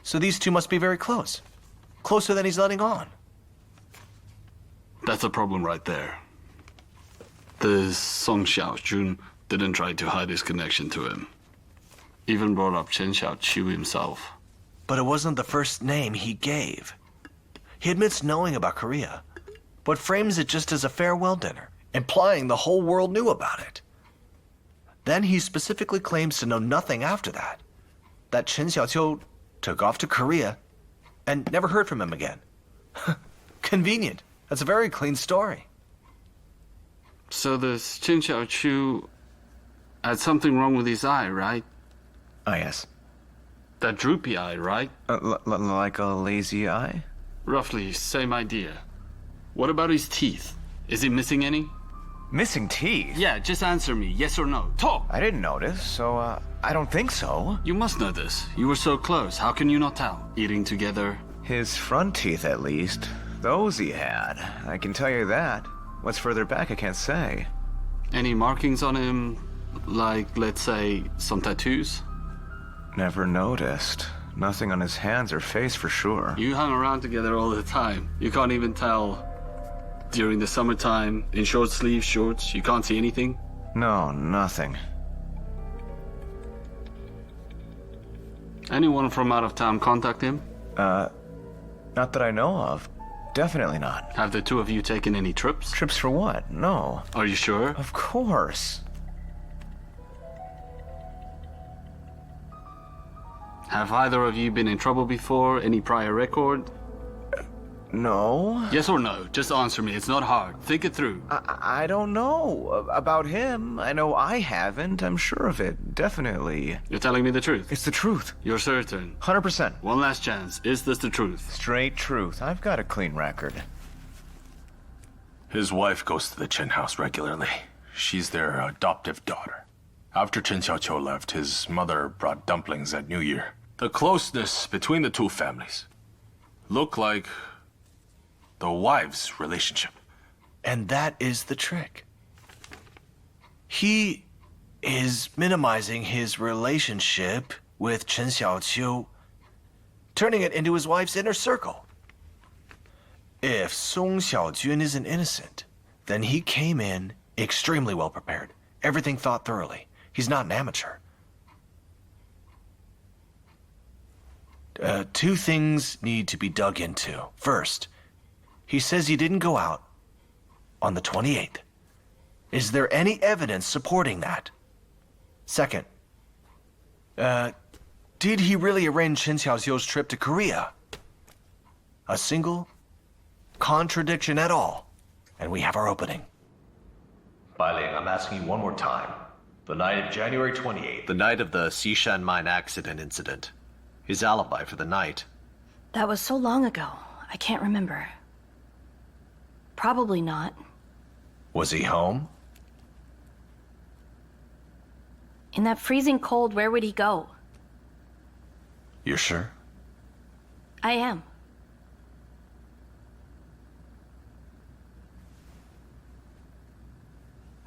So these two must be very close. Closer than he's letting on. That's a problem right there. The Song Xiaojun didn't try to hide his connection to him. Even brought up Chen Xiaoqiu himself. But it wasn't the first name he gave. He admits knowing about Korea, but frames it just as a farewell dinner, implying the whole world knew about it. Then he specifically claims to know nothing after that. That Chen Xiaoqiu took off to Korea and never heard from him again. Convenient. That's a very clean story. So this Qin Xiaoqiu had something wrong with his eye, right? Ah, yes. That droopy eye, right? Like a lazy eye? Roughly, same idea. What about his teeth? Is he missing any? Missing teeth? Yeah, just answer me, yes or no. Talk! I didn't notice, so, I don't think so. You must know this. You were so close. How can you not tell? Eating together? His front teeth, at least. Those he had. I can tell you that. What's further back, I can't say. Any markings on him? Like, let's say, some tattoos? Never noticed. Nothing on his hands or face for sure. You hung around together all the time. You can't even tell. During the summertime, in short sleeve shorts, you can't see anything? No, nothing. Anyone from out of town contact him? Not that I know of. Definitely not. Have the two of you taken any trips? Trips for what? No. Are you sure? Of course. Have either of you been in trouble before? Any prior record? No. Yes or no? Just answer me. It's not hard. Think it through. I don't know about him. I know I haven't. I'm sure of it. Definitely. You're telling me the truth? It's the truth. You're certain? 100%. One last chance. Is this the truth? Straight truth. I've got a clean record. His wife goes to the Chen house regularly. She's their adoptive daughter. After Chen Xiaoqiu left, his mother brought dumplings at New Year. The closeness between the two families looked like the wife's relationship. And that is the trick. He is minimizing his relationship with Chen Xiaoqiu, turning it into his wife's inner circle. If Song Xiaojun isn't innocent, then he came in extremely well prepared. Everything thought thoroughly. He's not an amateur. Two things need to be dug into. First, he says he didn't go out on the 28th. Is there any evidence supporting that? Second, did he really arrange Chen Xiaoxiu's trip to Korea? A single contradiction at all, and we have our opening. Bailing, I'm asking you one more time. The night of January 28th, the night of the Xishan mine accident incident, his alibi for the night. That was so long ago, I can't remember. Probably not. Was he home? In that freezing cold, where would he go? You're sure? I am.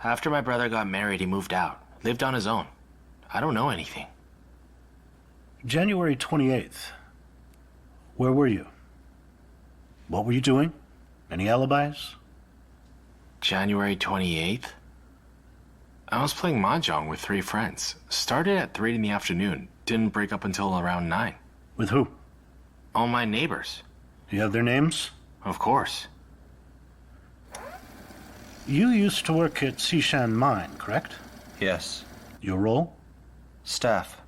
After my brother got married, he moved out. Lived on his own. I don't know anything. January 28th. Where were you? What were you doing? Any alibis? January 28th? I was playing mahjong with 3 friends. Started at 3 in the afternoon. Didn't break up until around 9. With who? All my neighbors. Do you have their names? Of course. You used to work at Xishan Mine, correct? Yes. Your role? Staff.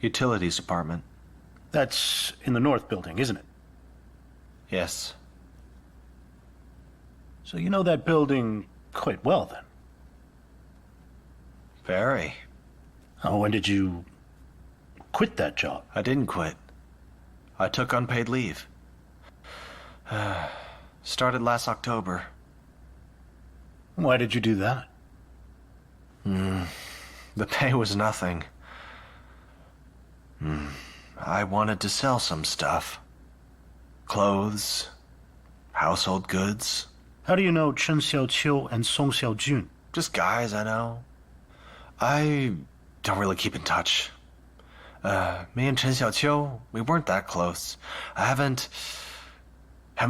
Utilities department. That's in the north building, isn't it? Yes. So you know that building quite well, then? Very. Oh, when did you quit that job? I didn't quit. I took unpaid leave. Started last October. Why did you do that? The pay was nothing. I wanted to sell some stuff. Clothes, household goods. How do you know Chen Xiaoqiu and Song Xiaojun? Just guys I know. I don't really keep in touch. Me and Chen Xiaoqiu, we weren't that close. I haven't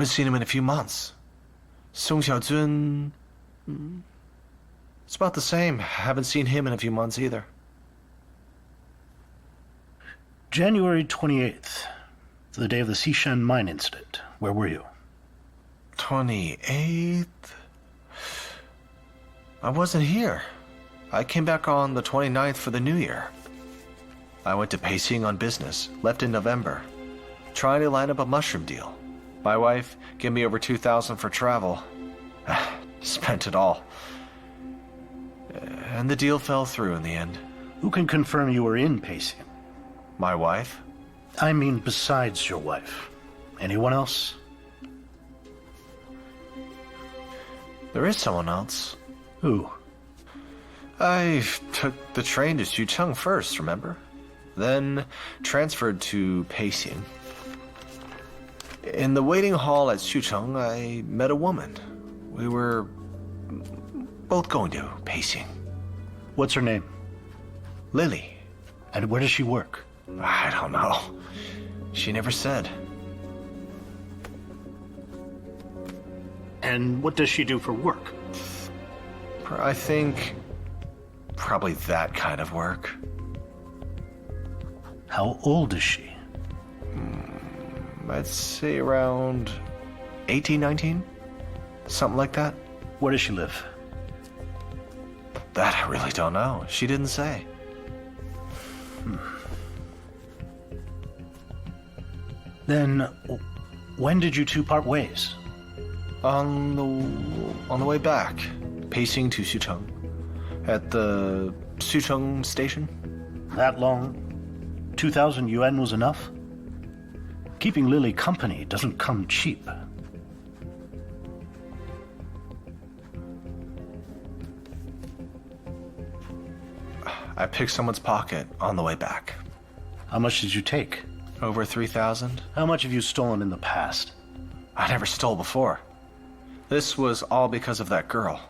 seen him in a few months. Song Xiaojun, it's about the same. Haven't seen him in a few months either. January 28th, the day of the Xishan mine incident. Where were you? 28th? I wasn't here. I came back on the 29th for the New Year. I went to Peking on business, left in November, trying to line up a mushroom deal. My wife gave me over $2,000 for travel. Spent it all. And the deal fell through in the end. Who can confirm you were in Peking? My wife? I mean, besides your wife. Anyone else? There is someone else. Who? I took the train to Xucheng first, remember? Then transferred to Peking. In the waiting hall at Xucheng, I met a woman. We were both going to Peking. What's her name? Lily. And where does she work? I don't know. She never said. And what does she do for work? I think probably that kind of work. How old is she? I'd say around 18, 19? Something like that. Where does she live? That I really don't know. She didn't say. Then, When did you two part ways? On the way back, pacing to Xucheng. At the Xucheng station. That long? 2,000 yuan was enough? Keeping Lily company doesn't come cheap. I picked someone's pocket on the way back. How much did you take? Over 3,000. How much have you stolen in the past? I never stole before. This was all because of that girl.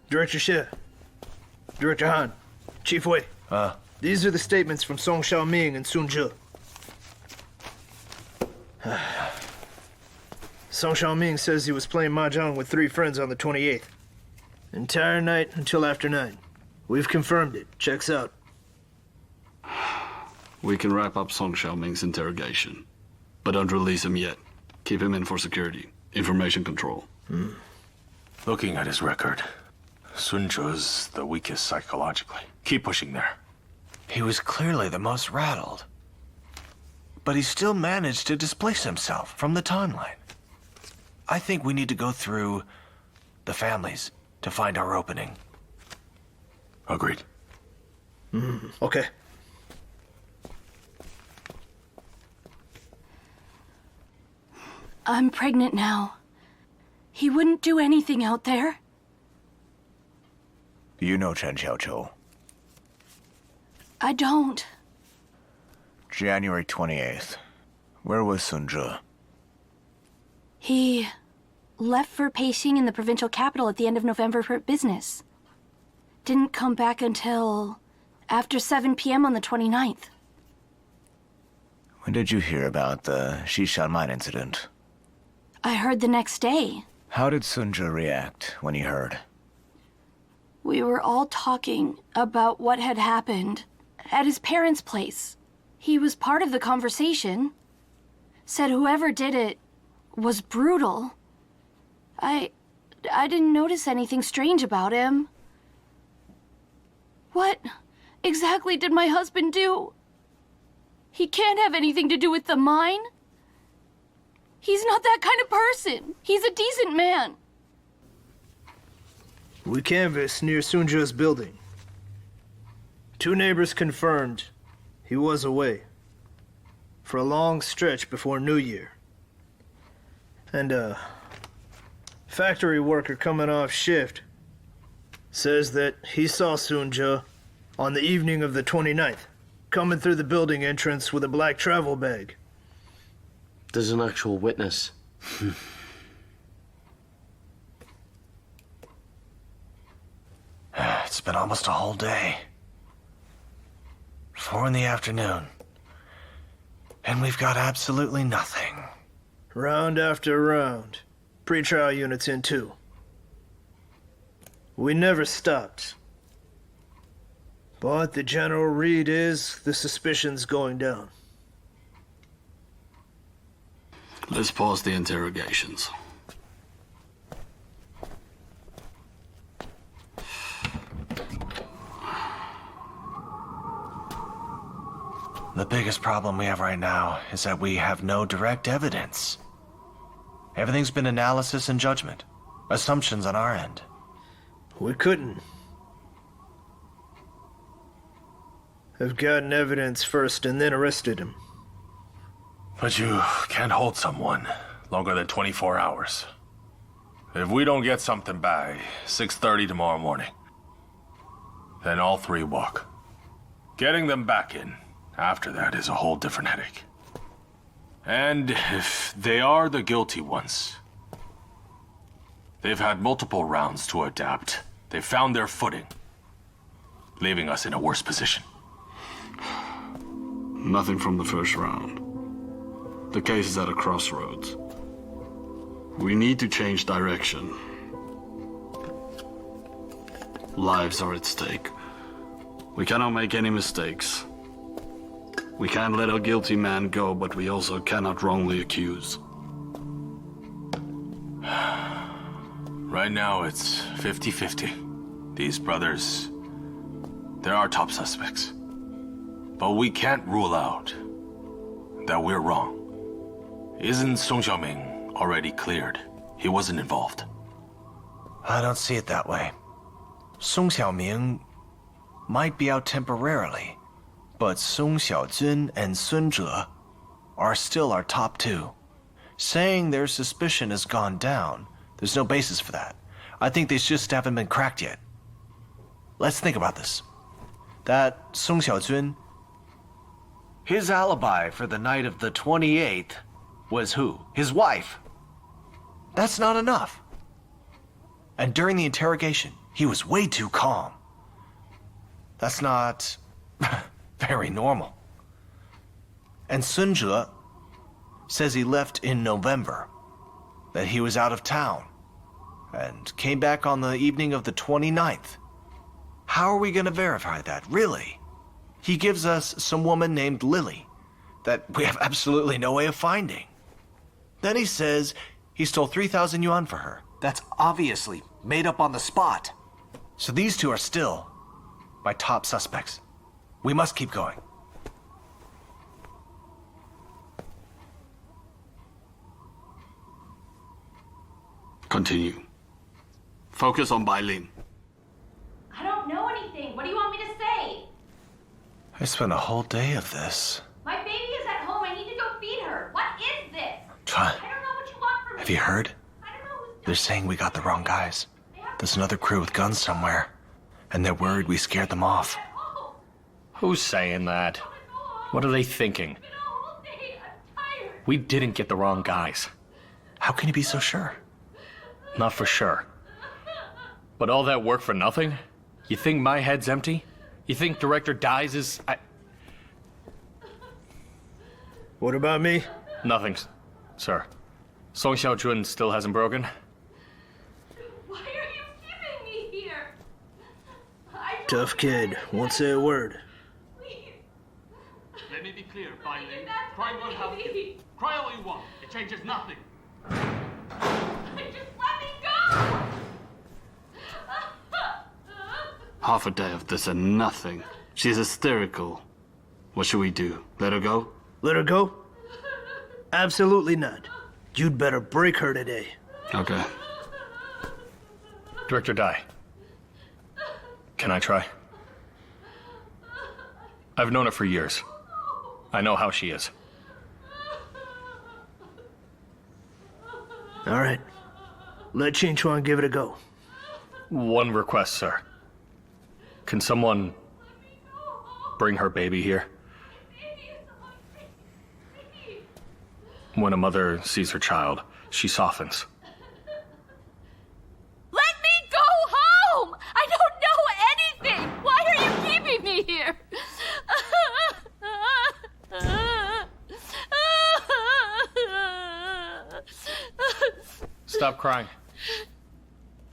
Director Xie. Director Han. Chief Wei. These are the statements from Song Xiaoming and Sun Zhe. Song Xiaoming says he was playing mahjong with 3 friends on the 28th. Entire night until after 9. We've confirmed it. Checks out. We can wrap up Song Xiaoming's interrogation, but don't release him yet. Keep him in for security, information control. Looking at his record, Sun Zhe's the weakest psychologically. Keep pushing there. He was clearly the most rattled. But he still managed to displace himself from the timeline. I think we need to go through the families to find our opening. Agreed. Okay. I'm pregnant now. He wouldn't do anything out there. You know Chen Xiaoqiu. I don't. January 28th. Where was Sun Zhe? He left for Beijing in the provincial capital at the end of November for business. Didn't come back until after 7 p.m. on the 29th. When did you hear about the Xishan mine incident? I heard the next day. How did Sun Zhe react when he heard? We were all talking about what had happened at his parents' place. He was part of the conversation. Said whoever did it was brutal. I didn't notice anything strange about him. What exactly did my husband do? He can't have anything to do with the mine. He's not that kind of person. He's a decent man. We canvassed near Sun Zhe's building. 2 neighbors confirmed he was away for a long stretch before New Year. And a factory worker coming off shift says that he saw Sun Zhe on the evening of the 29th, coming through the building entrance with a black travel bag. There's an actual witness. It's been almost a whole day. 4 in the afternoon. And we've got absolutely nothing. Round after round. Pre-trial units in too. We never stopped. But the general read is the suspicion's going down. Let's pause the interrogations. The biggest problem we have right now is that we have no direct evidence. Everything's been analysis and judgment. Assumptions on our end. We couldn't have gotten evidence first and then arrested him. But you can't hold someone longer than 24 hours. If we don't get something by 6:30 tomorrow morning, then all 3 walk. Getting them back in after that is a whole different headache. And if they are the guilty ones, they've had multiple rounds to adapt. They've found their footing, leaving us in a worse position. Nothing from the first round. The case is at a crossroads. We need to change direction. Lives are at stake. We cannot make any mistakes. We can't let a guilty man go, but we also cannot wrongly accuse. Right now, it's 50-50. These brothers, they're our top suspects. But we can't rule out that we're wrong. Isn't Song Xiaoming already cleared? He wasn't involved. I don't see it that way. Song Xiaoming might be out temporarily, but Song Xiaojun and Sun Zhe are still our top two. Saying their suspicion has gone down, there's no basis for that. I think they just haven't been cracked yet. Let's think about this. That Song Xiaojun, his alibi for the night of the 28th was who? His wife. That's not enough. And during the interrogation, he was way too calm. That's not very normal. And Sun Zhe says he left in November, that he was out of town, and came back on the evening of the 29th. How are we going to verify that, really? He gives us some woman named Lily that we have absolutely no way of finding. Then he says he stole 3,000 yuan for her. That's obviously made up on the spot. So these two are still my top suspects. We must keep going. Continue. Focus on Bai Lin. I don't know anything. What do you want me to say? I spent a whole day of this. My baby is at home. I need to go feed her. What is this? Chuan, I don't know what you want from me. have you heard? They're saying we got the wrong guys. There's another crew with guns somewhere, and they're worried we scared them off. Who's saying that? What are they thinking? We didn't get the wrong guys. How can you be so sure? Not for sure. But all that work for nothing? You think my head's empty? You think Director Dai's is... What about me? Nothing, sir. Song Xiaojun still hasn't broken. Why are you keeping me here? Tough kid. Won't say a word. Let me be clear, Bai Lin. Crime won't help you. Cry all you want. It changes nothing. Just let me go! Half a day of this and nothing. She's hysterical. What should we do? Let her go? Let her go? Absolutely not. You'd better break her today. Okay. Director Dai. Can I try? I've known her for years. I know how she is. All right. Let Qin Chuan give it a go. One request, sir. Can someone bring her baby here? When a mother sees her child, she softens. Let me go home! I don't know anything! Why are you keeping me here? Stop crying.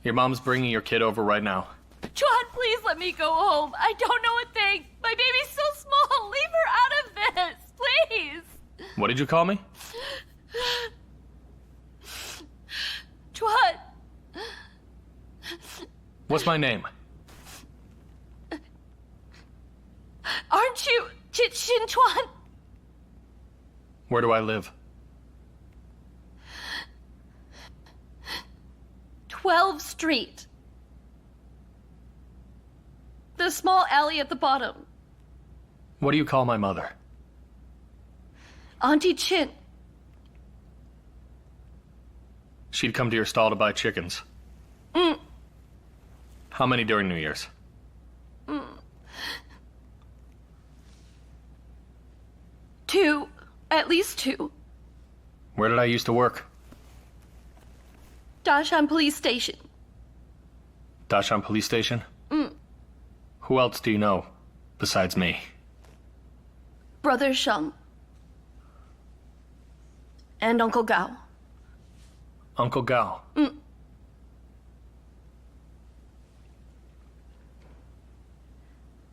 Your mom's bringing your kid over right now. Chuan, please let me go home. I don't know a thing. My baby's so small. Leave her out of this, please. What did you call me? Chuan. What's my name? Aren't you Qin Chuan? Where do I live? 12th Street. The small alley at the bottom. What do you call my mother? Auntie Qin. She'd come to your stall to buy chickens. How many during New Year's? 2. At least 2. Where did I used to work? Dashan Police Station. Dashan Police Station? Who else do you know besides me? Brother Sheng. And Uncle Gao. Uncle Gao?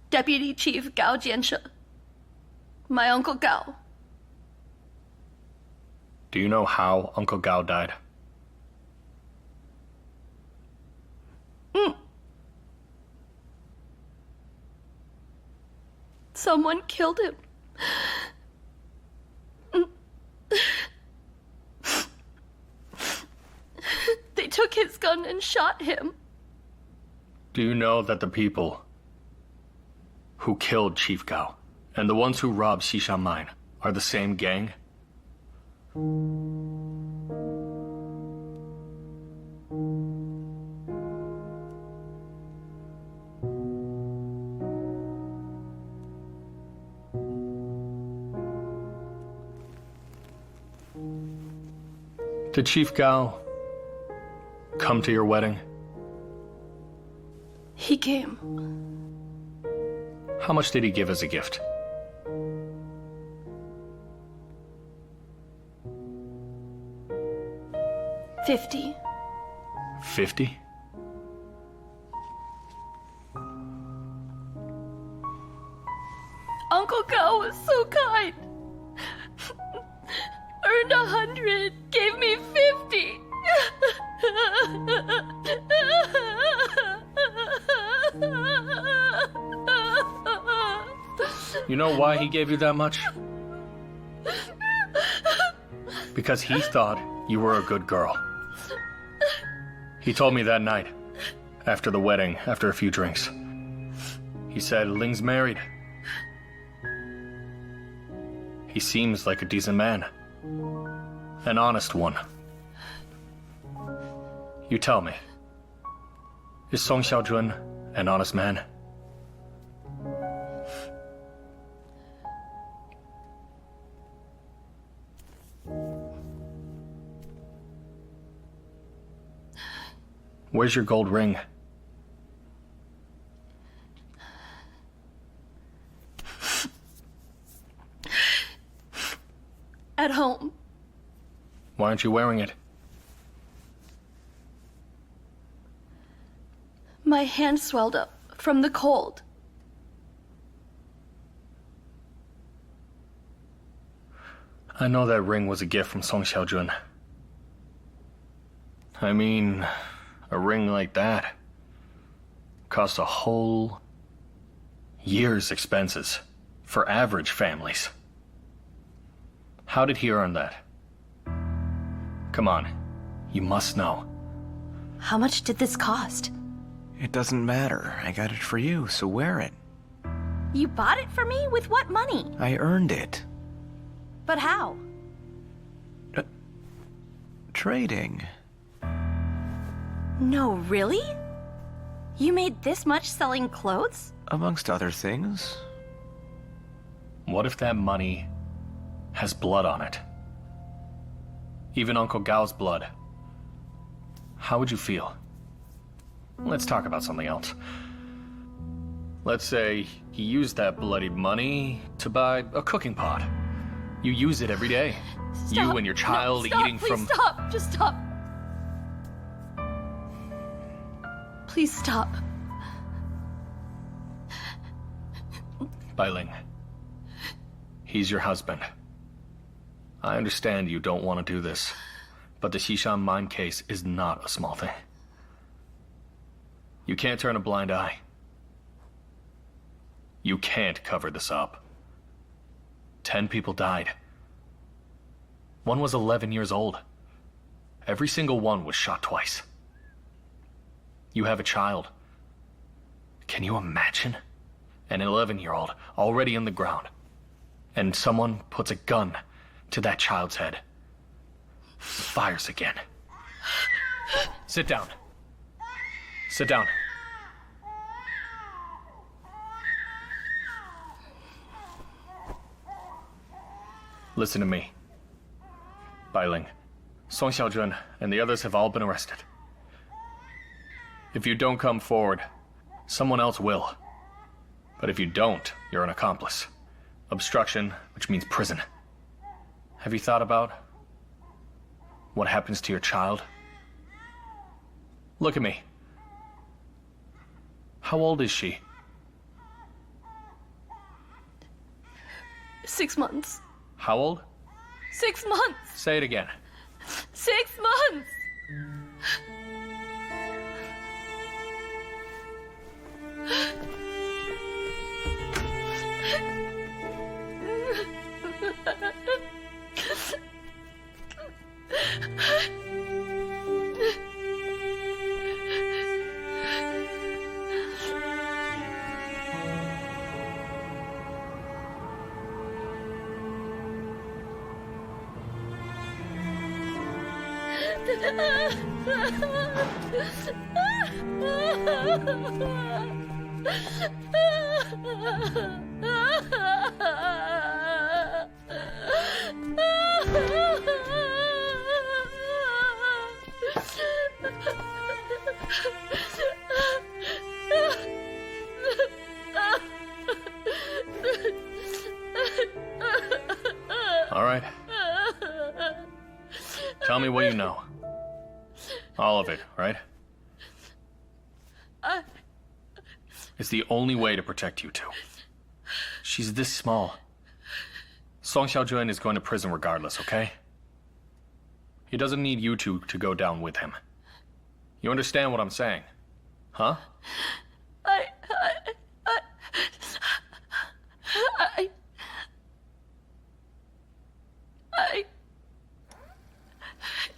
Deputy Chief Gao Jianshe. My Uncle Gao. Do you know how Uncle Gao died? Someone killed him. and shot him. Do you know that the people who killed Chief Gao and the ones who robbed Xishan Mine are the same gang? Did Chief Gao come to your wedding? He came. How much did he give as a gift? $50. 50? Uncle Gao was so kind. Earned 100, gave me 50. You know why he gave you that much? Because he thought you were a good girl. He told me that night, after the wedding, after a few drinks. He said, Ling's married. He seems like a decent man. An honest one. You tell me, is Song Xiaojun an honest man? Where's your gold ring? At home. Why aren't you wearing it? My hand swelled up from the cold. I know that ring was a gift from Song Xiaojun. I mean, a ring like that costs a whole year's expenses for average families. How did he earn that? Come on, you must know. How much did this cost? It doesn't matter. I got it for you, so wear it. You bought it for me? With what money? I earned it. But how? Trading. No, really? You made this much selling clothes? Amongst other things. What if that money has blood on it? Even Uncle Gao's blood. How would you feel? Let's talk about something else. Let's say he used that bloody money to buy a cooking pot. You use it every day. Stop. You and your child No, stop. eating Please from... Stop! Just stop! Please stop. Bai Ling. He's your husband. I understand you don't want to do this, but the Xishan mine case is not a small thing. You can't turn a blind eye. You can't cover this up. 10 people died. One was 11 years old. Every single one was shot twice. You have a child. Can you imagine? An 11-year-old already in the ground, and someone puts a gun to that child's head. Fires again. Sit down. Sit down. Listen to me. Bai Ling, Song Xiaojun, and the others have all been arrested. If you don't come forward, someone else will. But if you don't, you're an accomplice. Obstruction, which means prison. Have you thought about what happens to your child? Look at me. How old is she? 6 months. How old? 6 months! Say it again. 6 months! All right. Tell me what you know. All of it, right? It's the only way to protect you two. She's this small. Song Xiaojun is going to prison regardless, okay? He doesn't need you two to go down with him. You understand what I'm saying? Huh?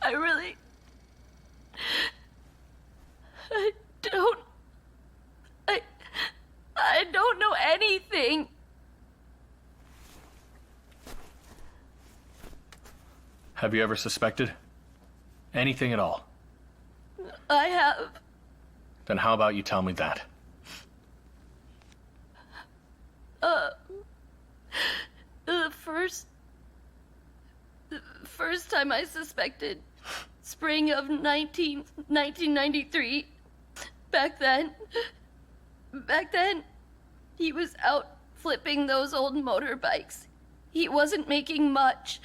I really... I don't know anything. Have you ever suspected? Anything at all? I have. Then how about you tell me that? The first time I suspected, spring of 1993. Back then, he was out flipping those old motorbikes. He wasn't making much.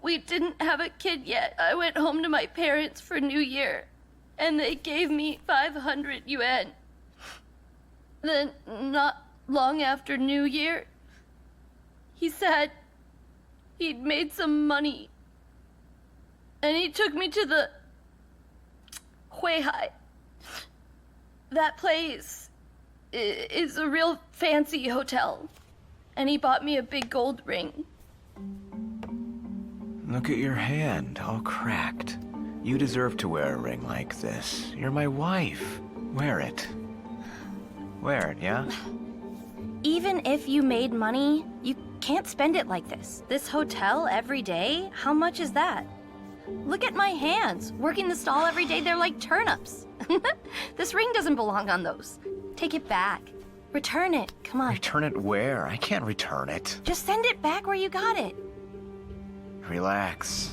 We didn't have a kid yet. I went home to my parents for New Year, and they gave me 500 yuan. Then, not long after New Year, he said he'd made some money, and he took me to the Huihai. That place is a real fancy hotel, and he bought me a big gold ring. Look at your hand, all cracked. You deserve to wear a ring like this. You're my wife. Wear it. Wear it, yeah? Even if you made money, you can't spend it like this. This hotel every day, how much is that? Look at my hands. Working the stall every day, they're like turnips. This ring doesn't belong on those. Take it back. Return it. Come on. Return it where? I can't return it. Just send it back where you got it. Relax.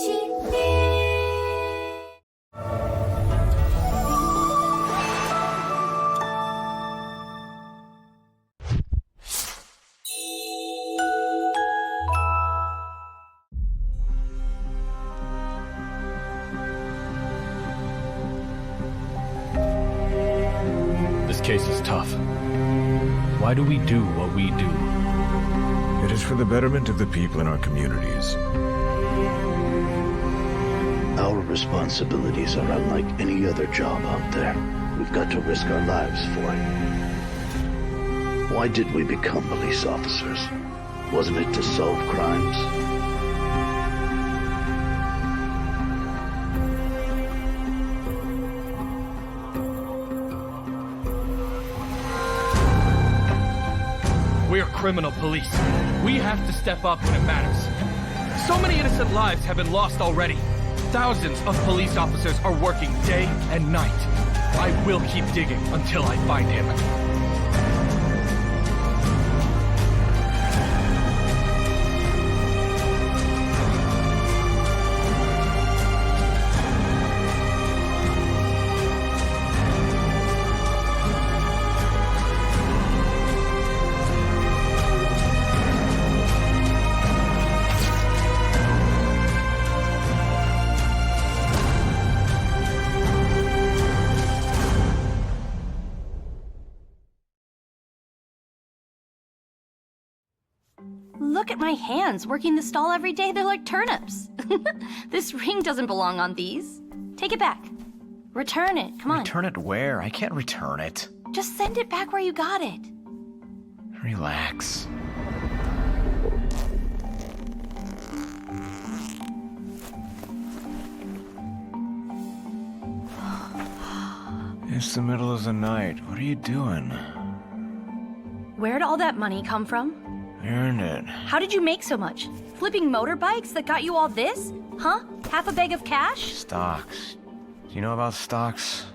This case is tough. Why do we do what we do? It is for the betterment of the people in our communities. Our responsibilities are unlike any other job out there. We've got to risk our lives for it. Why did we become police officers? Wasn't it to solve crimes? We're criminal police. We have to step up when it matters. So many innocent lives have been lost already. Thousands of police officers are working day and night. I will keep digging until I find him. Look at my hands working the stall every day. They're like turnips. This ring doesn't belong on these. Take it back. Return it. Come on. Return it where? I can't return it. Just send it back where you got it. Relax. It's the middle of the night. What are you doing? Where'd all that money come from? Earned it. How did you make so much? Flipping motorbikes that got you all this? Huh? Half a bag of cash? Stocks. Do you know about stocks?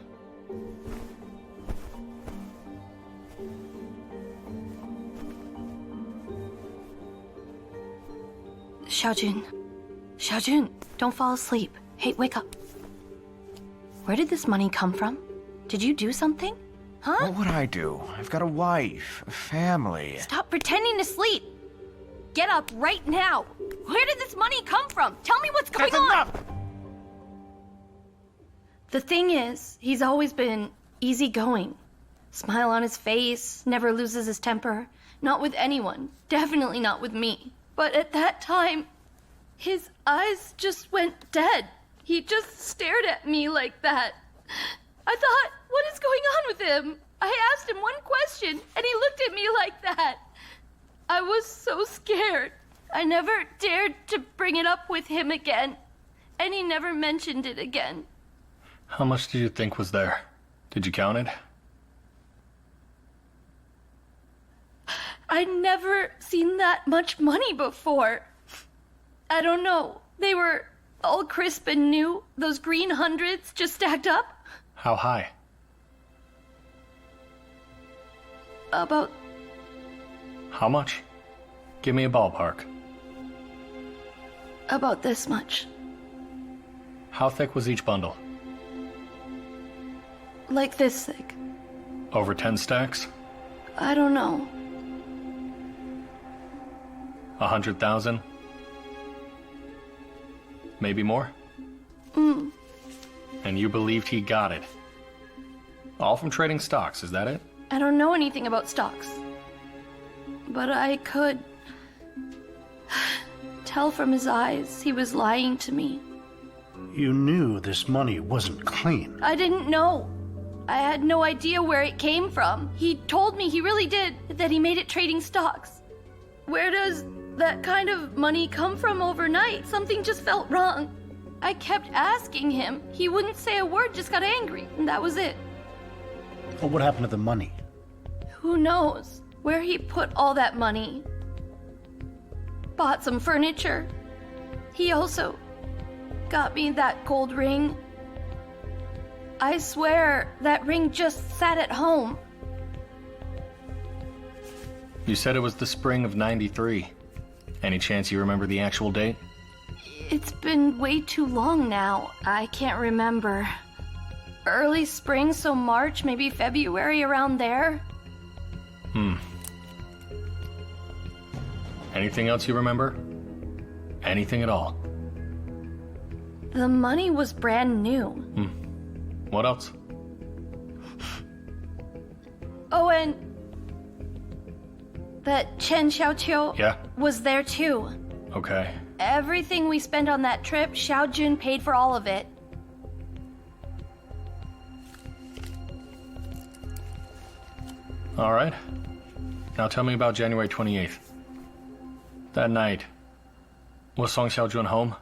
Xiaojun. Xiaojun, don't fall asleep. Hey, wake up. Where did this money come from? Did you do something? Huh? What would I do? I've got a wife, a family. Stop pretending to sleep. Get up right now. Where did this money come from? Tell me what's going on. Enough! The thing is, he's always been easygoing. Smile on his face, never loses his temper. Not with anyone. Definitely not with me. But at that time, his eyes just went dead. He just stared at me like that. I thought, what is going on with him? I asked him one question, and he looked at me like that. I was so scared. I never dared to bring it up with him again, and he never mentioned it again. How much did you think was there? Did you count it? I'd never seen that much money before. I don't know. They were all crisp and new, those green hundreds just stacked up. How high? About... How much? Give me a ballpark. about this much. How thick was each bundle? Like this thick. Over 10 stacks? I don't know. 100,000? Maybe more? And you believed he got it? All from trading stocks, is that it? I don't know anything about stocks. But I could tell from his eyes he was lying to me. You knew this money wasn't clean. I didn't know. I had no idea where it came from. He told me, he really did, that he made it trading stocks. Where does that kind of money come from overnight? Something just felt wrong. I kept asking him. He wouldn't say a word, just got angry, and that was it. Well, what happened to the money? Who knows where he put all that money? Bought some furniture. He also got me that gold ring. I swear that ring just sat at home. You said it was the spring of '93. Any chance you remember the actual date? It's been way too long now. I can't remember. Early spring, so March, maybe February, around there? Anything else you remember? Anything at all? The money was brand new. What else? Oh, and that Chen Xiaoqiu Yeah? was there too. Okay. Everything we spent on that trip, Xiao Jun paid for all of it. All right. Now tell me about January 28th. That night, was Song Xiaojun home?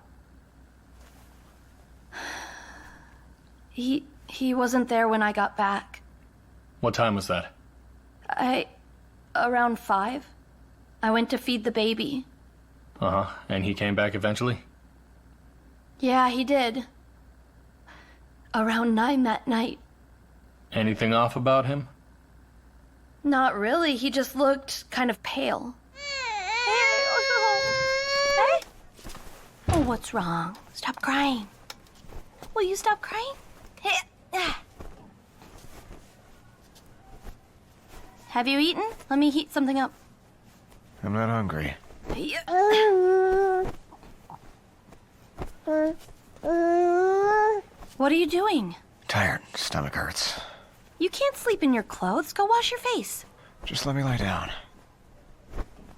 He wasn't there when I got back. What time was that? Around 5. I went to feed the baby. Uh-huh. And he came back eventually? Yeah, he did. Around 9 that night. Anything off about him? Not really, he just looked kind of pale. Hey? Oh, what's wrong? Stop crying. Will you stop crying? Have you eaten? Let me heat something up. I'm not hungry. What are you doing? Tired. Stomach hurts. You can't sleep in your clothes. Go wash your face. Just let me lie down.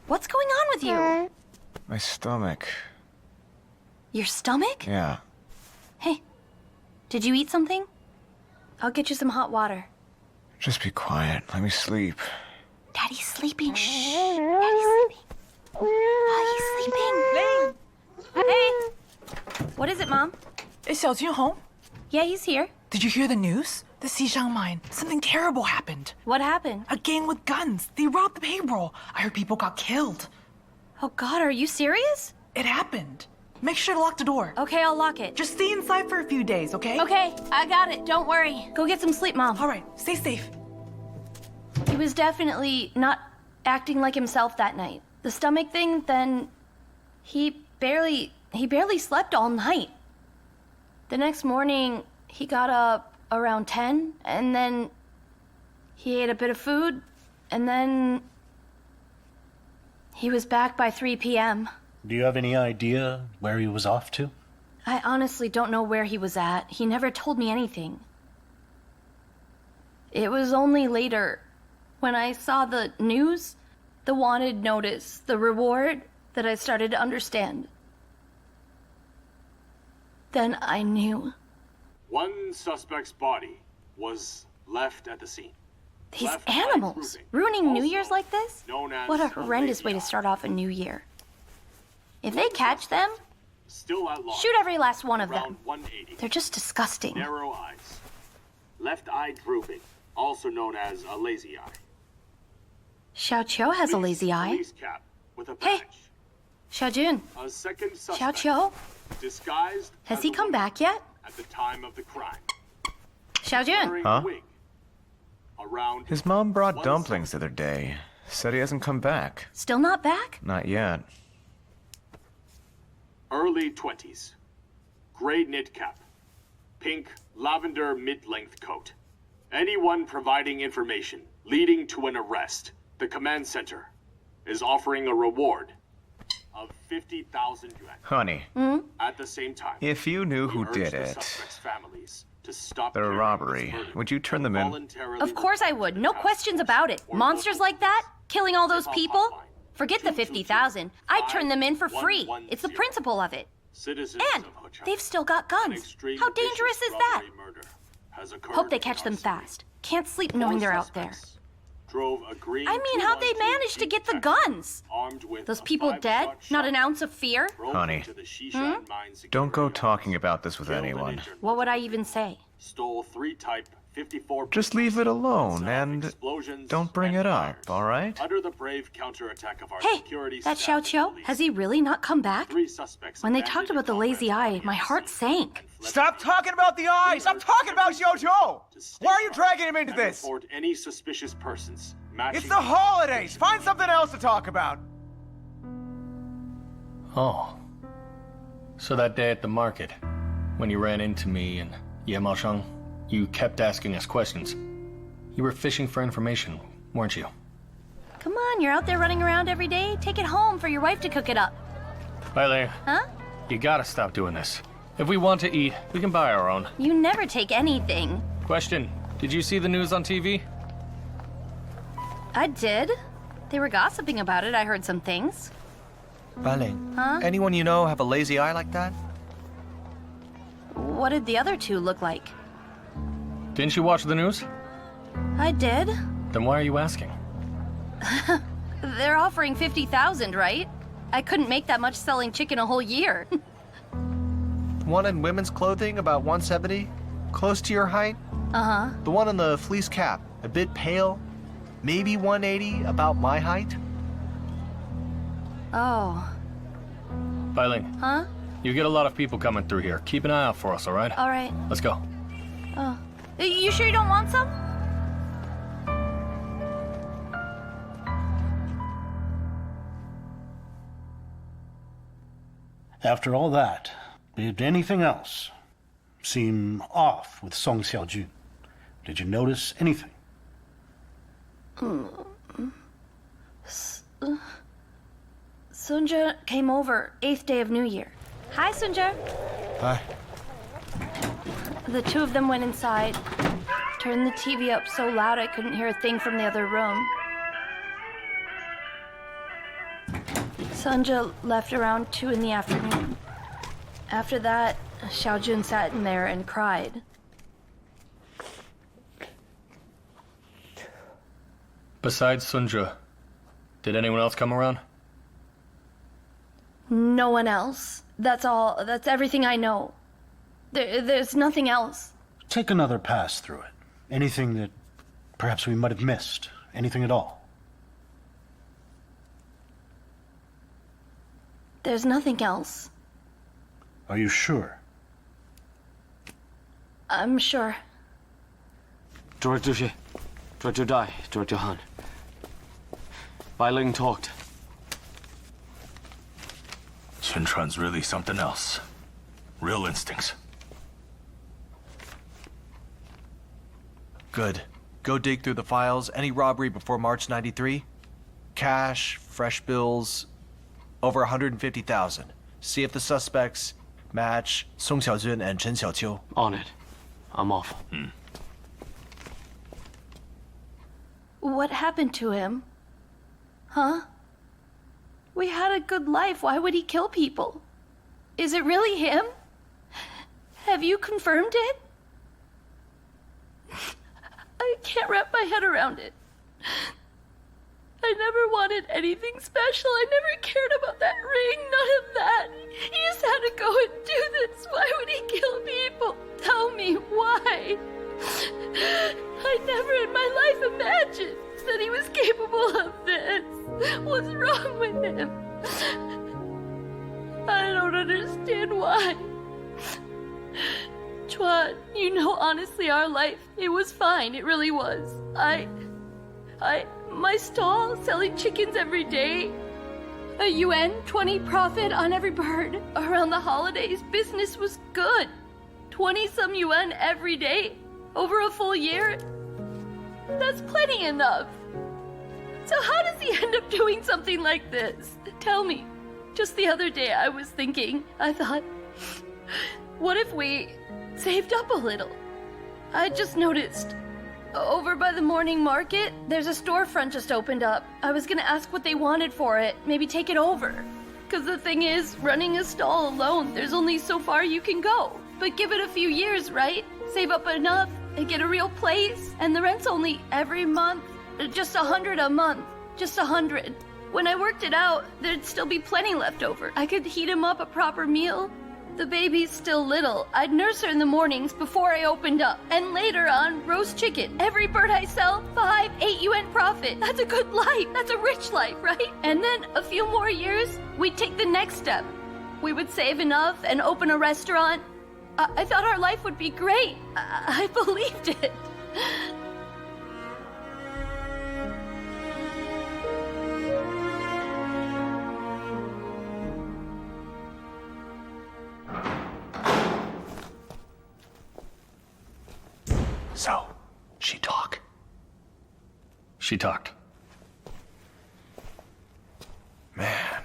What's going on with you? My stomach. Your stomach? Yeah. Hey, did you eat something? I'll get you some hot water. Just be quiet. Let me sleep. Daddy's sleeping. Shh. Daddy's sleeping. Oh, he's sleeping. Hey. What is it, Mom? Is Xiaojun home? Yeah, he's here. Did you hear the news? The Xishan mine. Something terrible happened. What happened? A gang with guns. They robbed the payroll. I heard people got killed. Oh, God, are you serious? It happened. Make sure to lock the door. Okay, I'll lock it. Just stay inside for a few days, okay? Okay, I got it. Don't worry. Go get some sleep, Mom. All right, stay safe. He was definitely not acting like himself that night. The stomach thing, then he barely slept all night. The next morning, he got up around 10, and then he ate a bit of food, and then he was back by 3 p.m. Do you have any idea where he was off to? I honestly don't know where he was at. He never told me anything. It was only later, when I saw the news, the wanted notice, the reward, that I started to understand. Then I knew. One suspect's body was left at the scene. These animals, ruining New Year's like this? What a horrendous way to start off a new year. If they catch them, Still at large, shoot every last one of them. around 180. They're just disgusting. Narrow eyes. Left eye drooping, also known as a lazy eye. Xiaoqiu has a lazy eye. Police cap with a Hey, patch. Xiaojun, A second suspect. Xiaoqiu, Disguised has as he a come woman back yet? at the time of the crime. Xiaojun. Wearing Huh? a wig. Around His mom brought dumplings the other day. Said he hasn't come back. Still not back? Not yet. early 20s. Gray knit cap. Pink lavender mid-length coat. Anyone providing information leading to an arrest, the command center is offering a reward of 50,000 yuan. Honey, At the same time, if you knew who we urge did the it, suspects' families to stop the carrying robbery, this burden would you turn them in? voluntarily Of course I would. No questions about it. Monsters like that? Killing all those people? Forget the 50,000. I'd turn them in for free. It's the principle of it. Citizens And of Ho Chi they've still got An guns. extreme How dangerous vicious is that? robbery murder has occurred Hope they in catch our them city. fast. Can't sleep knowing they're out there. Drove a green I mean, how'd they 212 manage to Jeep get the Taxi, guns? armed with Those a people 5-shot dead? Not an shotgun, ounce of fear? broke Honey. into the Xishan mine security Don't go office, talking about this with killed and anyone. injured What would I even say? Stole 3 Type 54 Just leave it alone set off and explosions don't bring and it up, fires. alright? Under the brave counterattack of our Hey, security that staff Xiao and Qiu, police, has he really not come back? 3 suspects When they abandoned talked about the a lazy comrade eye, my body heart at the scene sank. and fled Stop to talking about the eye! Stop talking about Xiaoqiu! Why are you dragging him into and this? report any suspicious persons matching It's the holidays! Find something else to talk about! Oh. So that day at the market, when you ran into me and Ye Maosheng, you kept asking us questions. You were fishing for information, weren't you? Come on, you're out there running around every day. Take it home for your wife to cook it up. Bailey, Huh? you gotta stop doing this. If we want to eat, we can buy our own. You never take anything. Question, did you see the news on TV? I did. They were gossiping about it. I heard some things. Bailey, Huh? anyone you know have a lazy eye like that? What did the other two look like? Didn't you watch the news? I did. Then why are you asking? They're offering 50,000, right? I couldn't make that much selling chicken a whole year. One in women's clothing, about 170, close to your height. Uh-huh. The one in the fleece cap, a bit pale, maybe 180, about my height. Oh. Bailey, Huh? you get a lot of people coming through here. Keep an eye out for us, all right? All right. Let's go. Oh. You sure you don't want some? After all that, did anything else seem off with Song Xiaojun? Did you notice anything? Sunja came over 8th day of New Year. Hi, Sunja. Hi. The two of them went inside, turned the TV up so loud I couldn't hear a thing from the other room. Sunja left around 2 in the afternoon. After that, Xiaojun sat in there and cried. Besides Sunja, did anyone else come around? No one else. That's all. That's everything I know. There's nothing else. Take another pass through it. Anything that perhaps we might have missed. Anything at all. There's nothing else. Are you sure? I'm sure. Director Dai, Director Han. Bai Ling talked. Qin Chuan's really something else. Real instincts. Good. Go dig through the files. Any robbery before March 93? Cash, fresh bills, over 150,000. See if the suspects match Song Xiaojun and Chen Xiaoqiu. On it. I'm off. What happened to him? Huh? We had a good life. Why would he kill people? Is it really him? Have you confirmed it? I can't wrap my head around it. I never wanted anything special. I never cared about that ring, none of that. He just had to go and do this. Why would he kill people? Tell me why. I never in my life imagined that he was capable of this. What's wrong with him? I don't understand why. Chuan, you know, honestly, our life, it was fine. It really was. My stall, selling chickens every day, a yuan 20 profit on every bird. Around the holidays, business was good. 20-some yuan every day, over a full year. That's plenty enough. So how does he end up doing something like this? Tell me. Just the other day I was thinking, I thought, what if we saved up a little? I just noticed, over by the morning market, there's a storefront just opened up. I was gonna ask what they wanted for it, maybe take it over. Cause the thing is, running a stall alone, there's only so far you can go. But give it a few years, right? Save up enough and get a real place. And the rent's only every month, just 100 a month, just 100. When I worked it out, there'd still be plenty left over. I could heat him up a proper meal. The baby's still little. I'd nurse her in the mornings before I opened up. And later on, roast chicken. Every bird I sell, 5, 8 yuan profit. That's a good life. That's a rich life, right? And then a few more years, we'd take the next step. We would save enough and open a restaurant. I thought our life would be great. I believed it. So, she talk? She talked. Man.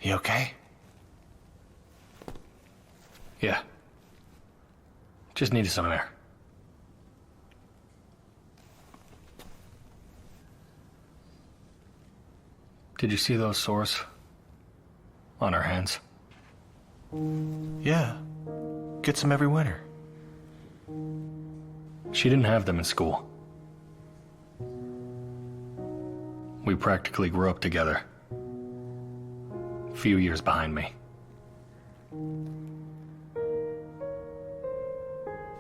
You okay? Yeah. Just needed some air. Did you see those sores on her hands? Yeah. Get some every winter. She didn't have them in school. We practically grew up together. A few years behind me.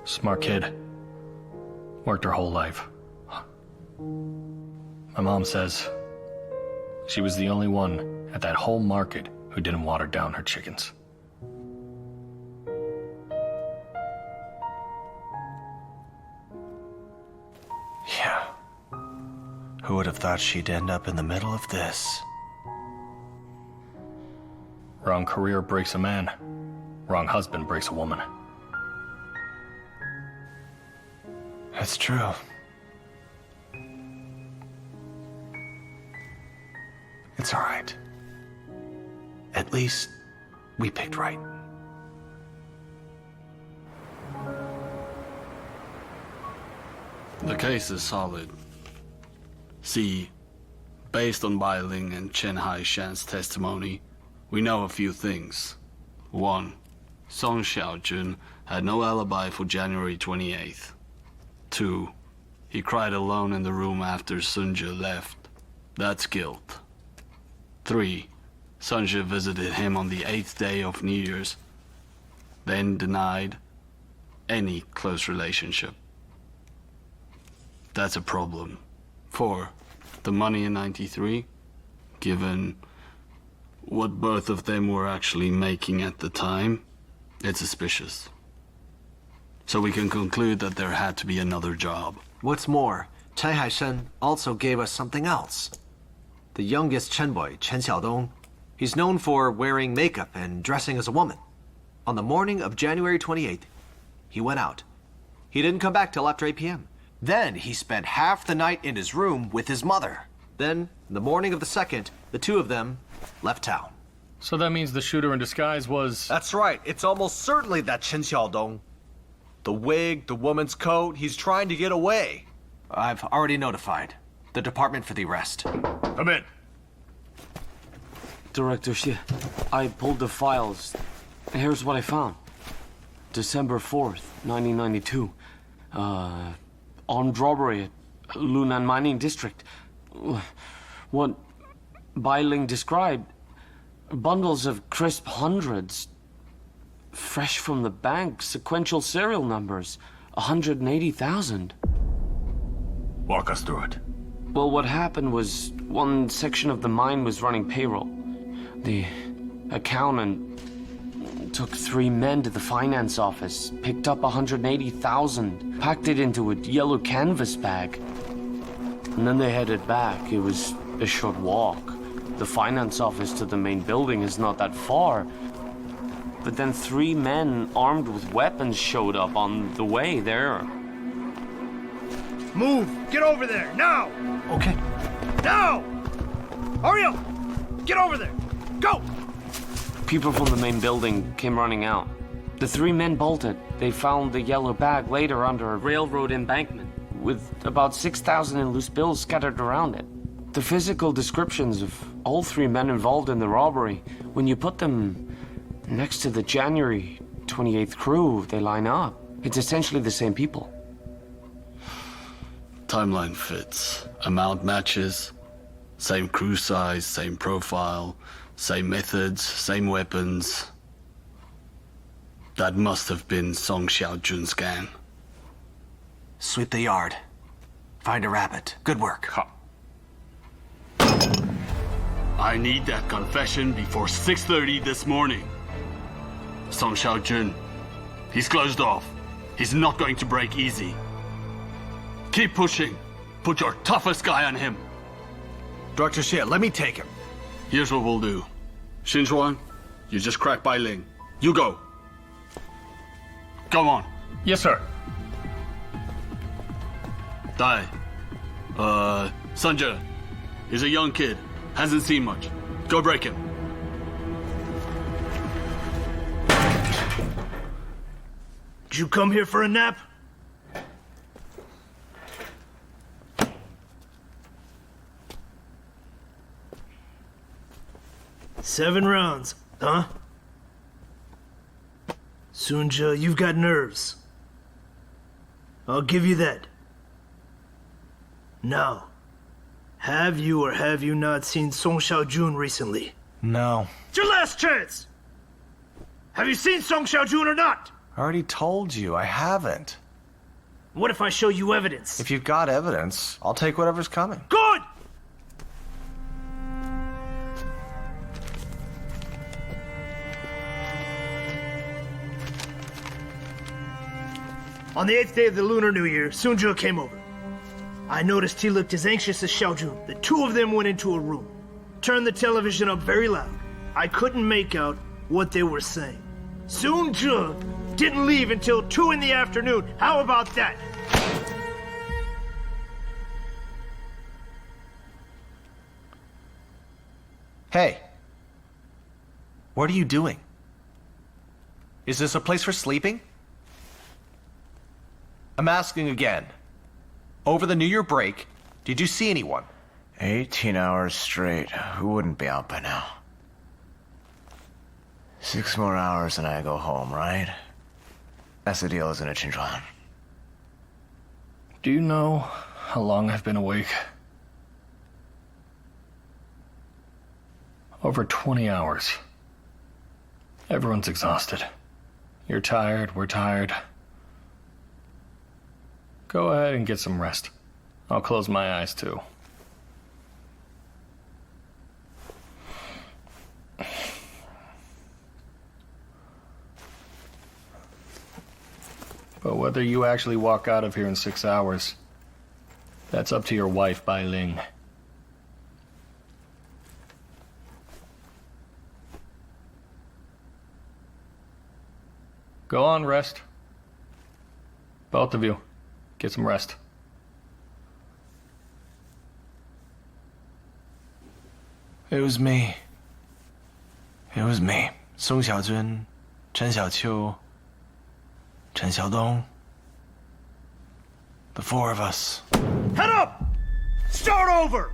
Smart kid. Worked her whole life. My mom says she was the only one at that whole market who didn't water down her chickens. Yeah. Who would have thought she'd end up in the middle of this? Wrong career breaks a man. Wrong husband breaks a woman. That's true. It's all right. At least we picked right. The case is solid. See, based on Bai Ling and Chen Haishan's testimony, we know a few things. 1. Song Xiaojun had no alibi for January 28th. 2. He cried alone in the room after Sunja left. That's guilt. 3. Sunja visited him on the 8th day of New Year's, then denied any close relationship. That's a problem. 4. The money in 93, given what both of them were actually making at the time, it's suspicious. So we can conclude that there had to be another job. What's more, Chen Haishan also gave us something else. The youngest Chen boy, Chen Xiaodong, he's known for wearing makeup and dressing as a woman. On the morning of January 28th, he went out. He didn't come back till after 8 p.m. Then he spent half the night in his room with his mother. Then, in the morning of the 2nd, the two of them left town. So that means the shooter in disguise was... That's right. It's almost certainly that Chen Xiaodong. The wig, the woman's coat, he's trying to get away. I've already notified the department for the arrest. Come in. Director Xie, I pulled the files. Here's what I found. December 4th, 1992. Armed robbery at Lunan Mining District. What Bai Ling described, bundles of crisp hundreds, fresh from the bank, sequential serial numbers, 180,000. Walk us through it. Well, what happened was one section of the mine was running payroll. The accountant took 3 men to the finance office, picked up 180,000, packed it into a yellow canvas bag. And then they headed back. It was a short walk. The finance office to the main building is not that far. But then 3 men armed with weapons showed up on the way there. Move! Get over there, now! Okay. Now! Hurry up! Get over there! Go! People from the main building came running out. The 3 men bolted. They found the yellow bag later under a railroad embankment, with about 6,000 in loose bills scattered around it. The physical descriptions of all 3 men involved in the robbery, when you put them next to the January 28th crew, they line up. It's essentially the same people. Timeline fits. Amount matches. Same crew size, same profile, same methods, same weapons. That must have been Song Xiaojun's gang. Sweep the yard. Find a rabbit. Good work. I need that confession before 6:30 this morning. Song Xiaojun, he's closed off. He's not going to break easy. Keep pushing. Put your toughest guy on him. Dr. Xie, let me take him. Here's what we'll do. Qin Chuan, you just crack Bai Ling. You go. Come on. Yes, sir. Dai. Sanjay. He's a young kid. Hasn't seen much. Go break him. Did you come here for a nap? Seven rounds, huh? Sunja, you've got nerves. I'll give you that. Now, have you or have you not seen Song Xiaojun recently? No. It's your last chance! Have you seen Song Xiaojun or not? I already told you, I haven't. What if I show you evidence? If you've got evidence, I'll take whatever's coming. Good! On the 8th day of the Lunar New Year, Sunja came over. I noticed he looked as anxious as Xiaojun. The two of them went into a room, turned the television up very loud. I couldn't make out what they were saying. Sunja didn't leave until 2 in the afternoon. How about that? Hey. What are you doing? Is this a place for sleeping? I'm asking again. Over the New Year break, did you see anyone? 18 hours straight. Who wouldn't be out by now? 6 more hours and I go home, right? That's the deal, isn't it, Qin Chuan? Do you know how long I've been awake? Over 20 hours. Everyone's exhausted. You're tired, we're tired. Go ahead and get some rest. I'll close my eyes too. But whether you actually walk out of here in 6 hours, that's up to your wife, Bai Ling. Go on, rest. Both of you. Get some rest. It was me. It was me. Song Xiaojun, Chen Xiaoqiu, Chen Xiaodong. The 4 of us. Head up! Start over!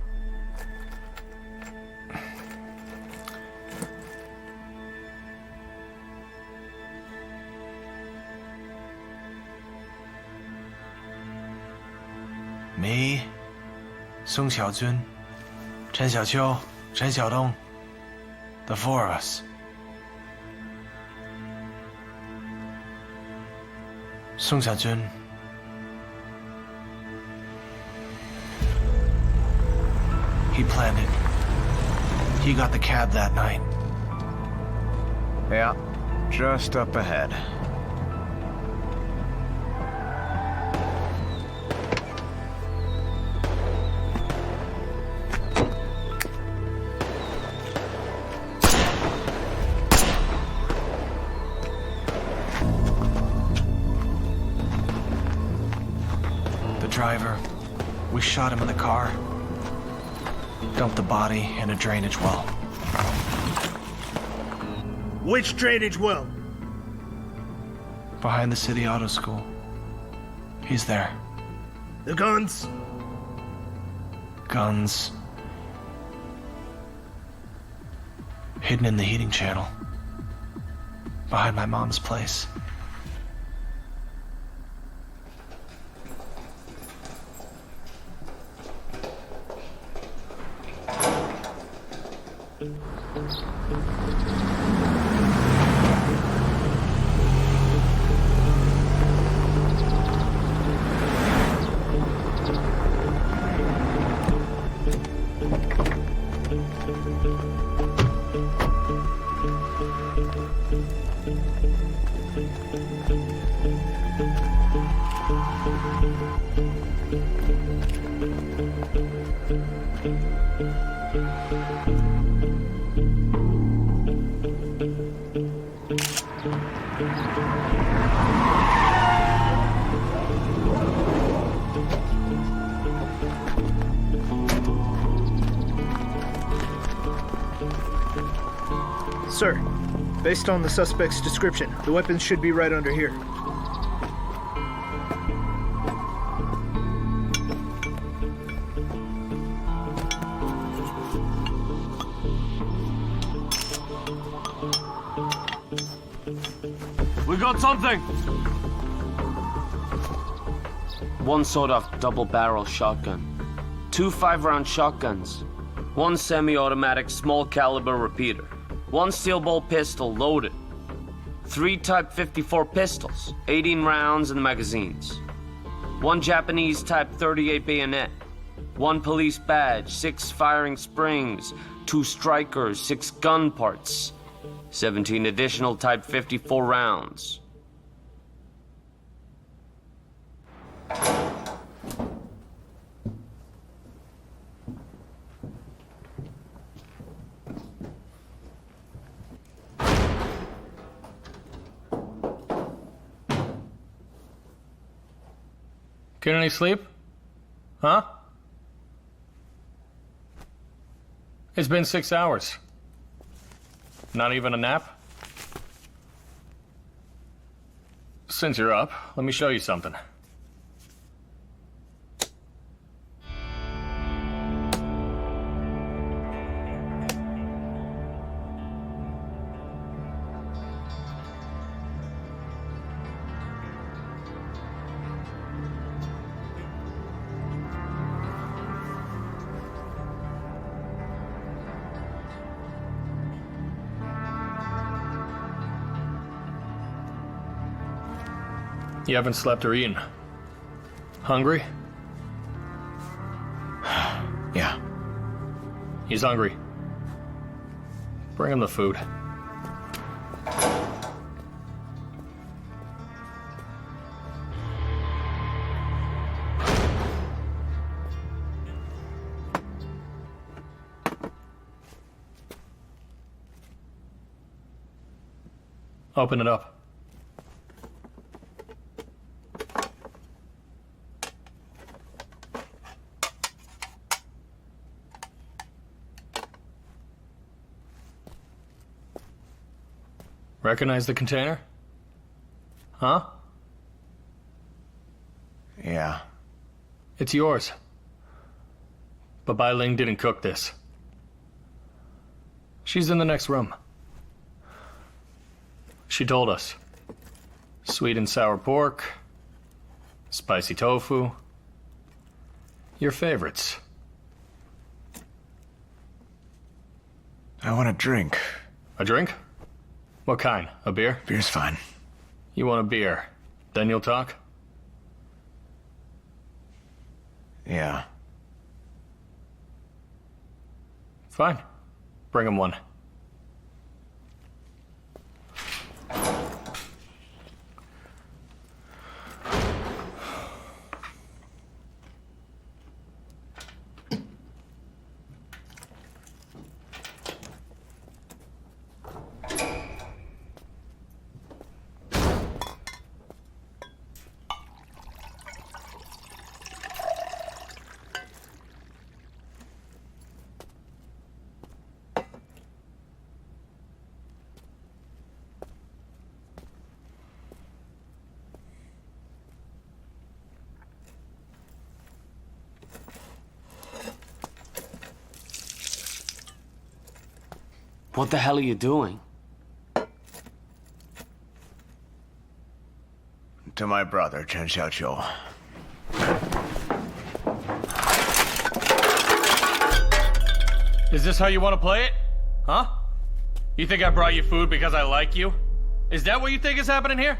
Me, Song Xiaojun, Chen Xiaoqiu, Chen Xiaodong. The 4 of us. Song Xiaojun. He planned it. He got the cab that night. Yeah, just up ahead. Driver. We shot him in the car. Dumped the body in a drainage well. Which drainage well? Behind the city auto school. He's there. The guns? Guns. Hidden in the heating channel. Behind my mom's place. Sir, based on the suspect's description, the weapons should be right under here. We got something! One sawed-off double-barrel shotgun. 2 5-round shotguns. 1 semi-automatic small-caliber repeater. 1 steel bolt pistol loaded. 3 Type 54 pistols, 18 rounds in the magazines. 1 Japanese Type 38 bayonet. 1 police badge, 6 firing springs, 2 strikers, 6 gun parts. 17 additional Type 54 rounds. Get any sleep? Huh? It's been 6 hours. Not even a nap? Since you're up, let me show you something. You haven't slept or eaten. Hungry? Yeah. He's hungry. Bring him the food. Open it up. Recognize the container? Huh? Yeah. It's yours. But Bai Ling didn't cook this. She's in the next room. She told us. Sweet and sour pork, spicy tofu, your favorites. I want a drink. A drink? What kind? A beer? Beer's fine. You want a beer? Then you'll talk? Yeah. Fine. Bring him one. What the hell are you doing? To my brother, Chen Xiaoqiu. Is this how you want to play it? Huh? You think I brought you food because I like you? Is that what you think is happening here?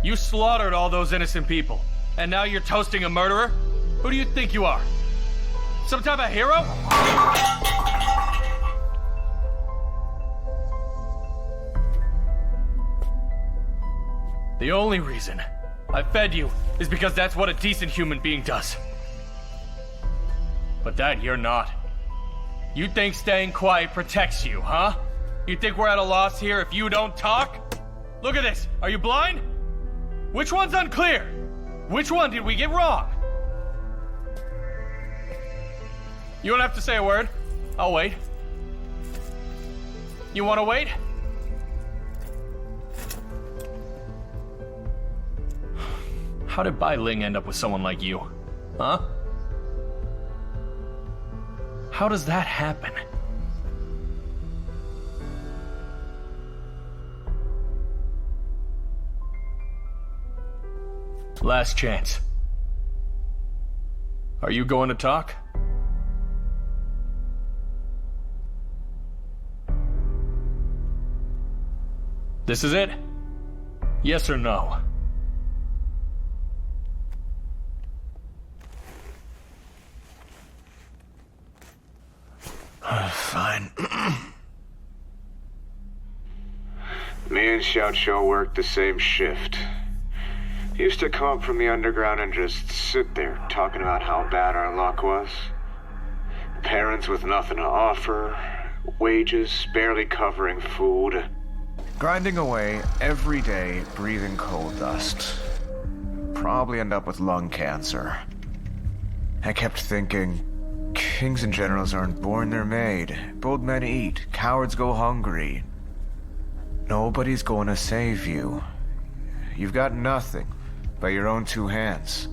You slaughtered all those innocent people, and now you're toasting a murderer? Who do you think you are? Some type of hero? The only reason I fed you is because that's what a decent human being does. But that you're not. You think staying quiet protects you, huh? You think we're at a loss here if you don't talk? Look at this. Are you blind? Which one's unclear? Which one did we get wrong? You don't have to say a word. I'll wait. You want to wait? How did Bai Ling end up with someone like you? Huh? How does that happen? Last chance. Are you going to talk? This is it? Yes or no? Fine. Me and Xiao Qiu worked the same shift. Used to come up from the underground and just sit there talking about how bad our luck was. Parents with nothing to offer, wages barely covering food. Grinding away every day, breathing coal dust. Probably end up with lung cancer. I kept thinking, kings and generals aren't born, they're made. Bold men eat, cowards go hungry. Nobody's going to save you. You've got nothing but your own two hands.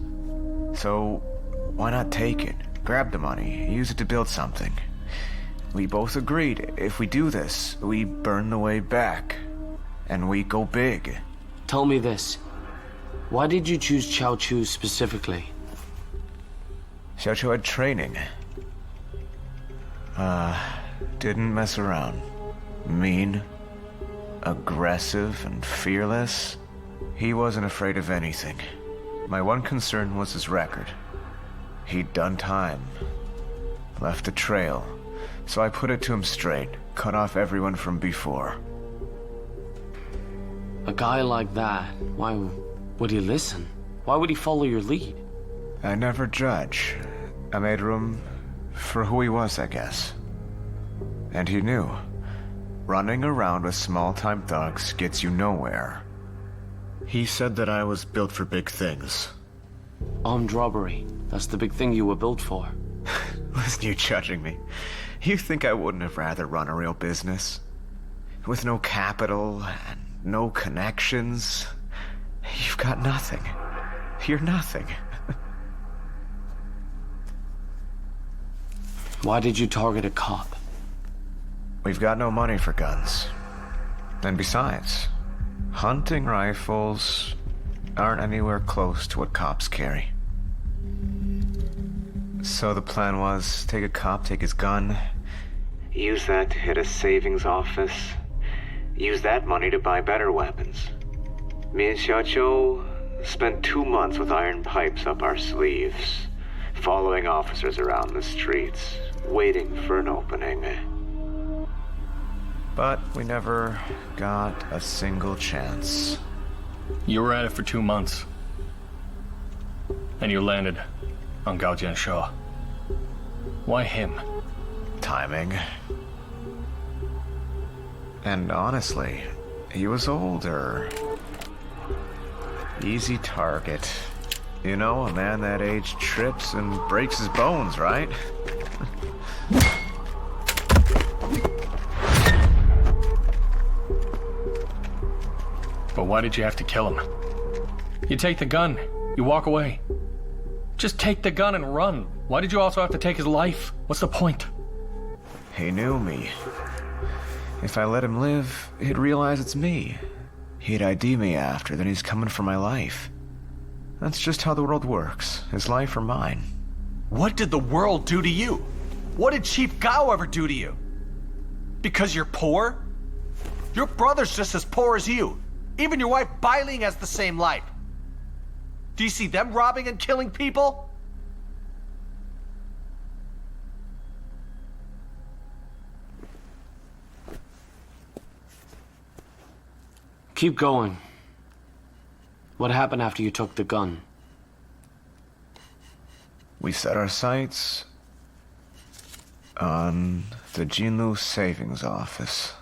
So, why not take it? Grab the money, use it to build something. We both agreed, if we do this, we burn the way back. And we go big. Tell me this. Why did you choose Xiao Qiu specifically? Xiao Qiu had training. Didn't mess around. Mean, aggressive, and fearless. He wasn't afraid of anything. My one concern was his record. He'd done time. Left a trail. So I put it to him straight. Cut off everyone from before. A guy like that, why would he listen? Why would he follow your lead? I never judge. I made room for who he was, I guess. And he knew. Running around with small-time thugs gets you nowhere. He said that I was built for big things. Armed robbery. That's the big thing you were built for. Listen, you judging me. You think I wouldn't have rather run a real business? With no capital and no connections. You've got nothing. You're nothing. Why did you target a cop? We've got no money for guns. And besides, hunting rifles aren't anywhere close to what cops carry. So the plan was, take a cop, take his gun, use that to hit a savings office, use that money to buy better weapons. Me and Xiao Qiu spent 2 months with iron pipes up our sleeves, following officers around the streets, waiting for an opening. But we never got a single chance. You were at it for 2 months. And you landed on Gao Jianshe. Why him? Timing. And honestly, he was older. Easy target. You know, a man that age trips and breaks his bones, right? But why did you have to kill him? You take the gun, you walk away. Just take the gun and run. Why did you also have to take his life? What's the point? He knew me. If I let him live, he'd realize it's me. He'd ID me after, then he's coming for my life. That's just how the world works. His life or mine. What did the world do to you? What did Chief Gao ever do to you? Because you're poor? Your brother's just as poor as you. Even your wife Bai Ling has the same life. Do you see them robbing and killing people? Keep going. What happened after you took the gun? We set our sights on the Jinlu savings office.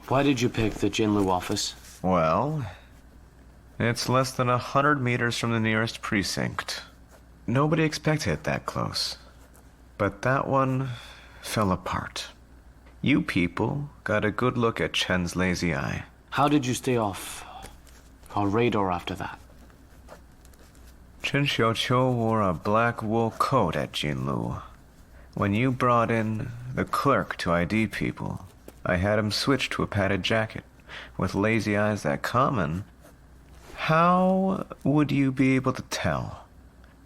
Why did you pick the Jinlu office? Well, it's less than 100 meters from the nearest precinct. Nobody expected it that close. But that one fell apart. You people got a good look at Chen's lazy eye. How did you stay off our radar after that? Chen Xiaoqiu wore a black wool coat at Jinlu. When you brought in the clerk to ID people, I had him switch to a padded jacket. With lazy eyes that common, how would you be able to tell?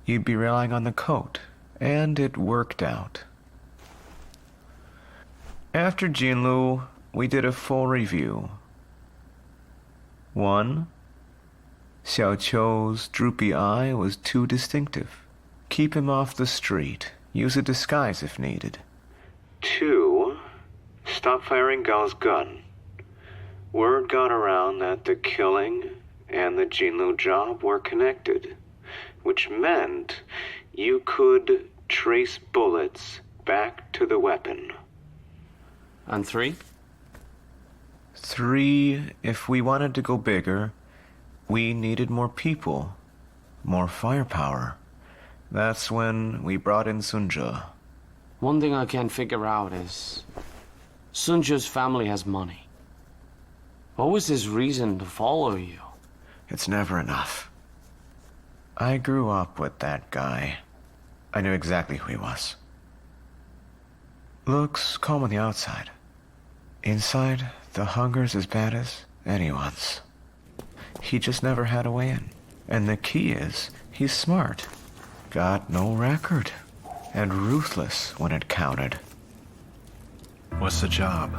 You'd be relying on the coat, and it worked out. After Jinlu, we did a full review. 1. Xiaoqiu's droopy eye was too distinctive. Keep him off the street. Use a disguise if needed. 2. Stop firing Gao's gun. Word got around that the killing and the Jinlu job were connected, which meant you could trace bullets back to the weapon. And 3? 3, if we wanted to go bigger, we needed more people, more firepower. That's when we brought in Sunja. One thing I can't figure out is Sunja's family has money. What was his reason to follow you? It's never enough. I grew up with that guy. I knew exactly who he was. Looks calm on the outside. Inside, the hunger's as bad as anyone's. He just never had a way in. And the key is, he's smart. Got no record. And ruthless when it counted. What's the job?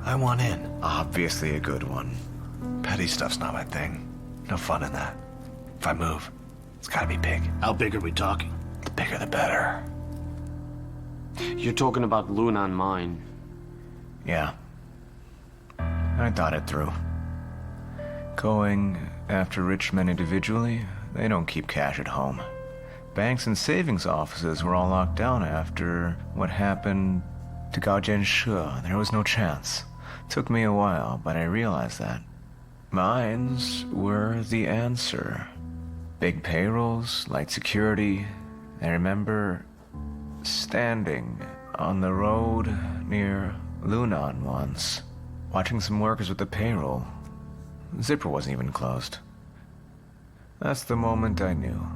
I want in. Obviously a good one. Petty stuff's not my thing. No fun in that. If I move, it's gotta be big. How big are we talking? The bigger the better. You're talking about Lunan Mine. Yeah. I thought it through. Going after rich men individually, they don't keep cash at home. Banks and savings offices were all locked down after what happened to Gao Jianshe. There was no chance. Took me a while, but I realized that. Mines were the answer. Big payrolls, light security. I remember standing on the road near Lunan once, watching some workers with the payroll. The zipper wasn't even closed. That's the moment I knew.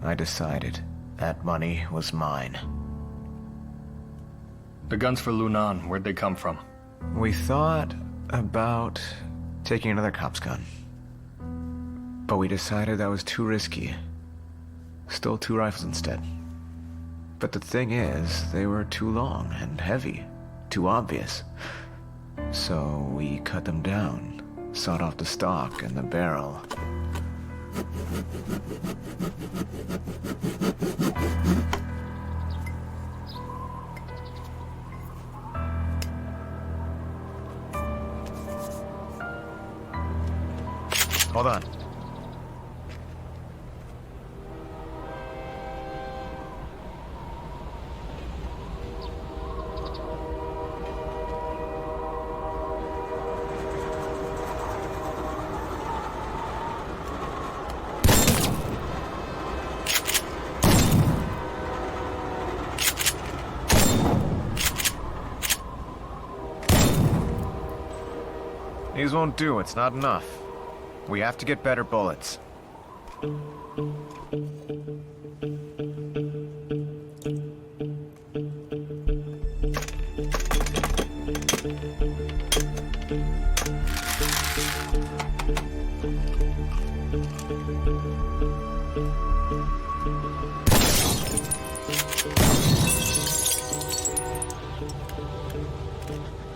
I decided that money was mine. The guns for Lunan, where'd they come from? We thought about taking another cop's gun. But we decided that was too risky. Stole 2 rifles instead. But the thing is, they were too long and heavy. Too obvious. So we cut them down. Sawed off the stock and the barrel. Hold on. These won't do, it's not enough. We have to get better bullets.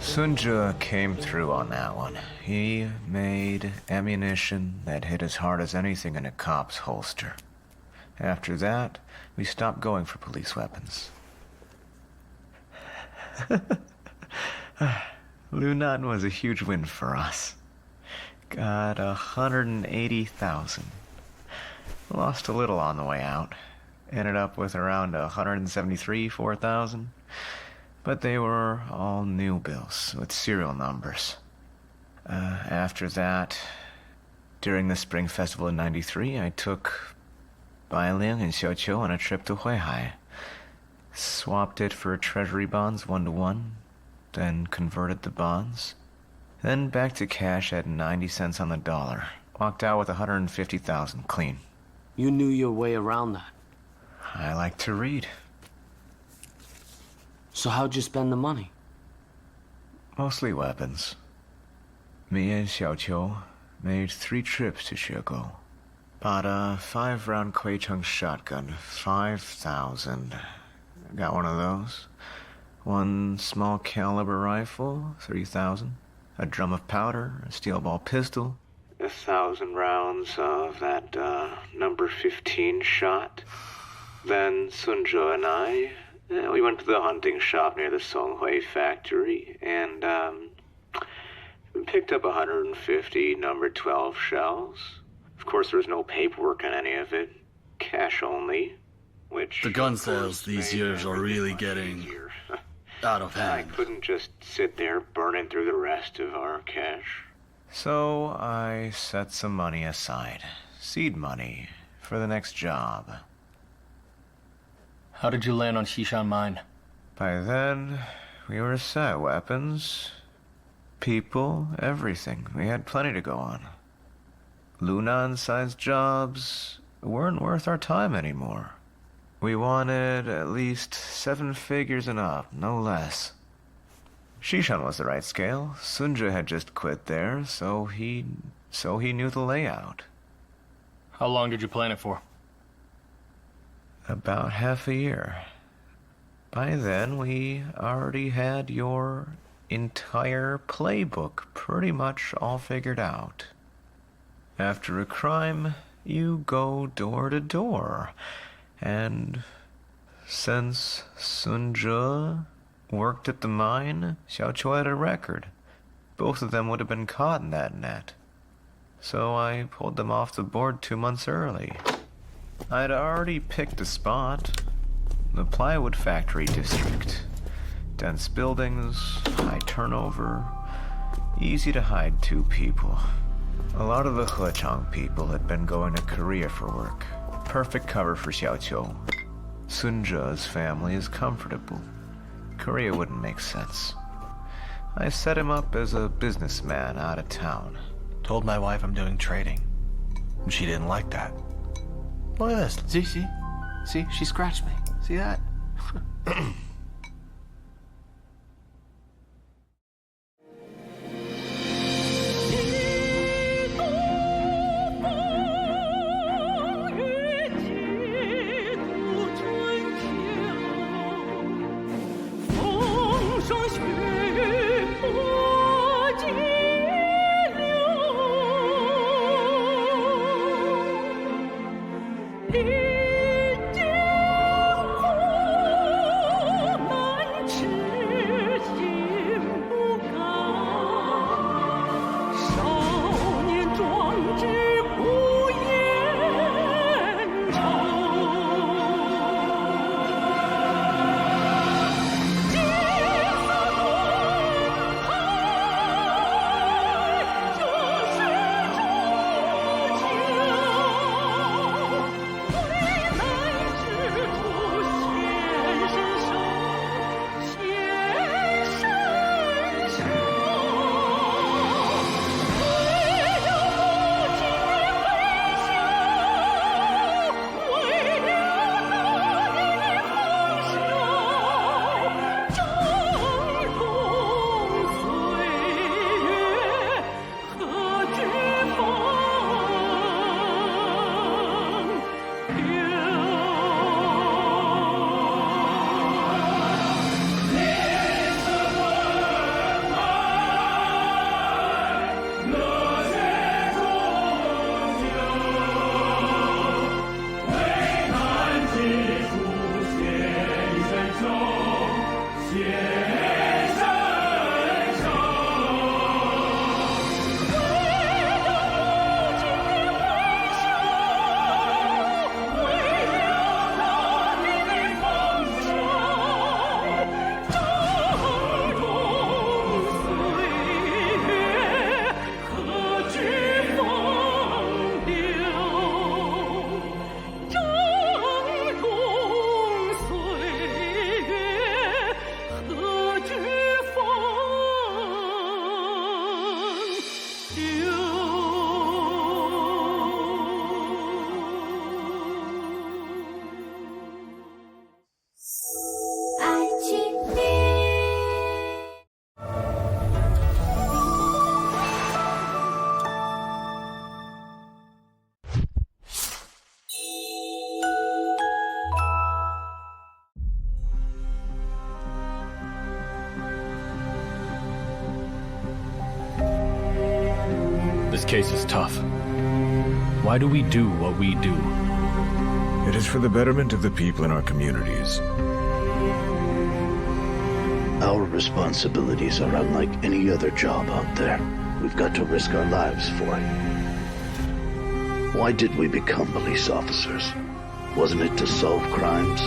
Sunja came through on that one. He made ammunition that hit as hard as anything in a cop's holster. After that, we stopped going for police weapons. Lunan was a huge win for us. Got 180,000. Lost a little on the way out. Ended up with around 173,000-4,000. But they were all new bills with serial numbers. After that, during the Spring Festival in '93, I took Bailing and Xiaoqiu on a trip to Huihai. Swapped it for treasury bonds 1-to-1, then converted the bonds, then back to cash at 90 cents on the dollar. Walked out with 150,000 clean. You knew your way around that. I like to read. So how'd you spend the money? Mostly weapons. Me and Xiaoqiu made 3 trips to Shego. Bought a 5-round Kuei-Cheng shotgun, 5,000. Got one of those. 1 small caliber rifle, 3,000. A drum of powder, a steel ball pistol. 1,000 rounds of that number 15 shot. Then Sunzhe and I, we went to the hunting shop near the Songhui factory and picked up 150 number 12 shells. Of course, there was no paperwork on any of it. Cash only, which... The gun sales these years are really getting out of hand. I couldn't just sit there burning through the rest of our cash. So I set some money aside. Seed money for the next job. How did you land on Xishan Mine? By then, we were set. Weapons, people, everything. We had plenty to go on. Lunan-sized jobs weren't worth our time anymore. We wanted at least 7 figures and up, no less. Xishan was the right scale. Sunzhe had just quit there, so he knew the layout. How long did you plan it for? About half a year. By then, we already had your entire playbook pretty much all figured out. After a crime, you go door to door. And since Sunzhe worked at the mine, Xiaoqiu had a record. Both of them would have been caught in that net. So I pulled them off the board 2 months early. I'd already picked a spot. The plywood factory district. Dense buildings, high turnover, easy to hide 2 people. A lot of the Hechang people had been going to Korea for work. Perfect cover for Xiaoqiu. Sunzhe's family is comfortable. Korea wouldn't make sense. I set him up as a businessman out of town. Told my wife I'm doing trading. And she didn't like that. Look at this. See? She scratched me. See that? case is tough. Why do we do what we do? It is for the betterment of the people in our communities. Our responsibilities are unlike any other job out there. We've got to risk our lives for it. Why did we become police officers? Wasn't it to solve crimes?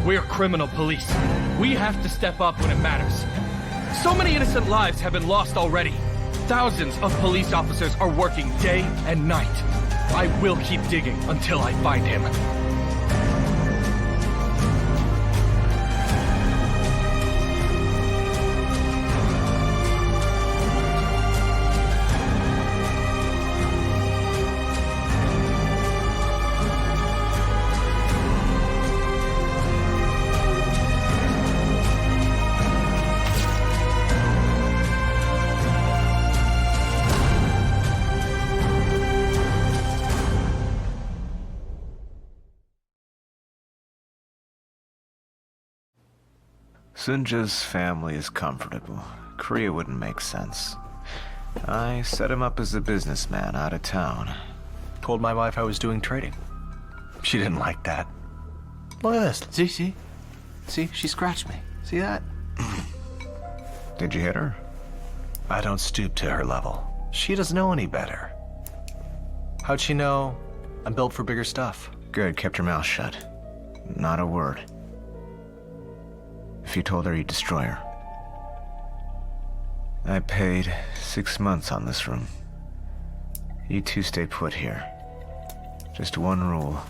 We're criminal police. We have to step up when it matters. So many innocent lives have been lost already. Thousands of police officers are working day and night. I will keep digging until I find him. Sunja's family is comfortable. Korea wouldn't make sense. I set him up as a businessman out of town. Told my wife I was doing trading. She didn't like that. Look at this. See? See? She scratched me. See that? Did you hit her? I don't stoop to her level. She doesn't know any better. How'd she know I'm built for bigger stuff? Good, kept her mouth shut. Not a word. If you told her, you'd destroy her. I paid 6 months on this room. You two stay put here. Just one rule.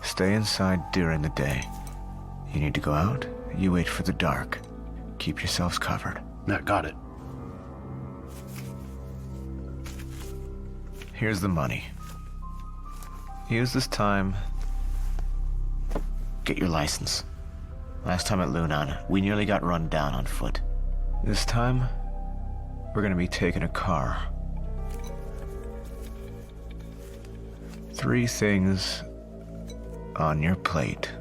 Stay inside during the day. You need to go out, you wait for the dark. Keep yourselves covered. Got it. Here's the money. Use this time. Get your license. Last time at Lunan, we nearly got run down on foot. This time, we're gonna be taking a car. 3 things on your plate.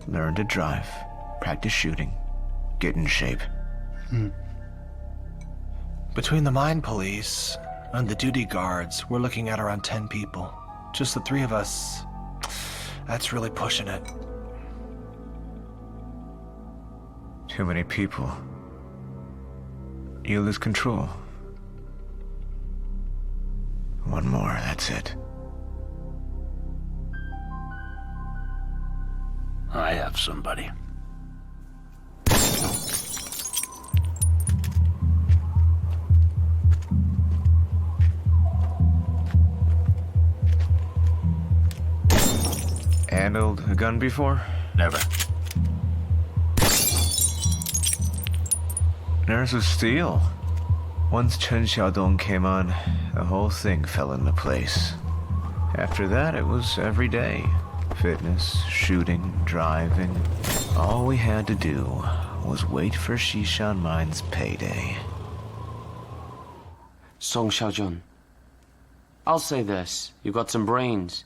Learn to drive, practice shooting, get in shape. Between the mine police and the duty guards, we're looking at around 10 people. Just the 3 of us. That's really pushing it. Too many people. You lose control. One more, that's it. I have somebody. Handled a gun before? Never. Nerves of steel. Once Chen Xiaodong came on, the whole thing fell into place. After that, it was every day. Fitness, shooting, driving. All we had to do was wait for Xishan Mine's payday. Song Xiaojun, I'll say this. You got some brains.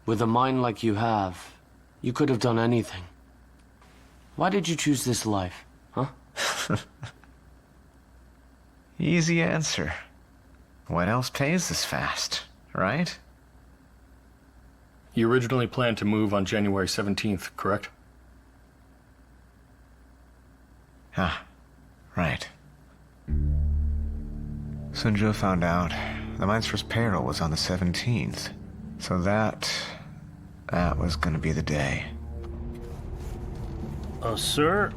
With a mind like you have, you could have done anything. Why did you choose this life, huh? Easy answer. What else pays this fast, right? You originally planned to move on January 17th, correct? Ah, right. Sunjo found out the mine's first payroll was on the 17th. So that was gonna be the day. Sir,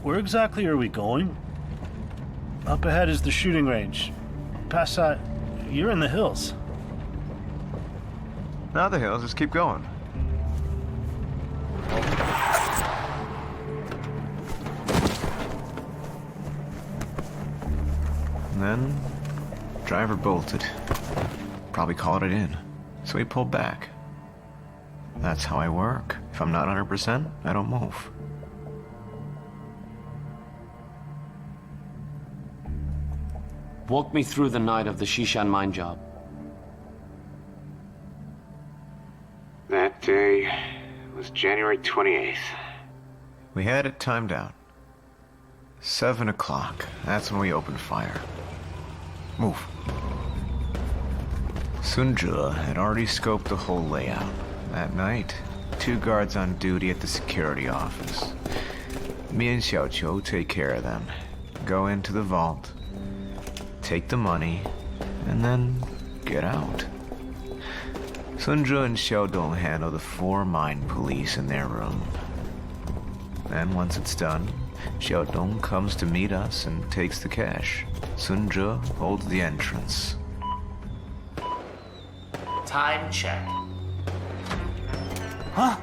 where exactly are we going? Up ahead is the shooting range. Past that, you're in the hills. Not the hills, just keep going. And then, driver bolted. Probably called it in. So he pulled back. That's how I work. If I'm not 100%, I don't move. Walk me through the night of the Xishan mine job. Day was January 28th. We had it timed out. 7 o'clock. That's when we opened fire. Move. Sun Zhe had already scoped the whole layout. That night, 2 guards on duty at the security office. Me and Xiaoqiu take care of them. Go into the vault, take the money, and then get out. Sun Zhe and Xiaodong handle the 4 mine police in their room. And once it's done, Xiaodong comes to meet us and takes the cash. Sun Zhe holds the entrance. Time check. Huh?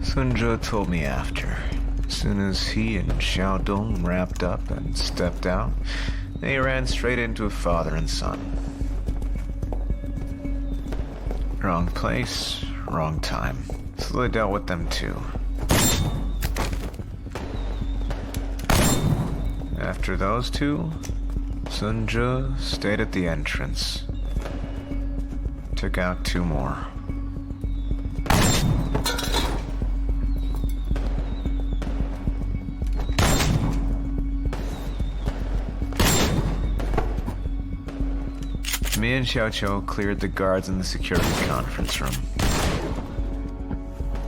Sun Zhe told me after. As soon as he and Xiaodong wrapped up and stepped out, they ran straight into a father and son. Wrong place, wrong time. So they dealt with them too. After those 2, Sun Zhe stayed at the entrance. Took out 2 more. Me and Xiaoqiu cleared the guards in the security conference room.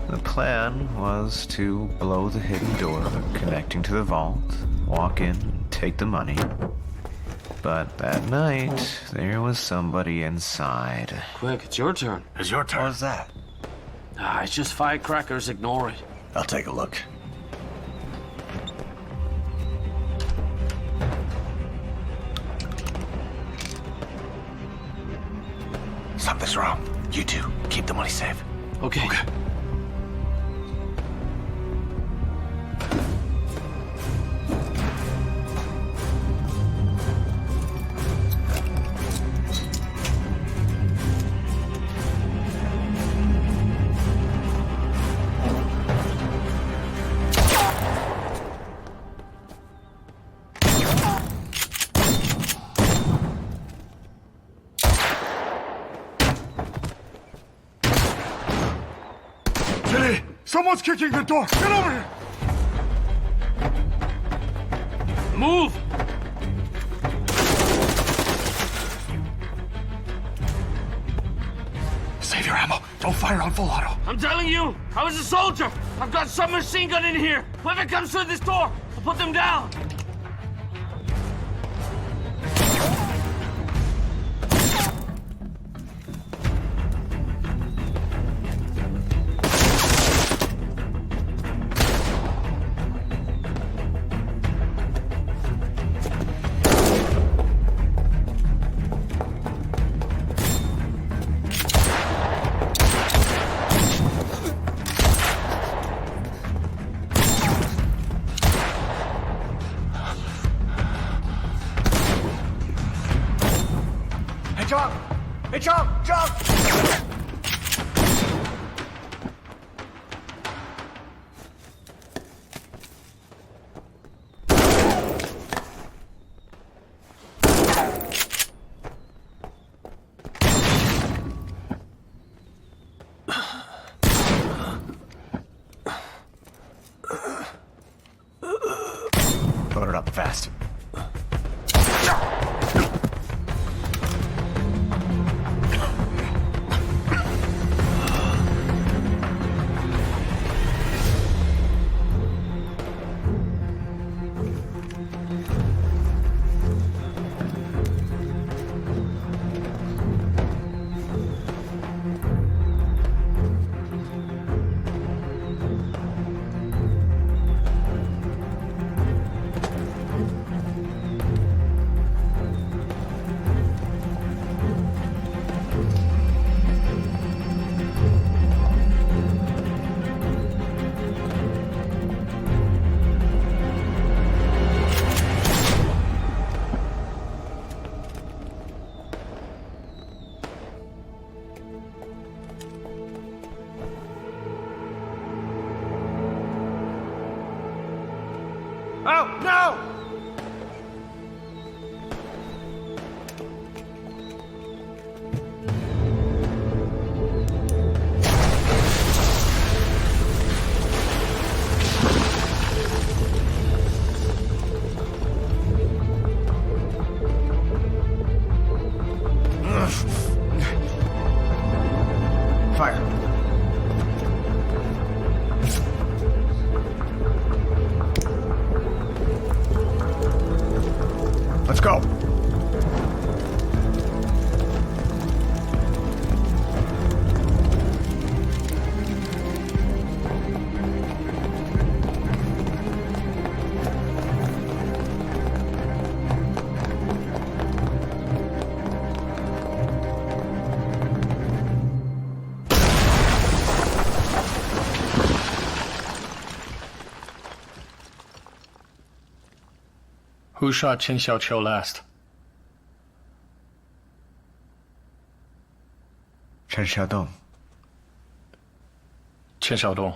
The plan was to blow the hidden door connecting to the vault, walk in, take the money. But that night, there was somebody inside. Quick, it's your turn. It's your turn. What was that? It's just firecrackers. Ignore it. I'll take a look. Something's wrong. You two, keep the money safe. Okay. Someone's kicking the door! Get over here! Move! Save your ammo. Don't fire on full auto. I'm telling you, I was a soldier. I've got some machine gun in here. Whoever comes through this door, I'll put them down. Hey, Chong! Chong! Load it up fast. Oh, no! Fire. Let's go. Who shot Qin Xiaoqiu last? Chen Xiaodong. Qin Xiaodong.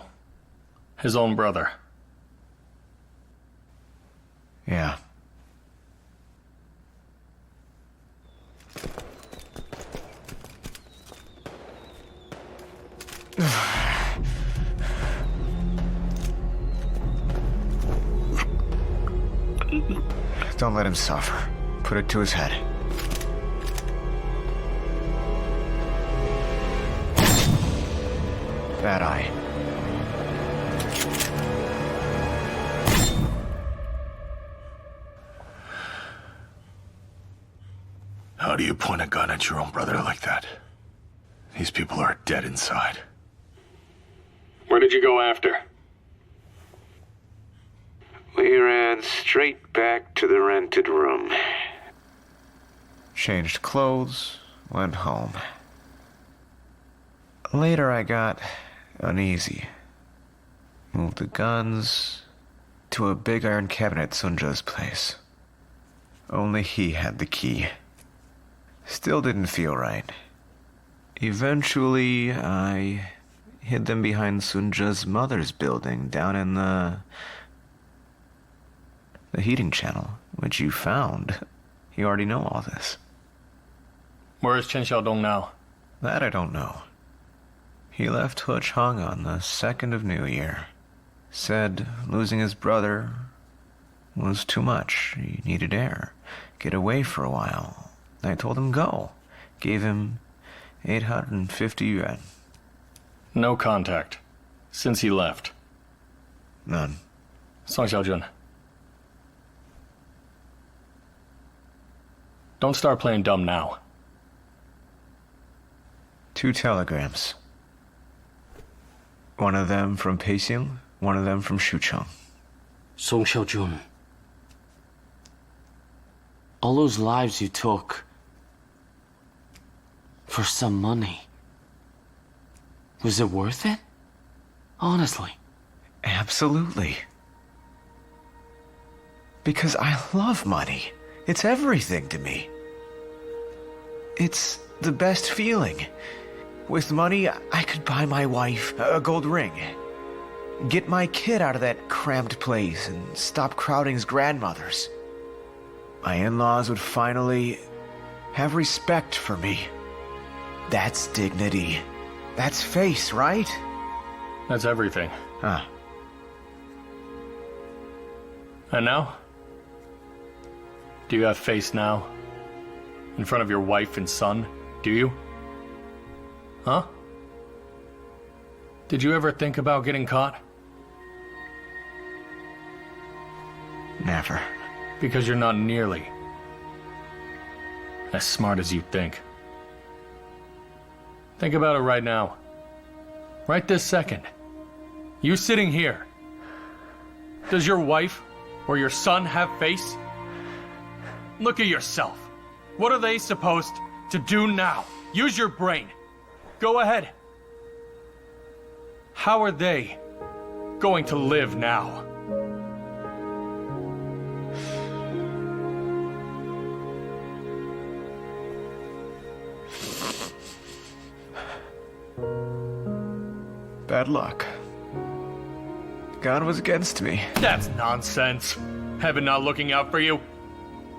His own brother. Yeah. Don't let him suffer. Put it to his head. Bad eye. How do you point a gun at your own brother like that? These people are dead inside. Where did you go after? We ran straight back to the rented room. Changed clothes, went home. Later I got uneasy. Moved the guns to a big iron cabinet at Sunja's place. Only he had the key. Still didn't feel right. Eventually, I hid them behind Sunja's mother's building down in the heating channel, which you found. You already know all this. Where is Chen Xiaodong now? That I don't know. He left Huchang on the 2nd of New Year. Said losing his brother was too much. He needed air. Get away for a while. I told him go. Gave him 850 yuan. No contact. Since he left? None. Song Xiaojun. Don't start playing dumb now. 2 telegrams. One of them from Peixing, one of them from Xucheng. Song Xiaojun. All those lives you took for some money. Was it worth it? Honestly. Absolutely. Because I love money. It's everything to me. It's the best feeling. With money, I could buy my wife a gold ring. Get my kid out of that cramped place and stop crowding his grandmothers. My in-laws would finally have respect for me. That's dignity. That's face, right? That's everything. Huh. And now? Do you have face now? In front of your wife and son? Do you? Huh? Did you ever think about getting caught? Never. Because you're not nearly as smart as you think. Think about it right now. Right this second. You sitting here. Does your wife or your son have face? Look at yourself. What are they supposed to do now? Use your brain. Go ahead. How are they going to live now? Bad luck. God was against me. That's nonsense. Heaven not looking out for you?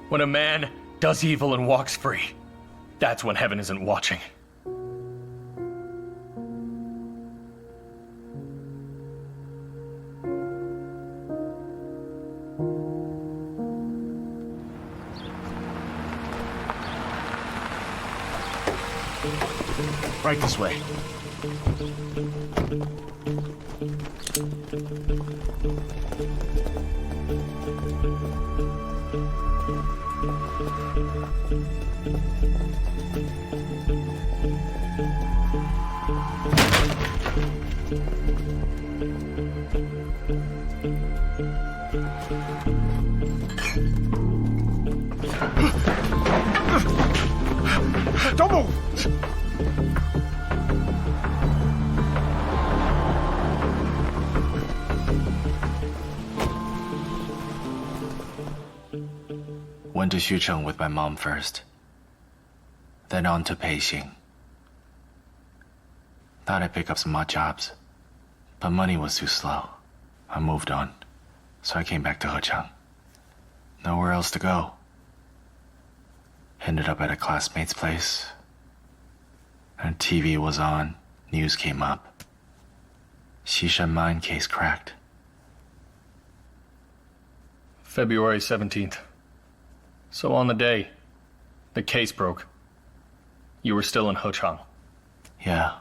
When a man does evil and walks free, that's when heaven isn't watching. Right this way. Don't move! Went to Xucheng with my mom first. Then on to Peixing. Thought I'd pick up some odd jobs. But money was too slow. I moved on. So I came back to Hechang. Nowhere else to go. Ended up at a classmate's place. And TV was on. News came up. Xishan mine case cracked. February 17th. So on the day, the case broke. You were still in Hechang. Yeah.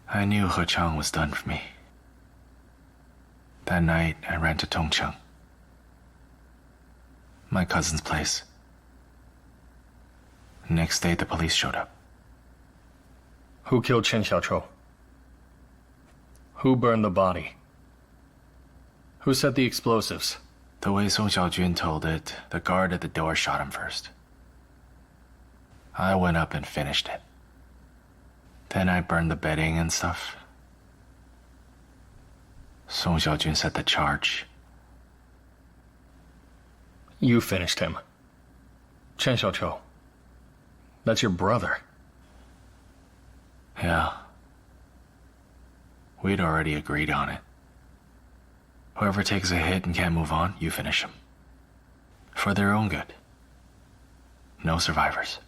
I knew Hechang was done for me. That night, I ran to Tongcheng. My cousin's place. Next day, the police showed up. Who killed Chen Xiaochou? Who burned the body? Who set the explosives? The way Song Xiaojun told it, the guard at the door shot him first. I went up and finished it. Then I burned the bedding and stuff. Song Xiaojun set the charge. You finished him. Chen Xiaochou. That's your brother. Yeah. We'd already agreed on it. Whoever takes a hit and can't move on, you finish them. For their own good. No survivors.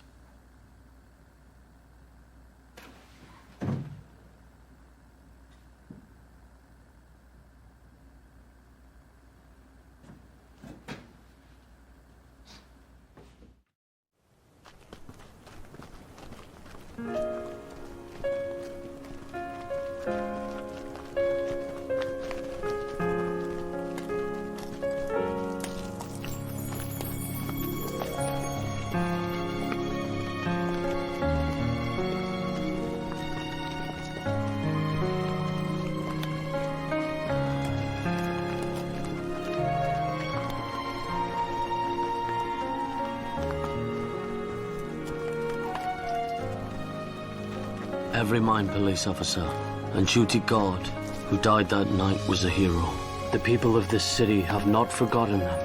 Every mine police officer and duty guard who died that night was a hero. The people of this city have not forgotten them.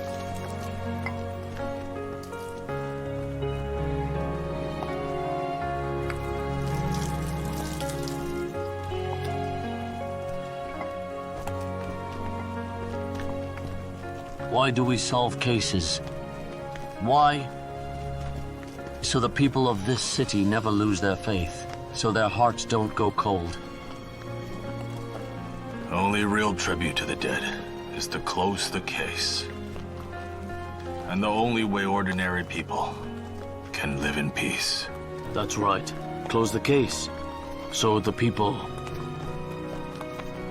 Why do we solve cases? Why? So the people of this city never lose their faith. So their hearts don't go cold. Only real tribute to the dead is to close the case. And the only way ordinary people can live in peace. That's right. Close the case. So the people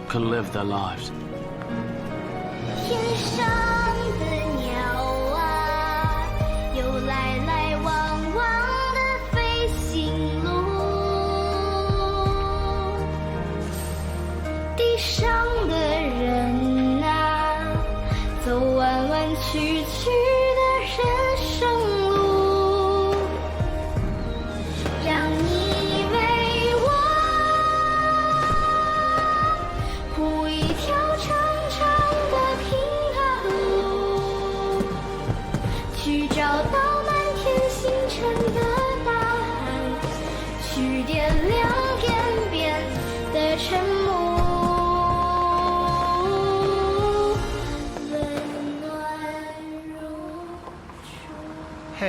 can live their lives. 天上的鸟啊，有来来往往的飞行路。地上的人啊，走弯弯曲曲的人生路，让你为我铺一条长长的平安路，去找到满天星辰的答案，去点亮天边的晨暮。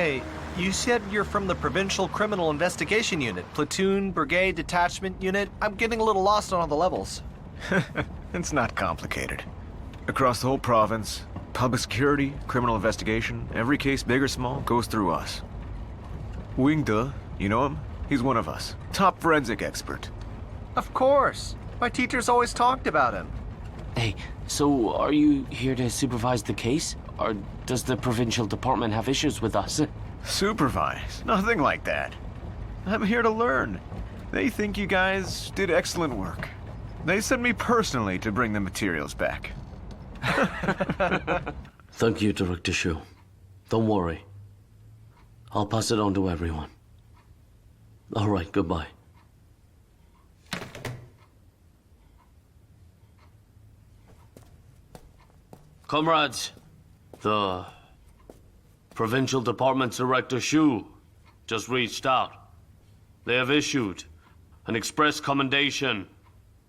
Hey, you said you're from the Provincial Criminal Investigation Unit. Platoon, brigade, detachment unit. I'm getting a little lost on all the levels. It's not complicated. Across the whole province, public security, criminal investigation, every case, big or small, goes through us. Wing De, you know him? He's one of us. Top forensic expert. Of course. My teachers always talked about him. Hey, so are you here to supervise the case? Or does the provincial department have issues with us? Supervise? Nothing like that. I'm here to learn. They think you guys did excellent work. They sent me personally to bring the materials back. Thank you, Director Shu. Don't worry. I'll pass it on to everyone. All right, goodbye. Comrades, the Provincial Department Director Shu just reached out. They have issued an express commendation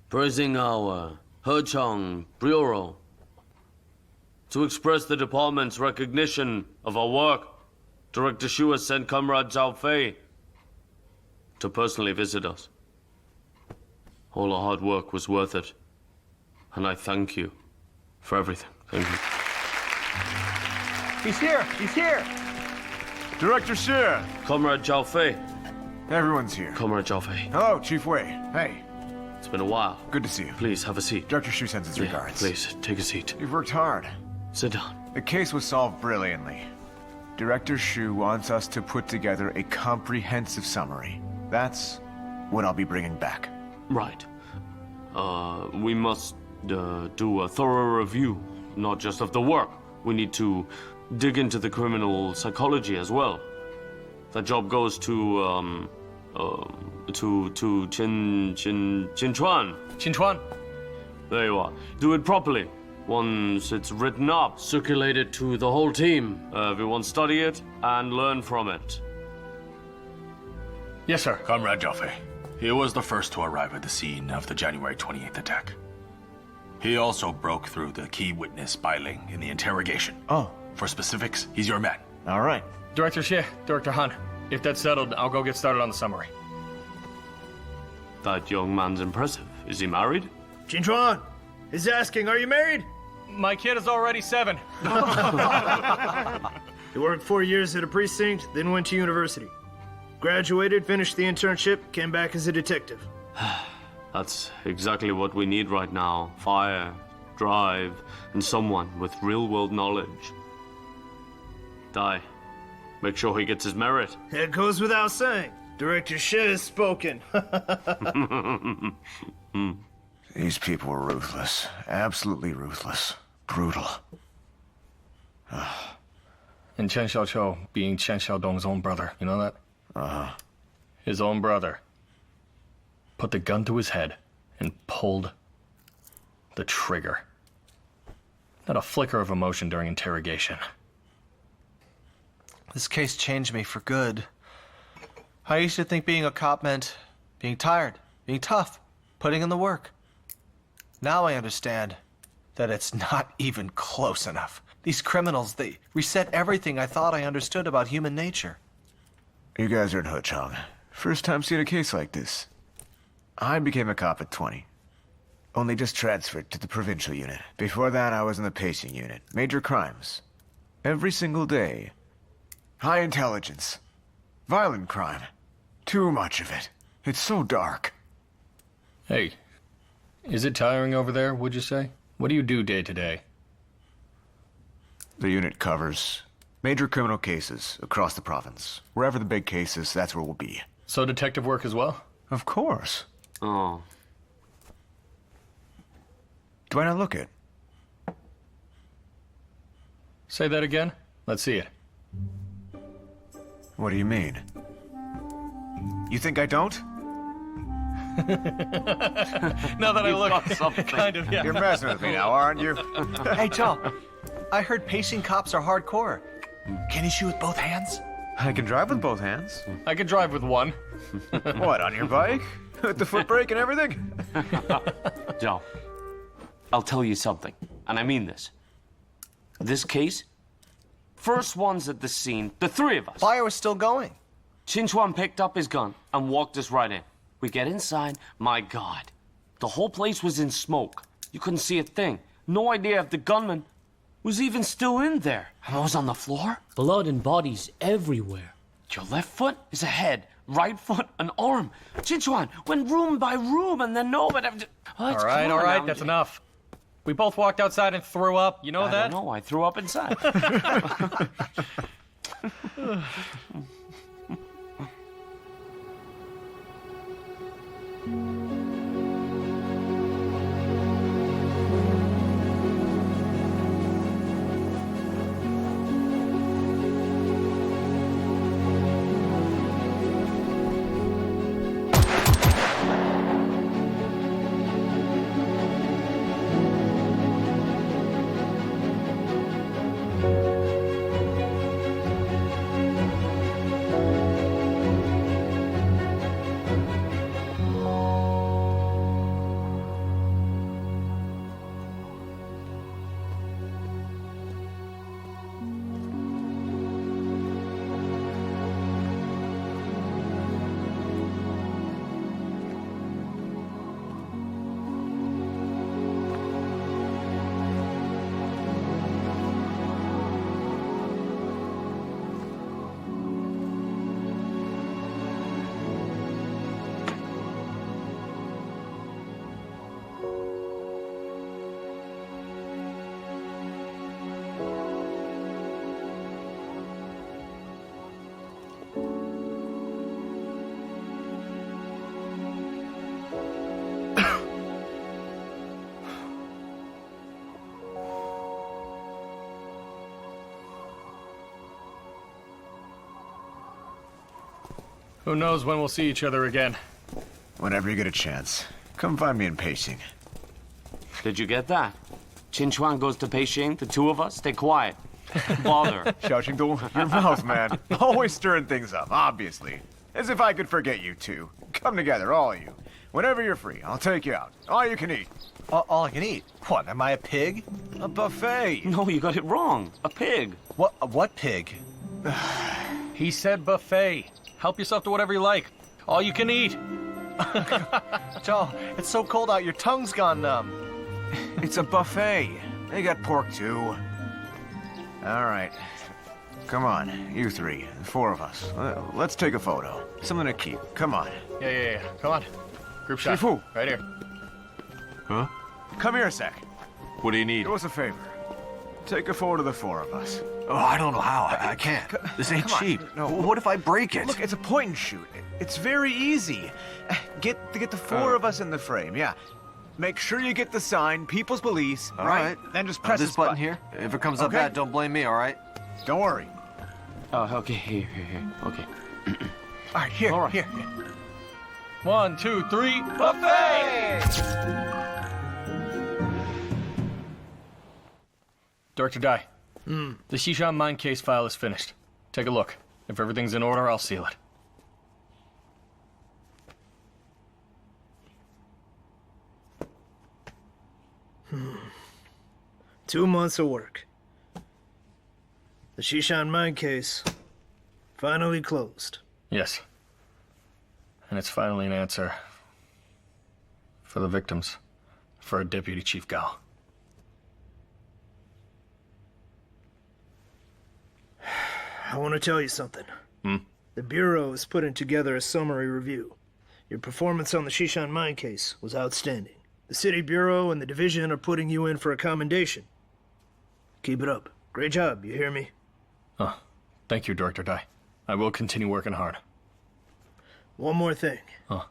praising our Hechang Bureau. To express the department's recognition of our work, Director Shu has sent Comrade Zhao Fei to personally visit us. All our hard work was worth it, and I thank you for everything. Thank you. He's here! He's here! Director Shu! Comrade Zhao Fei. Everyone's here. Comrade Zhao Fei. Hello, Chief Wei. Hey. It's been a while. Good to see you. Please, have a seat. Director Shu sends his regards. Please, take a seat. You've worked hard. Sit down. The case was solved brilliantly. Director Shu wants us to put together a comprehensive summary. That's what I'll be bringing back. Right. We must do a thorough review, not just of the work. We need to dig into the criminal psychology as well. That job goes to Qin Chuan. Qin Chuan. There you are. Do it properly. Once it's written up, circulate it to the whole team. Everyone study it and learn from it. Yes, sir. Comrade Zhao Fei. He was the first to arrive at the scene of the January 28th attack. He also broke through the key witness Bai Ling in the interrogation. Oh. For specifics, he's your man. All right. Director Xie, Director Han, if that's settled, I'll go get started on the summary. That young man's impressive. Is he married? Qin Chuan is asking, are you married? My kid is already 7. He worked 4 years at a precinct, then went to university. Graduated, finished the internship, came back as a detective. That's exactly what we need right now. Fire, drive, and someone with real-world knowledge. Dai, make sure he gets his merit. It goes without saying. Director Xie has spoken. These people were ruthless. Absolutely ruthless. Brutal. And Chen Xiaoqiu being Chen Xiaodong's own brother, you know that? Uh-huh. His own brother put the gun to his head and pulled the trigger. Not a flicker of emotion during interrogation. This case changed me for good. I used to think being a cop meant being tired, being tough, putting in the work. Now I understand that it's not even close enough. These criminals, they reset everything I thought I understood about human nature. You guys are in Hechang. First time seeing a case like this. I became a cop at 20. Only just transferred to the provincial unit. Before that, I was in the pacing unit. Major crimes. Every single day. High intelligence. Violent crime. Too much of it. It's so dark. Hey, is it tiring over there, would you say? What do you do day to day? The unit covers major criminal cases across the province. Wherever the big case is, that's where we'll be. So detective work as well? Of course. Oh. Do I not look it? Say that again? Let's see it. What do you mean? You think I don't? Now that I look, kind of, yeah. You're messing with me now, aren't you? Hey, Joe, I heard pacing cops are hardcore. Can you shoot with both hands? I can drive with both hands. I can drive with one. What, on your bike? With the foot brake and everything? Joe, I'll tell you something, and I mean this. This case, First ones at the scene, the three of us. Fire was still going. Qin Chuan picked up his gun and walked us right in. We get inside, my God. The whole place was in smoke. You couldn't see a thing. No idea if the gunman was even still in there. I was on the floor. Blood and bodies everywhere. Your left foot is a head, right foot an arm. Qin Chuan went room by room and then nobody... All right, that's enough. We both walked outside and threw up. You know that? I don't know. I threw up inside. Who knows when we'll see each other again? Whenever you get a chance, come find me in Beijing. Did you get that? Qin Chuan goes to Beijing, the two of us stay quiet. Bother. Xiaoqingdong, your mouth, man. Always stirring things up, obviously. As if I could forget you two. Come together, all of you. Whenever you're free, I'll take you out. All you can eat. All I can eat? What, am I a pig? A buffet. No, you got it wrong. A pig. What pig? He said buffet. Help yourself to whatever you like. All you can eat. Joe, it's so cold out, your tongue's gone numb. It's a buffet. They got pork, too. All right. Come on, you three, the four of us. Let's take a photo. Something to keep. Come on. Yeah. Come on. Group shot. Shifu. Right here. Huh? Come here a sec. What do you need? Do us a favor. Take a photo of the four of us. Oh, I don't know how. I can't. This ain't cheap. No. What if I break it? Look, it's a point and shoot. It's very easy. Get the four of us in the frame, yeah. Make sure you get the sign, People's Police, All right? right. Then just press this button here. If it comes up bad, don't blame me, all right? Don't worry. Oh, okay, here. Okay. All right, here, All right. here. 1, 2, 3, buffet! Director Dai, the Xishan mine case file is finished. Take a look. If everything's in order, I'll seal it. Hmm. 2 months of work. The Xishan mine case finally closed. Yes. And it's finally an answer for the victims, for our Deputy Chief Gao. I want to tell you something. The Bureau is putting together a summary review. Your performance on the Xishan mine case was outstanding. The City Bureau and the Division are putting you in for a commendation. Keep it up. Great job, you hear me? Thank you, Director Dai. I will continue working hard. One more thing. Huh.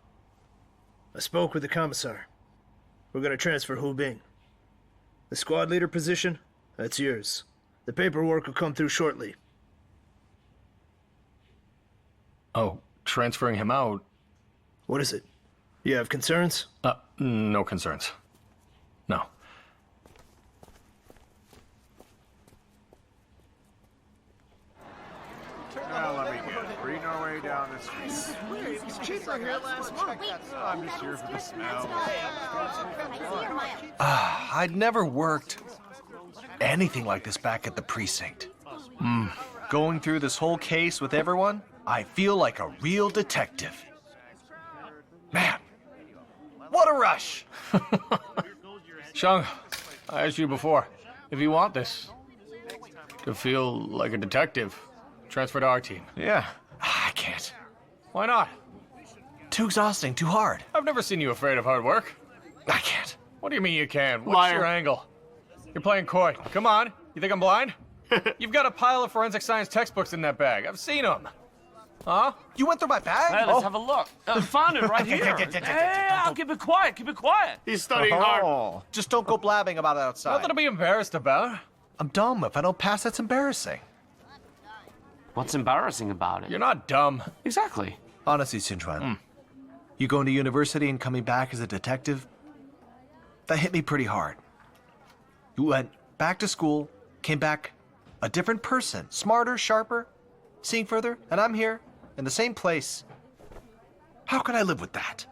I spoke with the commissar. We're gonna transfer Hu Bing. The squad leader position, that's yours. The paperwork will come through shortly. Oh, transferring him out? What is it? You have concerns? No concerns. No. Now let me guess. We're eating our way down the street. This is weird. It was cheaper here last month. I'm just here for the smell. I'd never worked anything like this back at the precinct. Going through this whole case with everyone, I feel like a real detective. Man, what a rush! Sheng, I asked you before, if you want this, to feel like a detective, transfer to our team. Yeah, I can't. Why not? Too exhausting, too hard. I've never seen you afraid of hard work. I can't. What do you mean you can? What's Liar. your angle? You're playing coy. Come on. You think I'm blind? You've got a pile of forensic science textbooks in that bag. I've seen them. Huh? You went through my bag? Hey, let's have a look. Found it right here. Hey, I'll keep it quiet. Keep it quiet. He's studying hard. Oh, just don't go blabbing about it outside. Nothing to be embarrassed about. I'm dumb. If I don't pass, that's embarrassing. What's embarrassing about it? You're not dumb. Exactly. Honestly, Qin Chuan, you going to university and coming back as a detective, that hit me pretty hard. You went back to school, came back a different person, smarter, sharper, seeing further, and I'm here in the same place. How can I live with that?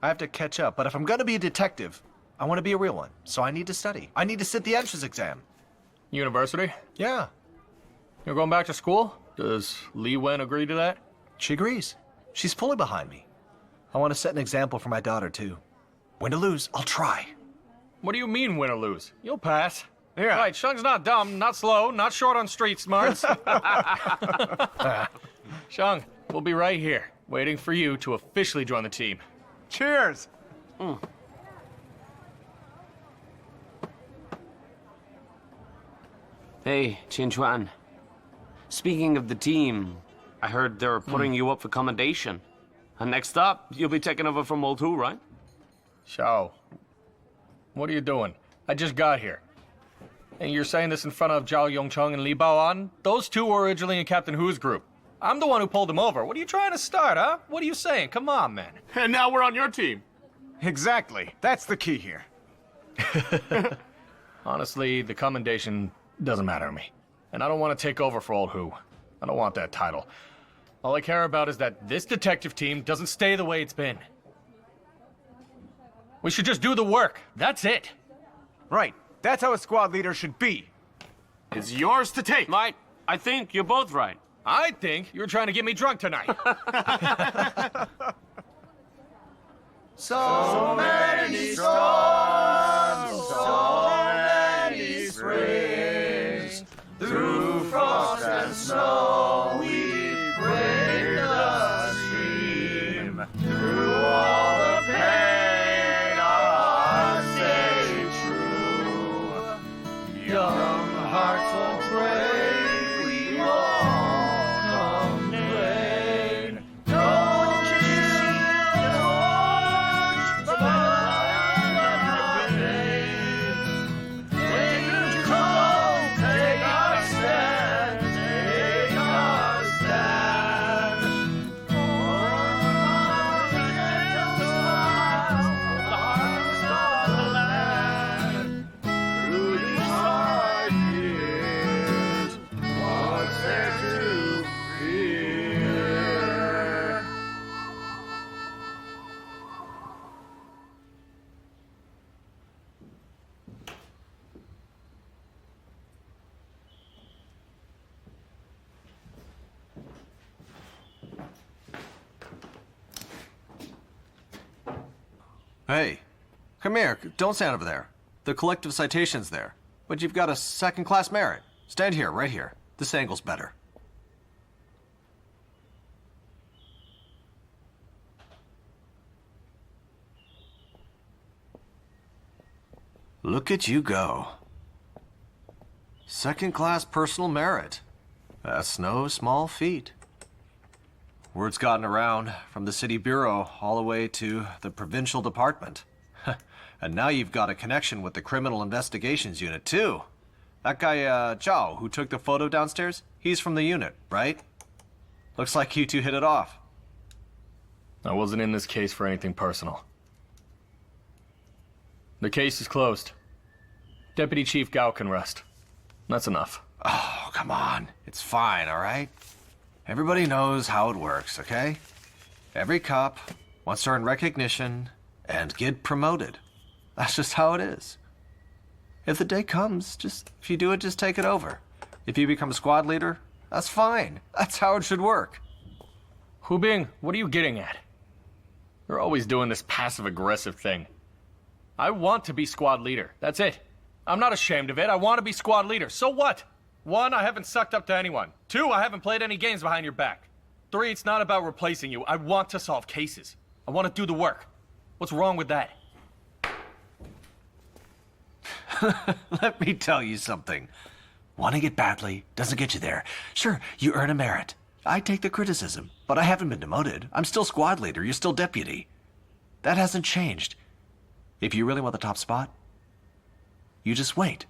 I have to catch up, but if I'm gonna be a detective, I want to be a real one, so I need to study. I need to sit the entrance exam. University? Yeah. You're going back to school? Does Li Wen agree to that? She agrees. She's fully behind me. I want to set an example for my daughter, too. Win or lose, I'll try. What do you mean win or lose? You'll pass. Yeah. Right, Sheng's not dumb, not slow, not short on street smarts. Sheng, we'll be right here, waiting for you to officially join the team. Cheers! Hey, Qin Chuan. Speaking of the team, I heard they're putting you up for commendation. And next up, you'll be taking over from old Hu, right? Xiao, what are you doing? I just got here. And you're saying this in front of Zhao Yongcheng and Li Baoan? Those two were originally in Captain Hu's group. I'm the one who pulled them over. What are you trying to start, huh? What are you saying? Come on, man. And now we're on your team. Exactly. That's the key here. Honestly, the commendation doesn't matter to me. And I don't want to take over for old Hu. I don't want that title. All I care about is that this detective team doesn't stay the way it's been. We should just do the work. That's it. Right. That's how a squad leader should be. It's yours to take. Mike, I think you're both right. I think you're trying to get me drunk tonight. So many storms, so many springs, through frost and snow we brave the stream. Through all the pain, our hearts stay true. Young hearts will brave, we won't complain. Don't you see the torch, the light of your veins? When you come, take our stand, take our stand. For the hearts of the land. Through these hard years, what's there to fear? Hey, come here. Don't stand over there. The collective citation's there. But you've got a second-class merit. Stand here, right here. This angle's better. Look at you go. Second-class personal merit. That's no small feat. Word's gotten around from the city bureau all the way to the provincial department. And now you've got a connection with the criminal investigations unit, too. That guy, Zhao, who took the photo downstairs, he's from the unit, right? Looks like you two hit it off. I wasn't in this case for anything personal. The case is closed. Deputy Chief Gao can rest. That's enough. Oh, come on. It's fine, all right? Everybody knows how it works, okay? Every cop wants to earn recognition and get promoted. That's just how it is. If the day comes, if you do it, just take it over. If you become squad leader, that's fine. That's how it should work. Hu Bing, what are you getting at? You're always doing this passive-aggressive thing. I want to be squad leader. That's it. I'm not ashamed of it. I want to be squad leader. So what? 1, I haven't sucked up to anyone. 2, I haven't played any games behind your back. 3, it's not about replacing you. I want to solve cases. I want to do the work. What's wrong with that? Let me tell you something. Wanting it badly doesn't get you there. Sure, you earn a merit. I take the criticism, but I haven't been demoted. I'm still squad leader. You're still deputy. That hasn't changed. If you really want the top spot, you just wait.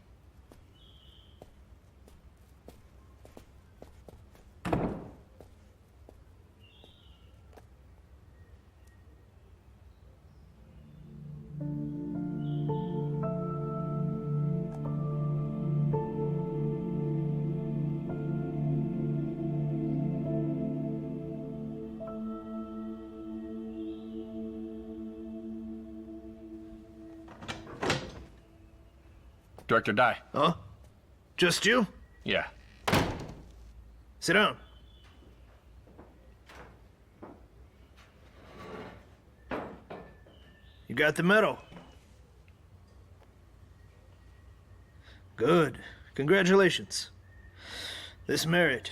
Director Dai. Huh? Just you? Yeah. Sit down. You got the medal. Good. Congratulations. This merit,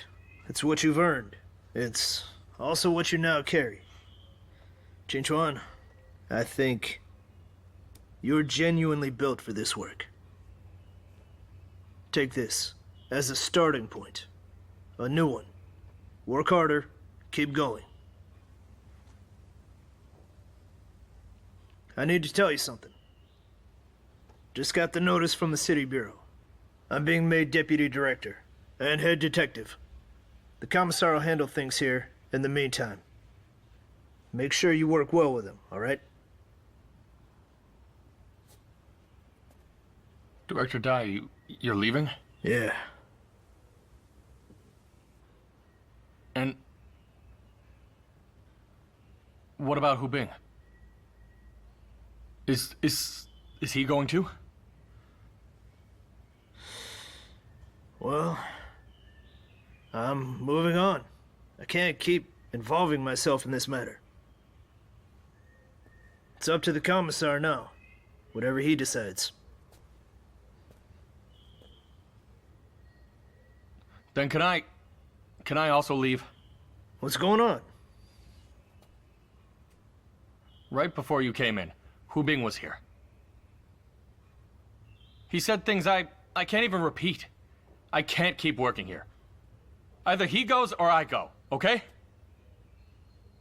it's what you've earned. It's also what you now carry. Qin Chuan, I think you're genuinely built for this work. Take this as a starting point. A new one. Work harder, keep going. I need to tell you something. Just got the notice from the City Bureau. I'm being made deputy director and head detective. The commissar will handle things here in the meantime. Make sure you work well with him, all right? Director Dai, you're leaving? Yeah. And what about Hu Bing? Is he going to? Well, I'm moving on. I can't keep involving myself in this matter. It's up to the commissar now, whatever he decides. Then can I also leave? What's going on? Right before you came in, Hu Bing was here. He said things I can't even repeat. I can't keep working here. Either he goes or I go, okay?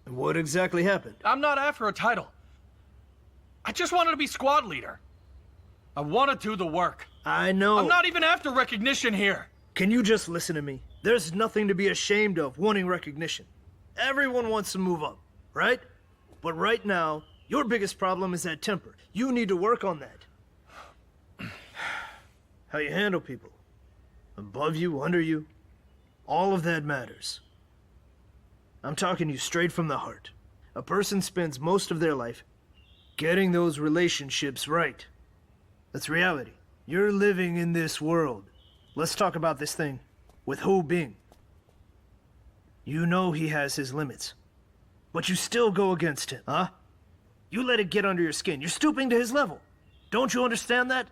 What exactly happened? I'm not after a title. I just wanted to be squad leader. I want to do the work. I know. I'm not even after recognition here. Can you just listen to me? There's nothing to be ashamed of wanting recognition. Everyone wants to move up, right? But right now, your biggest problem is that temper. You need to work on that. How you handle people. Above you, under you. All of that matters. I'm talking to you straight from the heart. A person spends most of their life getting those relationships right. That's reality. You're living in this world. Let's talk about this thing with Hu Bing. You know he has his limits, but you still go against him, huh? You let it get under your skin. You're stooping to his level. Don't you understand that?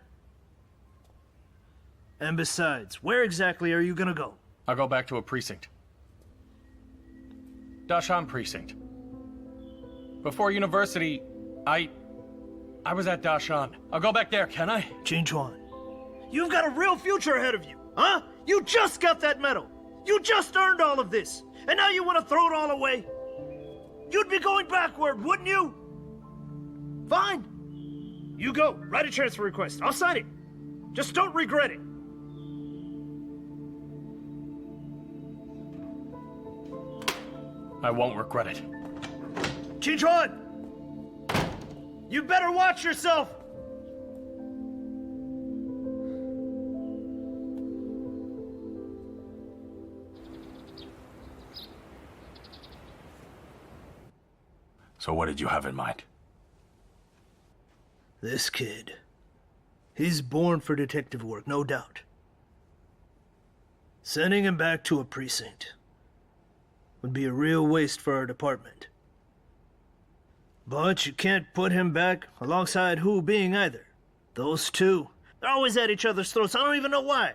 And besides, where exactly are you gonna go? I'll go back to a precinct. Dashan precinct. Before university, I was at Dashan. I'll go back there, can I? Qin Chuan, you've got a real future ahead of you, huh? You just got that medal. You just earned all of this. And now you want to throw it all away? You'd be going backward, wouldn't you? Fine. You go. Write a transfer request. I'll sign it. Just don't regret it. I won't regret it. Qin Chuan! You better watch yourself! So what did you have in mind? This kid. He's born for detective work, no doubt. Sending him back to a precinct would be a real waste for our department. But you can't put him back alongside Hu Bing either. Those two, they're always at each other's throats. I don't even know why.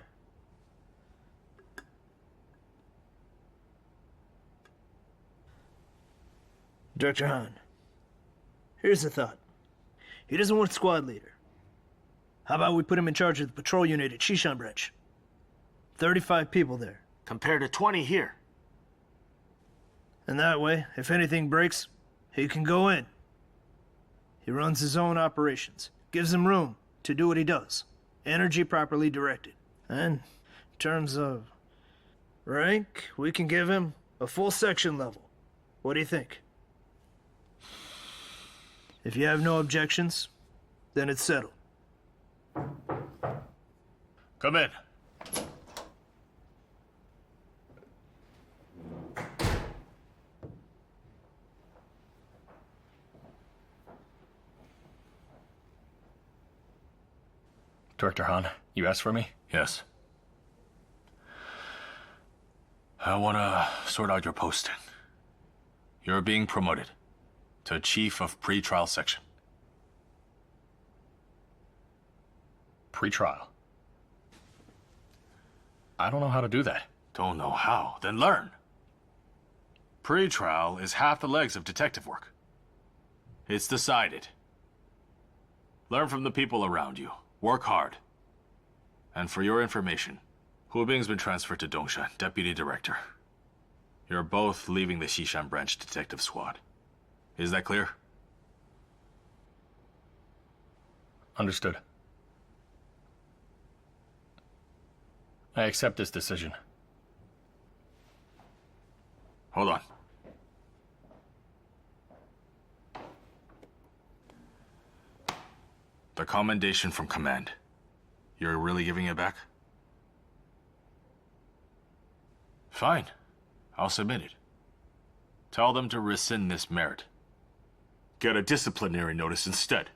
Director Han, here's the thought. He doesn't want squad leader. How about we put him in charge of the patrol unit at Xishan branch? 35 people there. Compared to 20 here. And that way, if anything breaks, he can go in. He runs his own operations, gives him room to do what he does. Energy properly directed. And in terms of rank, we can give him a full section level. What do you think? If you have no objections, then it's settled. Come in. Director Han, you asked for me? Yes. I want to sort out your posting. You're being promoted to Chief of Pretrial Section. Pre-trial? I don't know how to do that. Don't know how? Then learn. Pre-trial is half the legs of detective work. It's decided. Learn from the people around you. Work hard. And for your information, Hu Bing's been transferred to Dongshan, Deputy Director. You're both leaving the Xishan Branch Detective Squad. Is that clear? Understood. I accept this decision. Hold on. The commendation from command. You're really giving it back? Fine. I'll submit it. Tell them to rescind this merit. Get a disciplinary notice instead.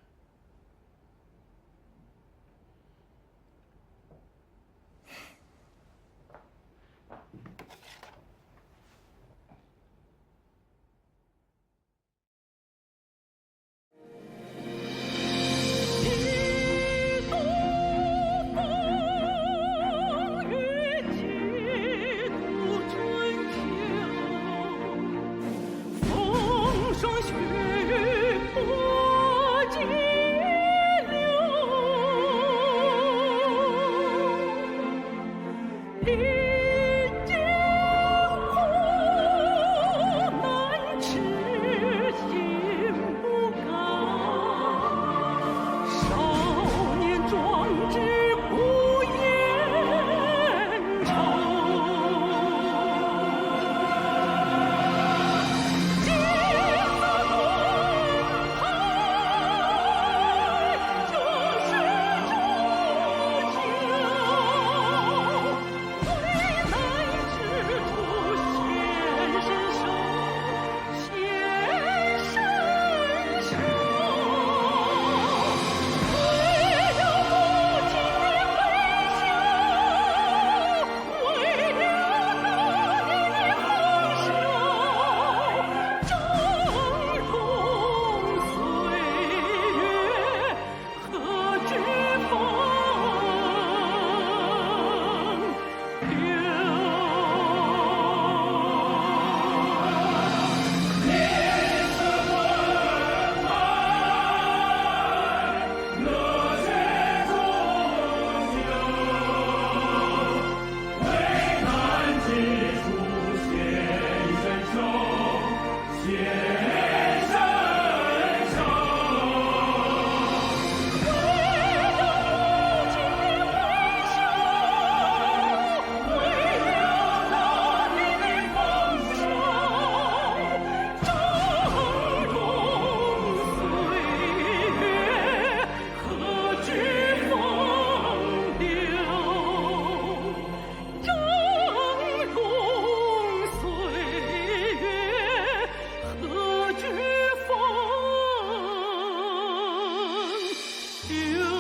You